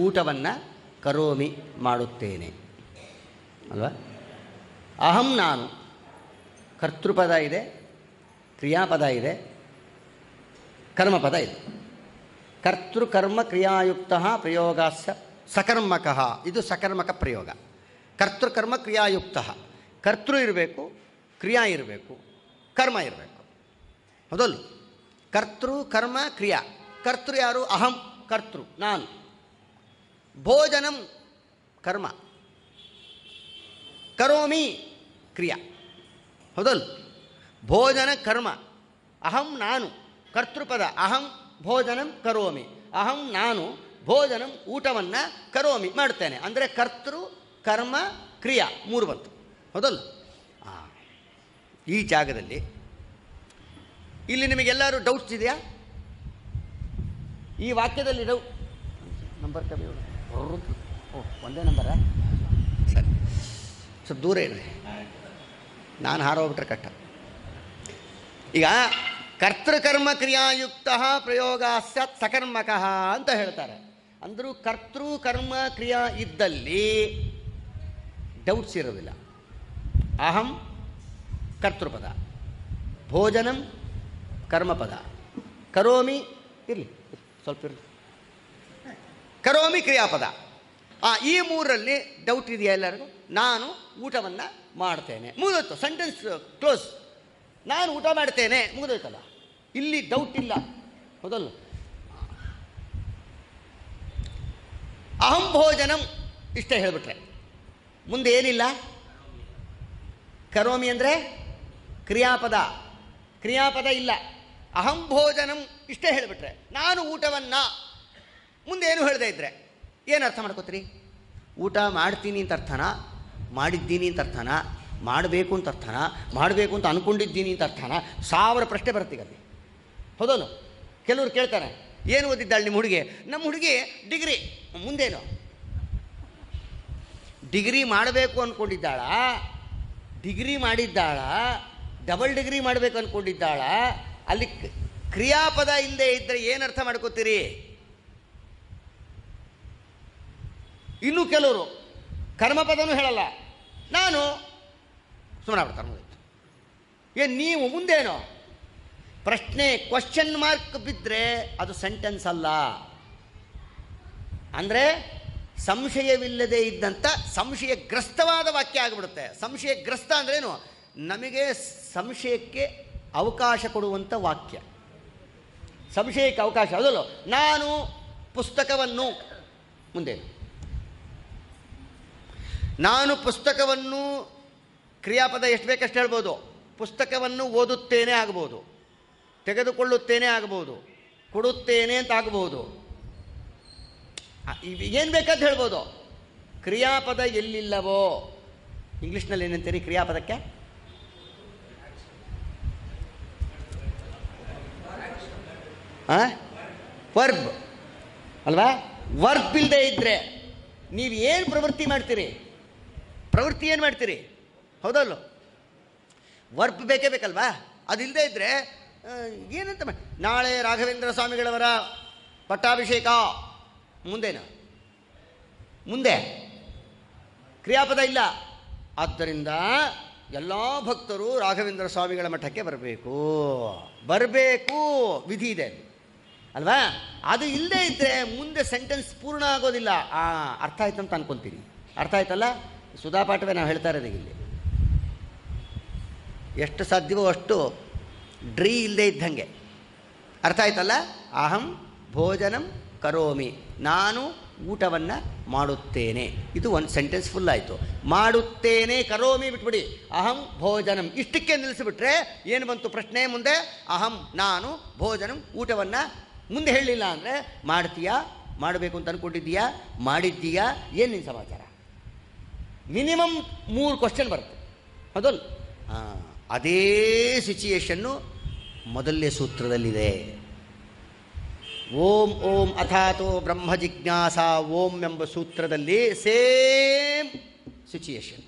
[SPEAKER 1] ಊಟವನ್ನು, ಕರೋಮಿ ಮಾಡುತ್ತೇನೆ ಅಲ್ವಾ. ಅಹಂ ನಾನು, ಕರ್ತೃಪದ ಇದೆ, ಕ್ರಿಯಾಪದ ಇದೆ, ಕರ್ಮಪದ ಇದೆ. ಕರ್ತೃಕರ್ಮ ಕ್ರಿಯಾಯುಕ್ತ ಪ್ರಯೋಗಾಸ್ಯ ಸಕರ್ಮಕಃ, ಇದು ಸಕರ್ಮಕ ಪ್ರಯೋಗ. ಕರ್ತೃಕರ್ಮ ಕ್ರಿಯಾಯುಕ್ತ, ಕರ್ತೃ ಇರಬೇಕು, ಕ್ರಿಯಾ ಇರಬೇಕು, ಕರ್ಮ ಇರಬೇಕು. ಹೌದಲ್ಲ? ಕರ್ತೃ ಕರ್ಮ ಕ್ರಿಯಾ. ಕರ್ತೃ ಯಾರು? ಅಹಂ ಕರ್ತೃ, ನಾನು. ಭೋಜನಂ ಕರ್ಮ, ಕರೋಮಿ ಕ್ರಿಯಾ. ಹೌದಲ್ಲ? ಭೋಜನ ಕರ್ಮ, ಅಹಂ ನಾನು, ಕರ್ತೃಪದ ಅಹಂ ಭೋಜನಂ ಕರೋಮಿ, ಅಹಂ ನಾನು ಭೋಜನಂ ಊಟವನ್ನು ಕರೋಮಿ ಮಾಡ್ತೇನೆ. ಅಂದರೆ ಕರ್ತೃ ಕರ್ಮ ಕ್ರಿಯಾ ಮೂರು ಬಂತು. ಹೌದಲ್ಲ? ಈ ಜಾಗದಲ್ಲಿ ಇಲ್ಲಿ ನಿಮಗೆಲ್ಲರೂ ಡೌಟ್ಸ್ ಇದೆಯಾ? ಈ ವಾಕ್ಯದಲ್ಲಿ ನಂಬರ್ ಕಮ್ಮಿ, ಒಂದೇ ನಂಬರಾ? ಸರಿ, ಸ್ವಲ್ಪ ದೂರ ಇರ್ರಿ, ನಾನು ಹಾರೋಗ್ಬಿಟ್ರೆ ಕಟ್ಟ. ಈಗ ಕರ್ತೃಕರ್ಮ ಕ್ರಿಯಾಯುಕ್ತ ಪ್ರಯೋಗ ಸ್ಯಾತ್ ಸಕರ್ಮಕಃ ಅಂತ ಹೇಳ್ತಾರೆ. ಅಂದರೂ ಕರ್ತೃ ಕರ್ಮ ಕ್ರಿಯಾ ಇದ್ದಲ್ಲಿ ಡೌಟ್ಸ್ ಇರೋದಿಲ್ಲ. ಅಹಂ ಕರ್ತೃಪದ, ಭೋಜನಂ ಕರ್ಮಪದ, ಕರೋಮಿ ಇರಲಿ ಸ್ವಲ್ಪ ಇರಲಿ, ಕರೋಮಿ ಕ್ರಿಯಾಪದ. ಈ ಮೂರರಲ್ಲಿ ಡೌಟ್ ಇದೆಯಾ ಎಲ್ಲರಿಗೂ? ನಾನು ಊಟವನ್ನು ಮಾಡ್ತೇನೆ, ಮುಗಿದೋಯ್ತು, ಸೆಂಟೆನ್ಸ್ ಕ್ಲೋಸ್. ನಾನು ಊಟ ಮಾಡ್ತೇನೆ, ಮುಗಿದೋಯ್ತಲ್ಲ, ಇಲ್ಲಿ ಡೌಟ್ ಇಲ್ಲ. ಹೌದಲ್ಲ? ಅಹಂ ಭೋಜನಂ ಇಷ್ಟೇ ಹೇಳಿಬಿಟ್ರೆ ಮುಂದೆ ಏನಿಲ್ಲ. ಕರೋಮಿ ಅಂದರೆ ಕ್ರಿಯಾಪದ, ಕ್ರಿಯಾಪದ ಇಲ್ಲ. ಅಹಂ ಭೋಜನಂ ಇಷ್ಟೇ ಹೇಳಿಬಿಟ್ರೆ, ನಾನು ಊಟವನ್ನು, ಮುಂದೆ ಏನು ಹೇಳದೇ ಇದ್ದರೆ ಏನು ಅರ್ಥ ಮಾಡ್ಕೋತೀರಿ? ಊಟ ಮಾಡ್ತೀನಿ ಅಂತ ಅರ್ಥನಾ, ಮಾಡಿದ್ದೀನಿ ಅಂತ ಅರ್ಥನಾ, ಮಾಡಬೇಕು ಅಂತ ಅರ್ಥನಾ, ಮಾಡಬೇಕು ಅಂತ ಅಂದ್ಕೊಂಡಿದ್ದೀನಿ ಅಂತ ಅರ್ಥನಾ? 1000 ಪ್ರಶ್ನೆ ಬರ್ತೀಗ ಅಲ್ಲಿ. ಹೌದಲ್ಲ? ಕೆಲವರು ಕೇಳ್ತಾರೆ, ಏನು ಓದಿದ್ದಾಳೆ ನಿಮ್ಮ ಹುಡುಗಿ? ನಮ್ಮ ಹುಡುಗಿ ಡಿಗ್ರಿ, ಮುಂದೇನು ಡಿಗ್ರಿ ಮಾಡಬೇಕು ಅಂದ್ಕೊಂಡಿದ್ದಾಳ, ಡಿಗ್ರಿ ಮಾಡಿದ್ದಾಳ, ಡಬಲ್ ಡಿಗ್ರಿ ಮಾಡಬೇಕು ಅಂದ್ಕೊಂಡಿದ್ದಾಳ. ಅಲ್ಲಿ ಕ್ರಿಯಾಪದ ಇಲ್ಲದೆ ಇದ್ದರೆ ಏನು ಅರ್ಥ ಮಾಡ್ಕೋತೀರಿ? ಇನ್ನು ಕೆಲವರು ಕರ್ಮಪದನೂ ಹೇಳಲ್ಲ, ನಾನು ಸುಮ್ಮನೆ ಆಗ್ಬಿಡ್ತಾರೆ. ಏನು ನೀವು ಮುಂದೇನೋ ಪ್ರಶ್ನೆ ಕ್ವಶನ್ ಮಾರ್ಕ್ ಬಿದ್ದರೆ ಅದು ಸೆಂಟೆನ್ಸ್ ಅಲ್ಲ. ಅಂದರೆ ಸಂಶಯವಿಲ್ಲದೆ ಇದ್ದಂಥ ಸಂಶಯಗ್ರಸ್ತವಾದ ವಾಕ್ಯ ಆಗಿಬಿಡುತ್ತೆ. ಸಂಶಯಗ್ರಸ್ತ ಅಂದ್ರೇನು? ನಮಗೆ ಸಂಶಯಕ್ಕೆ ಅವಕಾಶ ಕೊಡುವಂಥ ವಾಕ್ಯ, ಸಂಶಯಕ್ಕೆ ಅವಕಾಶ. ಅದಲ್ಲ, ನಾನು ಪುಸ್ತಕವನ್ನು, ಮುಂದೆ ನಾನು ಪುಸ್ತಕವನ್ನು, ಕ್ರಿಯಾಪದ ಎಷ್ಟು ಬೇಕಷ್ಟು ಹೇಳ್ಬೋದು. ಪುಸ್ತಕವನ್ನು ಓದುತ್ತೇನೆ ಆಗ್ಬೋದು, ತೆಗೆದುಕೊಳ್ಳುತ್ತೇನೆ ಆಗ್ಬೋದು, ಕೊಡುತ್ತೇನೆ ಅಂತ ಆಗ್ಬೋದು, ಏನು ಬೇಕಾದ ಹೇಳ್ಬೋದು. ಕ್ರಿಯಾಪದ ಎಲ್ಲಿಲ್ಲವೋ, ಇಂಗ್ಲೀಷ್ನಲ್ಲಿ ಏನಂತೀರಿ ಕ್ರಿಯಾಪದಕ್ಕೆ? ವರ್ಬ್ ಅಲ್ವಾ? ವರ್ಬ್ ಇಲ್ಲದೆ ಇದ್ದರೆ ನೀವು ಏನು ಪ್ರವೃತ್ತಿ ಮಾಡ್ತೀರಿ, ಪ್ರವೃತ್ತಿ ಏನು ಮಾಡ್ತೀರಿ, ಹೌದಲ್ಲ? ವರ್ಬ್ ಬೇಕೇ ಬೇಕಲ್ವಾ? ಅದಿಲ್ಲದೆ ಇದ್ದರೆ ಏನಂತ ನಾಳೆ ರಾಘವೇಂದ್ರ ಸ್ವಾಮಿಗಳವರ ಪಟ್ಟಾಭಿಷೇಕ, ಮುಂದೇನು? ಮುಂದೆ ಕ್ರಿಯಾಪದ ಇಲ್ಲ. ಆದ್ದರಿಂದ ಎಲ್ಲ ಭಕ್ತರು ರಾಘವೇಂದ್ರ ಸ್ವಾಮಿಗಳ ಮಠಕ್ಕೆ ಬರಬೇಕು, ವಿಧಿ ಇದೆ ಅಲ್ವಾ? ಅದು ಇಲ್ಲದೆ ಇದ್ದರೆ ಮುಂದೆ ಸೆಂಟೆನ್ಸ್ ಪೂರ್ಣ ಆಗೋದಿಲ್ಲ. ಅರ್ಥ ಆಯ್ತು ಅಂತ ಅನ್ಕೊತೀನಿ. ಅರ್ಥ ಆಯ್ತಲ್ಲ? ಸುಧಾಪಾಠವೇ ನಾವು ಹೇಳ್ತಾ ಇರೋದು ಇಲ್ಲಿ. ಎಷ್ಟು ಸಾಧ್ಯವೋ ಅಷ್ಟು ಡ್ರೀ ಇಲ್ಲದೆ ಇದ್ದಂಗೆ. ಅರ್ಥ ಆಯ್ತಲ್ಲ? ಅಹಂ ಭೋಜನಂ ಕರೋಮಿ, ನಾನು ಊಟವನ್ನು ಮಾಡುತ್ತೇನೆ. ಇದು ಒಂದು ಸೆಂಟೆನ್ಸ್ ಫುಲ್ ಆಯಿತು. ಮಾಡುತ್ತೇನೆ, ಕರೋಮಿ ಬಿಟ್ಬಿಡಿ, ಅಹಂ ಭೋಜನಂ ಇಷ್ಟಕ್ಕೆ ನಿಲ್ಲಿಸಿಬಿಟ್ರೆ ಏನು ಬಂತು ಪ್ರಶ್ನೆ ಮುಂದೆ? ಅಹಂ ನಾನು, ಭೋಜನಂ ಊಟವನ್ನು. ಮುಂದೆ ಹೇಳಲಿಲ್ಲ ಅಂದರೆ ಮಾಡ್ತೀಯಾ, ಮಾಡಬೇಕು ಅಂತ ಅಂದ್ಕೊಂಡಿದ್ದೀಯಾ, ಮಾಡಿದ್ದೀಯಾ, ಏನು ನಿನ್ನ ಸಮಾಚಾರ? ಮಿನಿಮಮ್ 3 ಕ್ವಶನ್ ಬರುತ್ತೆ, ಹೌದಲ್ಲ? ಅದೇ ಸಿಚುಯೇಷನ್ನು ಮೊದಲನೇ ಸೂತ್ರದಲ್ಲಿದೆ. ಓಂ ಓಂ ಅಥಾತೋ ಬ್ರಹ್ಮ ಜಿಜ್ಞಾಸ ಓಂ ಎಂಬ ಸೂತ್ರದಲ್ಲಿ ಸೇಮ್ ಸಿಚುಯೇಷನ್.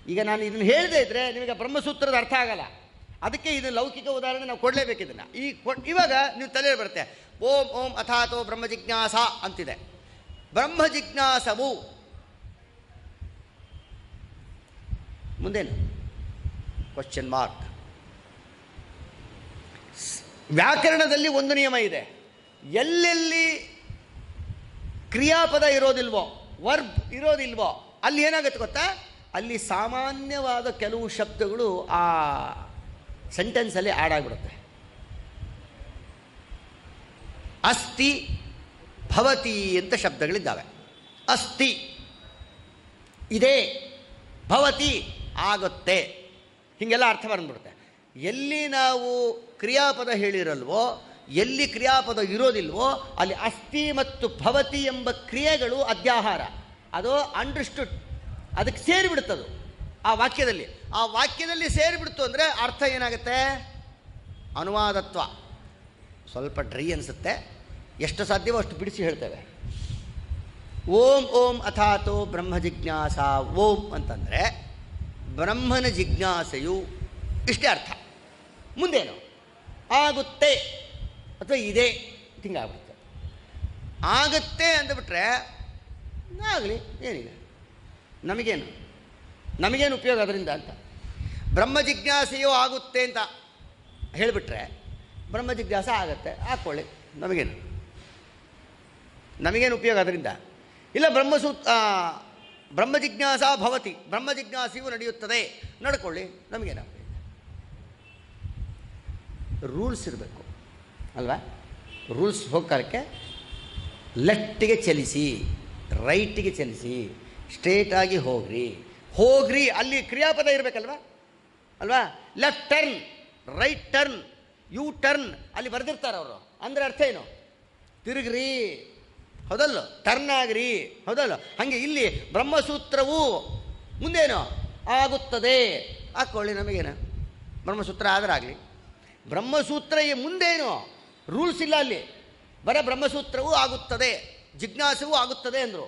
[SPEAKER 1] ಈಗ ನಾನು ಇದನ್ನು ಹೇಳದೇ ಇದ್ದರೆ ನಿಮಗೆ ಬ್ರಹ್ಮಸೂತ್ರದ ಅರ್ಥ ಆಗಲ್ಲ. ಅದಕ್ಕೆ ಇದು ಲೌಕಿಕ ಉದಾಹರಣೆ ನಾವು ಕೊಡಲೇಬೇಕು. ಇದನ್ನು ಇವಾಗ ನೀವು ತಲೆಯಲ್ಲಿ ಬರುತ್ತೆ. ಓಂ ಓಂ ಅಥಾತೋ ಬ್ರಹ್ಮ ಜಿಜ್ಞಾಸ ಅಂತಿದೆ. ಬ್ರಹ್ಮ ಜಿಜ್ಞಾಸವು ಮುಂದೇನು? Question mark. ವ್ಯಾಕರಣದಲ್ಲಿ ಒಂದು ನಿಯಮ ಇದೆ. ಎಲ್ಲೆಲ್ಲಿ ಕ್ರಿಯಾಪದ ಇರೋದಿಲ್ವೋ, ವರ್ಬ್ ಇರೋದಿಲ್ವೋ, ಅಲ್ಲಿ ಏನಾಗುತ್ತೆ ಗೊತ್ತಾ? ಅಲ್ಲಿ ಸಾಮಾನ್ಯವಾದ ಕೆಲವು ಶಬ್ದಗಳು ಆ ಸೆಂಟೆನ್ಸಲ್ಲಿ ಆ್ಯಡ್ ಆಗಿಬಿಡುತ್ತೆ. ಅಸ್ತಿ, ಭವತಿ ಅಂತ ಶಬ್ದಗಳಿದ್ದಾವೆ. ಅಸ್ತಿ ಇದೆ, ಭವತಿ ಆಗುತ್ತೆ, ಹೀಗೆಲ್ಲ ಅರ್ಥ ಬಂದ್ಬಿಡುತ್ತೆ. ಎಲ್ಲಿ ನಾವು ಕ್ರಿಯಾಪದ ಹೇಳಿರಲ್ವೋ, ಎಲ್ಲಿ ಕ್ರಿಯಾಪದ ಇರೋದಿಲ್ವೋ, ಅಲ್ಲಿ ಅಸ್ತಿ ಮತ್ತು ಭವತಿ ಎಂಬ ಕ್ರಿಯೆಗಳು ಅಧ್ಯಾಹಾರ, ಅದು ಅಂಡರ್ಸ್ಟುಡ್, ಅದಕ್ಕೆ ಸೇರಿಬಿಡುತ್ತದು ಆ ವಾಕ್ಯದಲ್ಲಿ. ಆ ವಾಕ್ಯದಲ್ಲಿ ಸೇರಿಬಿಡ್ತು ಅಂದರೆ ಅರ್ಥ ಏನಾಗುತ್ತೆ? ಅನುವಾದತ್ವ. ಸ್ವಲ್ಪ ಡ್ರೈ ಅನಿಸುತ್ತೆ, ಎಷ್ಟು ಸಾಧ್ಯವೋ ಅಷ್ಟು ಬಿಡಿಸಿ ಹೇಳ್ತೇವೆ. ಓಂ ಓಂ ಅಥಾತೋ ಬ್ರಹ್ಮ ಜಿಜ್ಞಾಸ ಓಂ ಅಂತಂದರೆ ಬ್ರಹ್ಮನ ಜಿಜ್ಞಾಸೆಯು ಇಷ್ಟೇ ಅರ್ಥ. ಮುಂದೇನು? ಆಗುತ್ತೆ ಅಥವಾ ಇದೆ, ಹಿಂಗಾಗ್ಬಿಡುತ್ತೆ. ಆಗುತ್ತೆ ಅಂದುಬಿಟ್ರೆ ಆಗಲಿ, ಏನಿದೆ, ನಮಗೇನು ಉಪಯೋಗ ಅದರಿಂದ ಅಂತ. ಬ್ರಹ್ಮ ಜಿಜ್ಞಾಸೆಯೋ ಆಗುತ್ತೆ ಅಂತ ಹೇಳಿಬಿಟ್ರೆ ಬ್ರಹ್ಮ ಜಿಜ್ಞಾಸ ಆಗುತ್ತೆ, ಹಾಕ್ಕೊಳ್ಳಿ, ನಮಗೇನು ಉಪಯೋಗ ಅದರಿಂದ? ಇಲ್ಲ, ಬ್ರಹ್ಮ ಜಿಜ್ಞಾಸ ಭವತಿ, ಬ್ರಹ್ಮ ಜಿಜ್ಞಾಸೆಯು ನಡೆಯುತ್ತದೆ, ನಡ್ಕೊಳ್ಳಿ, ನಮಗೇನಾಗುತ್ತೆ? ರೂಲ್ಸ್ ಇರಬೇಕು ಅಲ್ವಾ? ರೂಲ್ಸ್ ಹೋಗ್ಕಾರಕ್ಕೆ ಲೆಫ್ಟಿಗೆ ಚಲಿಸಿ, ರೈಟಿಗೆ ಚಲಿಸಿ, ಸ್ಟ್ರೇಟಾಗಿ ಹೋಗ್ರಿ, ಅಲ್ಲಿ ಕ್ರಿಯಾಪದ ಇರಬೇಕಲ್ವಾ? ಅಲ್ವಾ? Left turn, right turn, U turn ಅಲ್ಲಿ ಬರೆದಿರ್ತಾರೆ ಅವರು. ಅಂದರೆ ಅರ್ಥ ಏನು? ತಿರುಗ್ರಿ, ಹೌದಲ್ಲ? ಟರ್ನ್ ಆಗ್ರಿ, ಹೌದಲ್ಲ? ಹಾಗೆ ಇಲ್ಲಿ ಬ್ರಹ್ಮಸೂತ್ರವು ಮುಂದೇನು ಆಗುತ್ತದೆ, ಹಾಕ್ಕೊಳ್ಳಿ, ನಮಗೇನು? ಬ್ರಹ್ಮಸೂತ್ರ ಆದರೆ ಆಗಲಿ. ಬ್ರಹ್ಮಸೂತ್ರ ಮುಂದೇನು ರೂಲ್ಸ್ ಇಲ್ಲ ಅಲ್ಲಿ, ಬರೀ ಬ್ರಹ್ಮಸೂತ್ರವೂ ಆಗುತ್ತದೆ, ಜಿಜ್ಞಾಸವೂ ಆಗುತ್ತದೆ ಅಂದರು.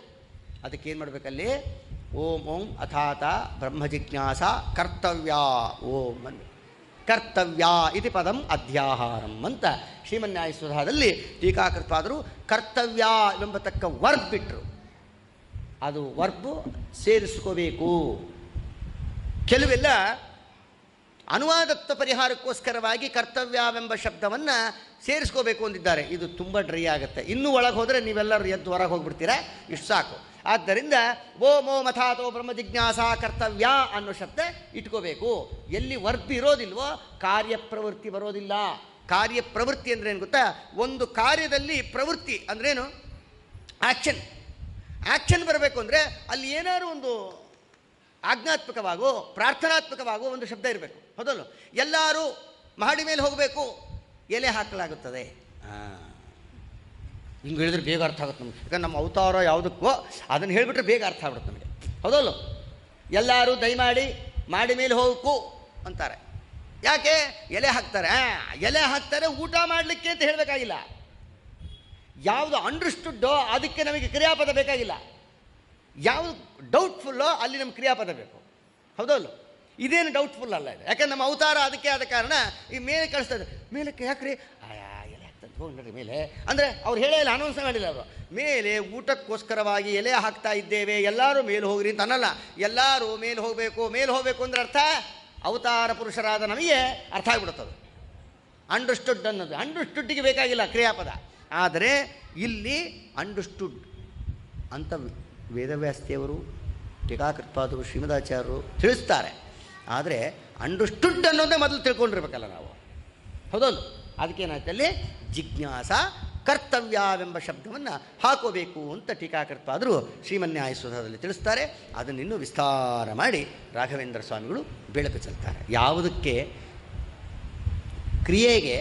[SPEAKER 1] ಅದಕ್ಕೇನು ಮಾಡಬೇಕಲ್ಲಿ? ಓಂ ಓಂ ಅಥಾತ ಬ್ರಹ್ಮ ಜಿಜ್ಞಾಸ ಕರ್ತವ್ಯ ಓಂ ಅನ್ನು ಕರ್ತವ್ಯ ಇತಿ ಪದಂ ಅಧ್ಯಾಹಾರಂ ಅಂತ ಶ್ರೀಮನ್ಯಾಯಸುಧಾದಲ್ಲಿ ಟೀಕಾಕೃತ್ಪಾದರು ಕರ್ತವ್ಯ ಎಂಬತಕ್ಕ ವರ್ಬ್ ಬಿಟ್ಟರು. ಅದು ವರ್ಬು ಸೇರಿಸ್ಕೋಬೇಕು. ಕೆಲವೆಲ್ಲ ಅನುವಾದತ್ವ ಪರಿಹಾರಕ್ಕೋಸ್ಕರವಾಗಿ ಕರ್ತವ್ಯವೆಂಬ ಶಬ್ದವನ್ನು ಸೇರಿಸ್ಕೋಬೇಕು ಅಂದಿದ್ದಾರೆ. ಇದು ತುಂಬ ಡ್ರೈ ಆಗುತ್ತೆ. ಇನ್ನೂ ಒಳಗೆ ಹೋದರೆ ನೀವೆಲ್ಲರೂ ಎದ್ದು ಹೊರಗೆ ಹೋಗ್ಬಿಡ್ತೀರಾ, ಇಷ್ಟು ಸಾಕು. ಆದ್ದರಿಂದ ಓಂ ಓಂ ಅಥಾತೋ ಬ್ರಹ್ಮ ಜಿಜ್ಞಾಸ ಕರ್ತವ್ಯ ಅನ್ನೋ ಶಬ್ದ ಇಟ್ಕೋಬೇಕು. ಎಲ್ಲಿ ವರ್ಬ್ ಇರೋದಿಲ್ವೋ ಕಾರ್ಯಪ್ರವೃತ್ತಿ ಬರೋದಿಲ್ಲ. ಕಾರ್ಯಪ್ರವೃತ್ತಿ ಅಂದ್ರೆ ಏನು ಗೊತ್ತಾ? ಒಂದು ಕಾರ್ಯದಲ್ಲಿ ಪ್ರವೃತ್ತಿ ಅಂದ್ರೇನು? ಆ್ಯಕ್ಷನ್ ಬರಬೇಕು ಅಂದರೆ ಅಲ್ಲಿ ಏನಾದ್ರು ಒಂದು ಆಜ್ಞಾತ್ಮಕವಾಗೋ ಪ್ರಾರ್ಥನಾತ್ಮಕವಾಗೋ ಒಂದು ಶಬ್ದ ಇರಬೇಕು, ಹೌದಲ್ಲ? ಎಲ್ಲರೂ ಮಹಡಿ ಮೇಲೆ ಹೋಗಬೇಕು, ಎಲೆ ಹಾಕಲಾಗುತ್ತದೆ. ಹಿಂಗೆ ಹೇಳಿದ್ರೆ ಬೇಗ ಅರ್ಥ ಆಗುತ್ತೆ ನಮಗೆ. ಯಾಕಂದ್ರೆ ನಮ್ಮ ಅವತಾರ ಯಾವುದಕ್ಕೋ ಅದನ್ನು ಹೇಳಿಬಿಟ್ರೆ ಬೇಗ ಅರ್ಥ ಆಗ್ಬಿಡುತ್ತೆ ನಮಗೆ, ಹೌದಲ್ಲ? ಎಲ್ಲರೂ ದಯಮಾಡಿ ಮಾಡಿ ಮೇಲೆ ಹೋಗಬೇಕು ಅಂತಾರೆ. ಯಾಕೆ? ಎಲೆ ಹಾಕ್ತಾರೆ. ಊಟ ಮಾಡಲಿಕ್ಕೆ ಅಂತ ಹೇಳಬೇಕಾಗಿಲ್ಲ. ಯಾವುದು ಅಂಡರ್ಸ್ಟುಡ್ಡೋ ಅದಕ್ಕೆ ನಮಗೆ ಕ್ರಿಯಾಪದ ಬೇಕಾಗಿಲ್ಲ. ಯಾವುದು ಡೌಟ್ಫುಲ್ಲೋ ಅಲ್ಲಿ ನಮ್ಗೆ ಕ್ರಿಯಾಪದ ಬೇಕು. ಹೌದಲ್ಲ? ಇದೇನು ಡೌಟ್ಫುಲ್ ಅಲ್ಲ ಇದು. ಯಾಕಂದ್ರೆ ನಮ್ಮ ಅವತಾರ ಅದಕ್ಕೆ ಆದ ಕಾರಣ ಈ ಮೇಲೆ ಕಳಿಸ್ತಾ ಇದ್ದಾರೆ. ಮೇಲಕ್ಕೆ ಯಾಕ್ರಿ ಎಲೆ ಹಾಕ್ತಂತ ಹೋಗಿ ನೋಡ್ರಿ ಮೇಲೆ ಅಂದರೆ ಅವ್ರು ಹೇಳೇ ಇಲ್ಲ, ಅನೌನ್ಸ್ ಮಾಡಿಲ್ಲ ಅವರು. ಮೇಲೆ ಊಟಕ್ಕೋಸ್ಕರವಾಗಿ ಎಲೆ ಹಾಕ್ತಾ ಇದ್ದೇವೆ, ಎಲ್ಲರೂ ಮೇಲೆ ಹೋಗ್ರಿ ಅಂತ ಅನ್ನಲ್ಲ. ಎಲ್ಲರೂ ಮೇಲೆ ಹೋಗಬೇಕು ಅಂದರೆ ಅರ್ಥ ಅವತಾರ ಪುರುಷರಾದ ನಮಗೆ ಅರ್ಥ ಆಗಿಬಿಡುತ್ತದೆ. ಅಂಡರ್ಸ್ಟುಡ್ ಅನ್ನೋದು ಅಂಡರ್ಸ್ಟುಡ್ಡಿಗೆ ಬೇಕಾಗಿಲ್ಲ ಕ್ರಿಯಾಪದ. ಆದರೆ ಇಲ್ಲಿ ಅಂಡರ್ಸ್ಟುಡ್ ಅಂತ ವೇದವ್ಯಾಸದೇವರು, ಟೀಕಾಕೃತ್ಪಾದರು, ಶ್ರೀಮದಾಚಾರ್ಯರು ತಿಳಿಸ್ತಾರೆ. ಆದರೆ ಅಂಡರ್ಸ್ಟುಡ್ ಅನ್ನೋದೇ ಮೊದಲು ತಿಳ್ಕೊಂಡಿರ್ಬೇಕಲ್ಲ ನಾವು. ಹೌದಲ್ಲ? ಅದಕ್ಕೇನಾಯ್ತು ಅಲ್ಲಿ ಜಿಜ್ಞಾಸ ಕರ್ತವ್ಯವೆಂಬ ಶಬ್ದವನ್ನು ಹಾಕೋಬೇಕು ಅಂತ ಟೀಕಾಕೃತ್ಪಾದರು ಶ್ರೀಮನ್ಯಾಯಸುಧದಲ್ಲಿ ತಿಳಿಸ್ತಾರೆ. ಅದನ್ನಿನ್ನೂ ವಿಸ್ತಾರ ಮಾಡಿ ರಾಘವೇಂದ್ರ ಸ್ವಾಮಿಗಳು ಬೆಳಕು ಚೆಲ್ತಾರೆ. ಯಾವುದಕ್ಕೆ ಕ್ರಿಯೆಗೆ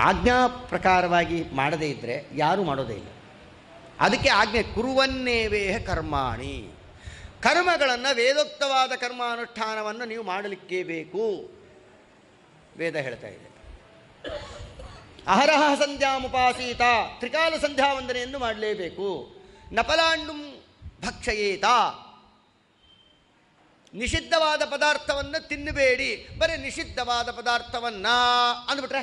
[SPEAKER 1] ಆಜ್ಞಾ ಪ್ರಕಾರವಾಗಿ ಮಾಡದೇ ಇದ್ದರೆ ಯಾರೂ ಮಾಡೋದೇ ಇಲ್ಲ. ಅದಕ್ಕೆ ಆಜ್ಞೆ ಕುರುವನ್ನೇವೇಹ ಕರ್ಮಾಣಿ, ಕರ್ಮಗಳನ್ನು ವೇದೋಕ್ತವಾದ ಕರ್ಮಾನುಷ್ಠಾನವನ್ನು ನೀವು ಮಾಡಲಿಕ್ಕೇ ಬೇಕು. ವೇದ ಹೇಳ್ತಾ ಇದೆ. ಅಹರಹ ಸಂಧ್ಯಾಮುಪಾಸೀತ, ತ್ರಿಕಾಲ ಸಂಧ್ಯಾ ವಂದನೆಯನ್ನು ಮಾಡಲೇಬೇಕು. ನಪಲಾಂಡುಂ ಭಕ್ಷಯೇತ, ನಿಷಿದ್ಧವಾದ ಪದಾರ್ಥವನ್ನು ತಿನ್ನಬೇಡಿ. ಬರೀ ನಿಷಿದ್ಧವಾದ ಪದಾರ್ಥವನ್ನು ಅಂದ್ಬಿಟ್ರೆ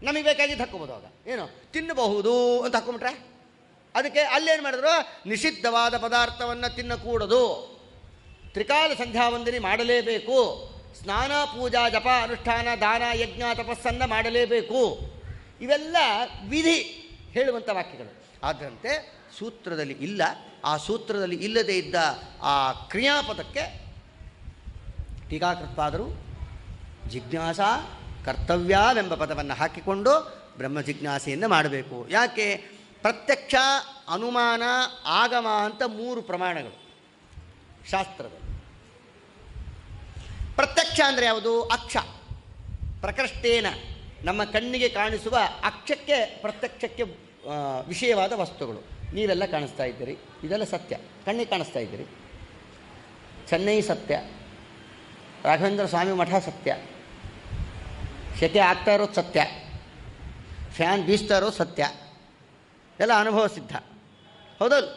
[SPEAKER 1] ನಮಗೆ ಬೇಕಾಗಿದ್ದು ಹಾಕ್ಕೋಬೋದು. ಆಗ ಏನು ತಿನ್ನಬಹುದು ಅಂತ ಹಾಕ್ಕೊಂಬಿಟ್ರೆ ಅದಕ್ಕೆ ಅಲ್ಲೇನು ಮಾಡಿದ್ರು, ನಿಷಿದ್ಧವಾದ ಪದಾರ್ಥವನ್ನು ತಿನ್ನಕೂಡದು, ತ್ರಿಕಾಲ ಸಂಧ್ಯಾವಂದನೆ ಮಾಡಲೇಬೇಕು, ಸ್ನಾನ ಪೂಜಾ ಜಪ ಅನುಷ್ಠಾನ ದಾನ ಯಜ್ಞ ತಪಸ್ಸನ್ನು ಮಾಡಲೇಬೇಕು. ಇವೆಲ್ಲ ವಿಧಿ ಹೇಳುವಂಥ ವಾಕ್ಯಗಳು. ಅದರಂತೆ ಸೂತ್ರದಲ್ಲಿ ಇಲ್ಲ. ಆ ಸೂತ್ರದಲ್ಲಿ ಇಲ್ಲದೇ ಇದ್ದ ಆ ಕ್ರಿಯಾಪದಕ್ಕೆ ಟೀಕಾಕೃತ್ಪಾದರು ಜಿಜ್ಞಾಸ ಕರ್ತವ್ಯವೆಂಬ ಪದವನ್ನು ಹಾಕಿಕೊಂಡು ಬ್ರಹ್ಮ ಜಿಜ್ಞಾಸೆಯನ್ನು ಮಾಡಬೇಕು. ಯಾಕೆ? ಪ್ರತ್ಯಕ್ಷ, ಅನುಮಾನ, ಆಗಮ ಅಂತ 3 ಪ್ರಮಾಣಗಳು ಶಾಸ್ತ್ರದಲ್ಲಿ. ಪ್ರತ್ಯಕ್ಷ ಅಂದರೆ ಯಾವುದು? ಅಕ್ಷ. ಪ್ರಕೃಷ್ಟೇನ, ನಮ್ಮ ಕಣ್ಣಿಗೆ ಕಾಣಿಸುವ ಅಕ್ಷಕ್ಕೆ ಪ್ರತ್ಯಕ್ಷಕ್ಕೆ ವಿಷಯವಾದ ವಸ್ತುಗಳು. ನೀವೆಲ್ಲ ಕಾಣಿಸ್ತಾ ಇದ್ದೀರಿ, ಇದೆಲ್ಲ ಸತ್ಯ, ಕಣ್ಣಿಗೆ ಕಾಣಿಸ್ತಾ ಇದ್ದೀರಿ. ಚೆನ್ನೈ ಸತ್ಯ, ರಾಘವೇಂದ್ರ ಸ್ವಾಮಿ ಮಠ ಸತ್ಯ, ಶೆಕೆ ಆಗ್ತಾ ಇರೋದು ಸತ್ಯ, ಫ್ಯಾನ್ ಬೀಸ್ತಾ ಇರೋದು ಸತ್ಯ, ಎಲ್ಲ ಅನುಭವ ಸಿದ್ಧ. ಹೌದಲ್ಲ?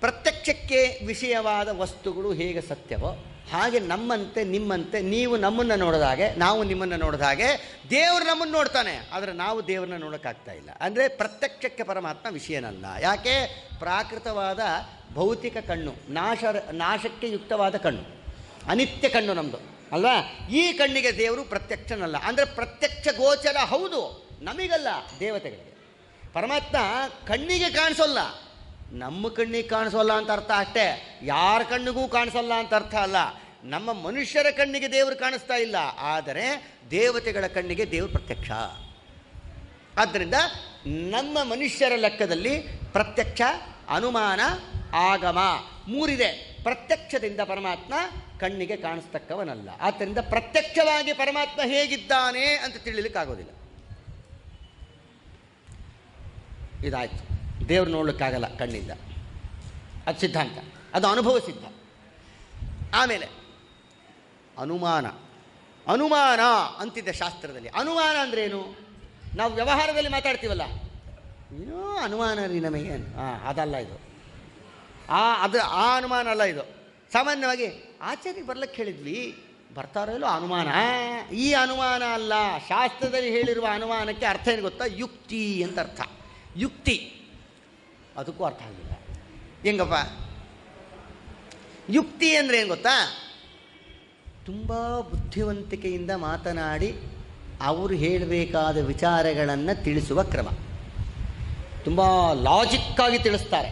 [SPEAKER 1] ಪ್ರತ್ಯಕ್ಷಕ್ಕೆ ವಿಷಯವಾದ ವಸ್ತುಗಳು ಹೇಗೆ ಸತ್ಯವೋ ಹಾಗೆ ನಮ್ಮಂತೆ ನಿಮ್ಮಂತೆ ನೀವು ನಮ್ಮನ್ನು ನೋಡಿದ ಹಾಗೆ ನಾವು ನಿಮ್ಮನ್ನು ನೋಡಿದ ಹಾಗೆ ದೇವರು ನಮ್ಮನ್ನು ನೋಡ್ತಾನೆ. ಆದರೆ ನಾವು ದೇವ್ರನ್ನ ನೋಡೋಕ್ಕಾಗ್ತಾ ಇಲ್ಲ. ಅಂದರೆ ಪ್ರತ್ಯಕ್ಷಕ್ಕೆ ಪರಮಾತ್ಮ ವಿಷಯನಲ್ಲ. ಯಾಕೆ? ಪ್ರಾಕೃತವಾದ ಭೌತಿಕ ಕಣ್ಣು, ನಾಶಕ್ಕೆ ಯುಕ್ತವಾದ ಕಣ್ಣು, ಅನಿತ್ಯ ಕಣ್ಣು ನಮ್ಮದು ಅಲ್ವಾ? ಈ ಕಣ್ಣಿಗೆ ದೇವರು ಪ್ರತ್ಯಕ್ಷನಲ್ಲ. ಅಂದರೆ ಪ್ರತ್ಯಕ್ಷ ಗೋಚರ ಹೌದು, ನಮಗಲ್ಲ, ದೇವತೆಗಳಿಗೆ. ಪರಮಾತ್ಮ ಕಣ್ಣಿಗೆ ಕಾಣಿಸೋಲ್ಲ, ನಮ್ಮ ಕಣ್ಣಿಗೆ ಕಾಣಿಸೋಲ್ಲ ಅಂತ ಅರ್ಥ ಅಷ್ಟೇ. ಯಾರ ಕಣ್ಣಿಗೂ ಕಾಣಿಸೋಲ್ಲ ಅಂತ ಅರ್ಥ ಅಲ್ಲ. ನಮ್ಮ ಮನುಷ್ಯರ ಕಣ್ಣಿಗೆ ದೇವರು ಕಾಣಿಸ್ತಾ ಇಲ್ಲ, ಆದರೆ ದೇವತೆಗಳ ಕಣ್ಣಿಗೆ ದೇವರು ಪ್ರತ್ಯಕ್ಷ. ಆದ್ದರಿಂದ ನಮ್ಮ ಮನುಷ್ಯರ ಲೆಕ್ಕದಲ್ಲಿ ಪ್ರತ್ಯಕ್ಷ, ಅನುಮಾನ, ಆಗಮ 3 ಪ್ರತ್ಯಕ್ಷದಿಂದ ಪರಮಾತ್ಮ ಕಣ್ಣಿಗೆ ಕಾಣಿಸ್ತಕ್ಕವನಲ್ಲ. ಆದ್ದರಿಂದ ಪ್ರತ್ಯಕ್ಷವಾಗಿ ಪರಮಾತ್ಮ ಹೇಗಿದ್ದಾನೆ ಅಂತ ತಿಳಿಲಿಕ್ಕಾಗೋದಿಲ್ಲ. ಇದಾಯಿತು. ದೇವ್ರು ನೋಡಲಿಕ್ಕಾಗಲ್ಲ ಕಣ್ಣಿಂದ, ಅದು ಸಿದ್ಧಾಂತ, ಅದು ಅನುಭವ ಸಿದ್ಧ. ಆಮೇಲೆ ಅನುಮಾನ ಅಂತಿದೆ ಶಾಸ್ತ್ರದಲ್ಲಿ. ಅನುಮಾನ ಅಂದ್ರೇನು? ನಾವು ವ್ಯವಹಾರದಲ್ಲಿ ಮಾತಾಡ್ತೀವಲ್ಲ, ಏನೋ ಅನುಮಾನ ರೀ ನಮಗೆ, ಅದಲ್ಲ ಇದು. ಆ ಅನುಮಾನ ಅಲ್ಲ ಇದು. ಸಾಮಾನ್ಯವಾಗಿ ಆಚಾರ್ಯಗೆ ಬರ್ಲಿಕ್ಕೆ ಹೇಳಿದ್ವಿ, ಬರ್ತಾರೋ ಇಲ್ಲೋ ಅನುಮಾನ. ಈ ಅನುಮಾನ ಅಲ್ಲ. ಶಾಸ್ತ್ರದಲ್ಲಿ ಹೇಳಿರುವ ಅನುಮಾನಕ್ಕೆ ಅರ್ಥ ಏನು ಗೊತ್ತಾ? ಯುಕ್ತಿ ಅಂತ ಅರ್ಥ. ಯುಕ್ತಿ, ಅದಕ್ಕೂ ಅರ್ಥ ಆಗಿಲ್ಲ. ಹೆಂಗಪ್ಪ ಯುಕ್ತಿ ಅಂದರೆ ಏನು ಗೊತ್ತಾ? ತುಂಬ ಬುದ್ಧಿವಂತಿಕೆಯಿಂದ ಮಾತನಾಡಿ ಅವರು ಹೇಳಬೇಕಾದ ವಿಚಾರಗಳನ್ನು ತಿಳಿಸುವ ಕ್ರಮ. ತುಂಬ ಲಾಜಿಕ್ಕಾಗಿ ತಿಳಿಸ್ತಾರೆ,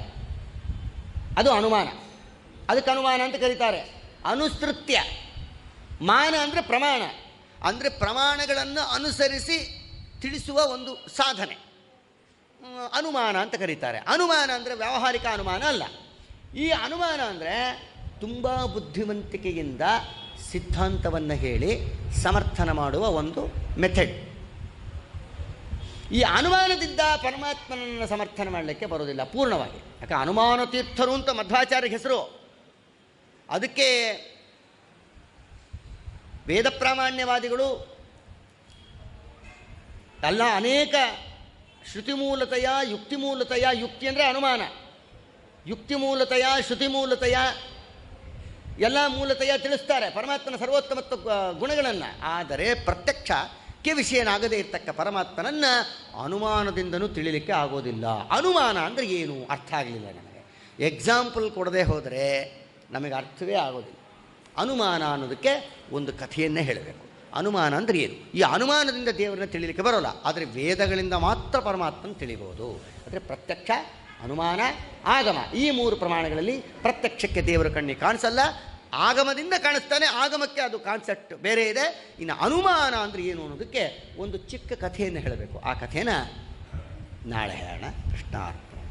[SPEAKER 1] ಅದು ಅನುಮಾನ. ಅದಕ್ಕೆ ಅನುಮಾನ ಅಂತ ಕರೀತಾರೆ. ಅನುಸೃತ್ಯ. ಮಾನ ಅಂದರೆ ಪ್ರಮಾಣ, ಅಂದರೆ ಪ್ರಮಾಣಗಳನ್ನು ಅನುಸರಿಸಿ ತಿಳಿಸುವ ಒಂದು ಸಾಧನೆ ಅನುಮಾನ ಅಂತ ಕರೀತಾರೆ. ಅನುಮಾನ ಅಂದರೆ ವ್ಯಾವಹಾರಿಕ ಅನುಮಾನ ಅಲ್ಲ. ಈ ಅನುಮಾನ ಅಂದರೆ ತುಂಬ ಬುದ್ಧಿವಂತಿಕೆಯಿಂದ ಸಿದ್ಧಾಂತವನ್ನು ಹೇಳಿ ಸಮರ್ಥನ ಮಾಡುವ ಒಂದು ಮೆಥಡ್. ಈ ಅನುಮಾನದಿಂದ ಪರಮಾತ್ಮನನ್ನು ಸಮರ್ಥನೆ ಮಾಡಲಿಕ್ಕೆ ಬರೋದಿಲ್ಲ ಪೂರ್ಣವಾಗಿ. ಯಾಕೆ? ಅನುಮಾನ ತೀರ್ಥರು ಅಂತ ಮಧ್ವಾಚಾರ್ಯ ಹೆಸರು. ಅದಕ್ಕೆ ವೇದ ಪ್ರಾಮಾಣ್ಯವಾದಿಗಳು ಎಲ್ಲ ಅನೇಕ ಶ್ರುತಿಮೂಲತೆಯ ಯುಕ್ತಿಮೂಲತೆಯ, ಯುಕ್ತಿ ಅಂದರೆ ಅನುಮಾನ, ಯುಕ್ತಿಮೂಲತೆಯ ಶ್ರುತಿಮೂಲತೆಯ ಎಲ್ಲ ಮೂಲತೆಯ ತಿಳಿಸ್ತಾರೆ ಪರಮಾತ್ಮನ ಸರ್ವೋತ್ತಮತ್ವ ಗುಣಗಳನ್ನು. ಆದರೆ ಪ್ರತ್ಯಕ್ಷಕ್ಕೆ ವಿಷಯನಾಗದೇ ಇರ್ತಕ್ಕ ಪರಮಾತ್ಮನನ್ನು ಅನುಮಾನದಿಂದನೂ ತಿಳಿಲಿಕ್ಕೆ ಆಗೋದಿಲ್ಲ. ಅನುಮಾನ ಅಂದರೆ ಏನು ಅರ್ಥ ಆಗಲಿಲ್ಲ ನಮಗೆ. ಎಕ್ಸಾಂಪಲ್ ಕೊಡದೆ ಹೋದರೆ ನಮಗೆ ಅರ್ಥವೇ ಆಗೋದಿಲ್ಲ. ಅನುಮಾನ ಅನ್ನೋದಕ್ಕೆ ಒಂದು ಕಥೆಯನ್ನೇ ಹೇಳಬೇಕು. ಅನುಮಾನ ಅಂದರೆ ಏನು? ಈ ಅನುಮಾನದಿಂದ ದೇವರನ್ನ ತಿಳಿಲಿಕ್ಕೆ ಬರೋಲ್ಲ. ಆದರೆ ವೇದಗಳಿಂದ ಮಾತ್ರ ಪರಮಾತ್ಮನ ತಿಳಿಬೋದು. ಅಂದರೆ ಪ್ರತ್ಯಕ್ಷ, ಅನುಮಾನ, ಆಗಮ, ಈ 3 ಪ್ರಮಾಣಗಳಲ್ಲಿ ಪ್ರತ್ಯಕ್ಷಕ್ಕೆ ದೇವರ ಕಣ್ಣಿಗೆ ಕಾಣಿಸಲ್ಲ, ಆಗಮದಿಂದ ಕಾಣಿಸ್ತಾನೆ. ಆಗಮಕ್ಕೆ ಅದು ಕಾನ್ಸೆಪ್ಟ್ ಬೇರೆ ಇದೆ. ಇನ್ನು ಅನುಮಾನ ಅಂದರೆ ಏನು ಅನ್ನೋದಕ್ಕೆ ಒಂದು ಚಿಕ್ಕ ಕಥೆಯನ್ನು ಹೇಳಬೇಕು. ಆ ಕಥೆನ ನಾಳೆ ಹೇಳೋಣ. ಕೃಷ್ಣಾರ್ಪಣ.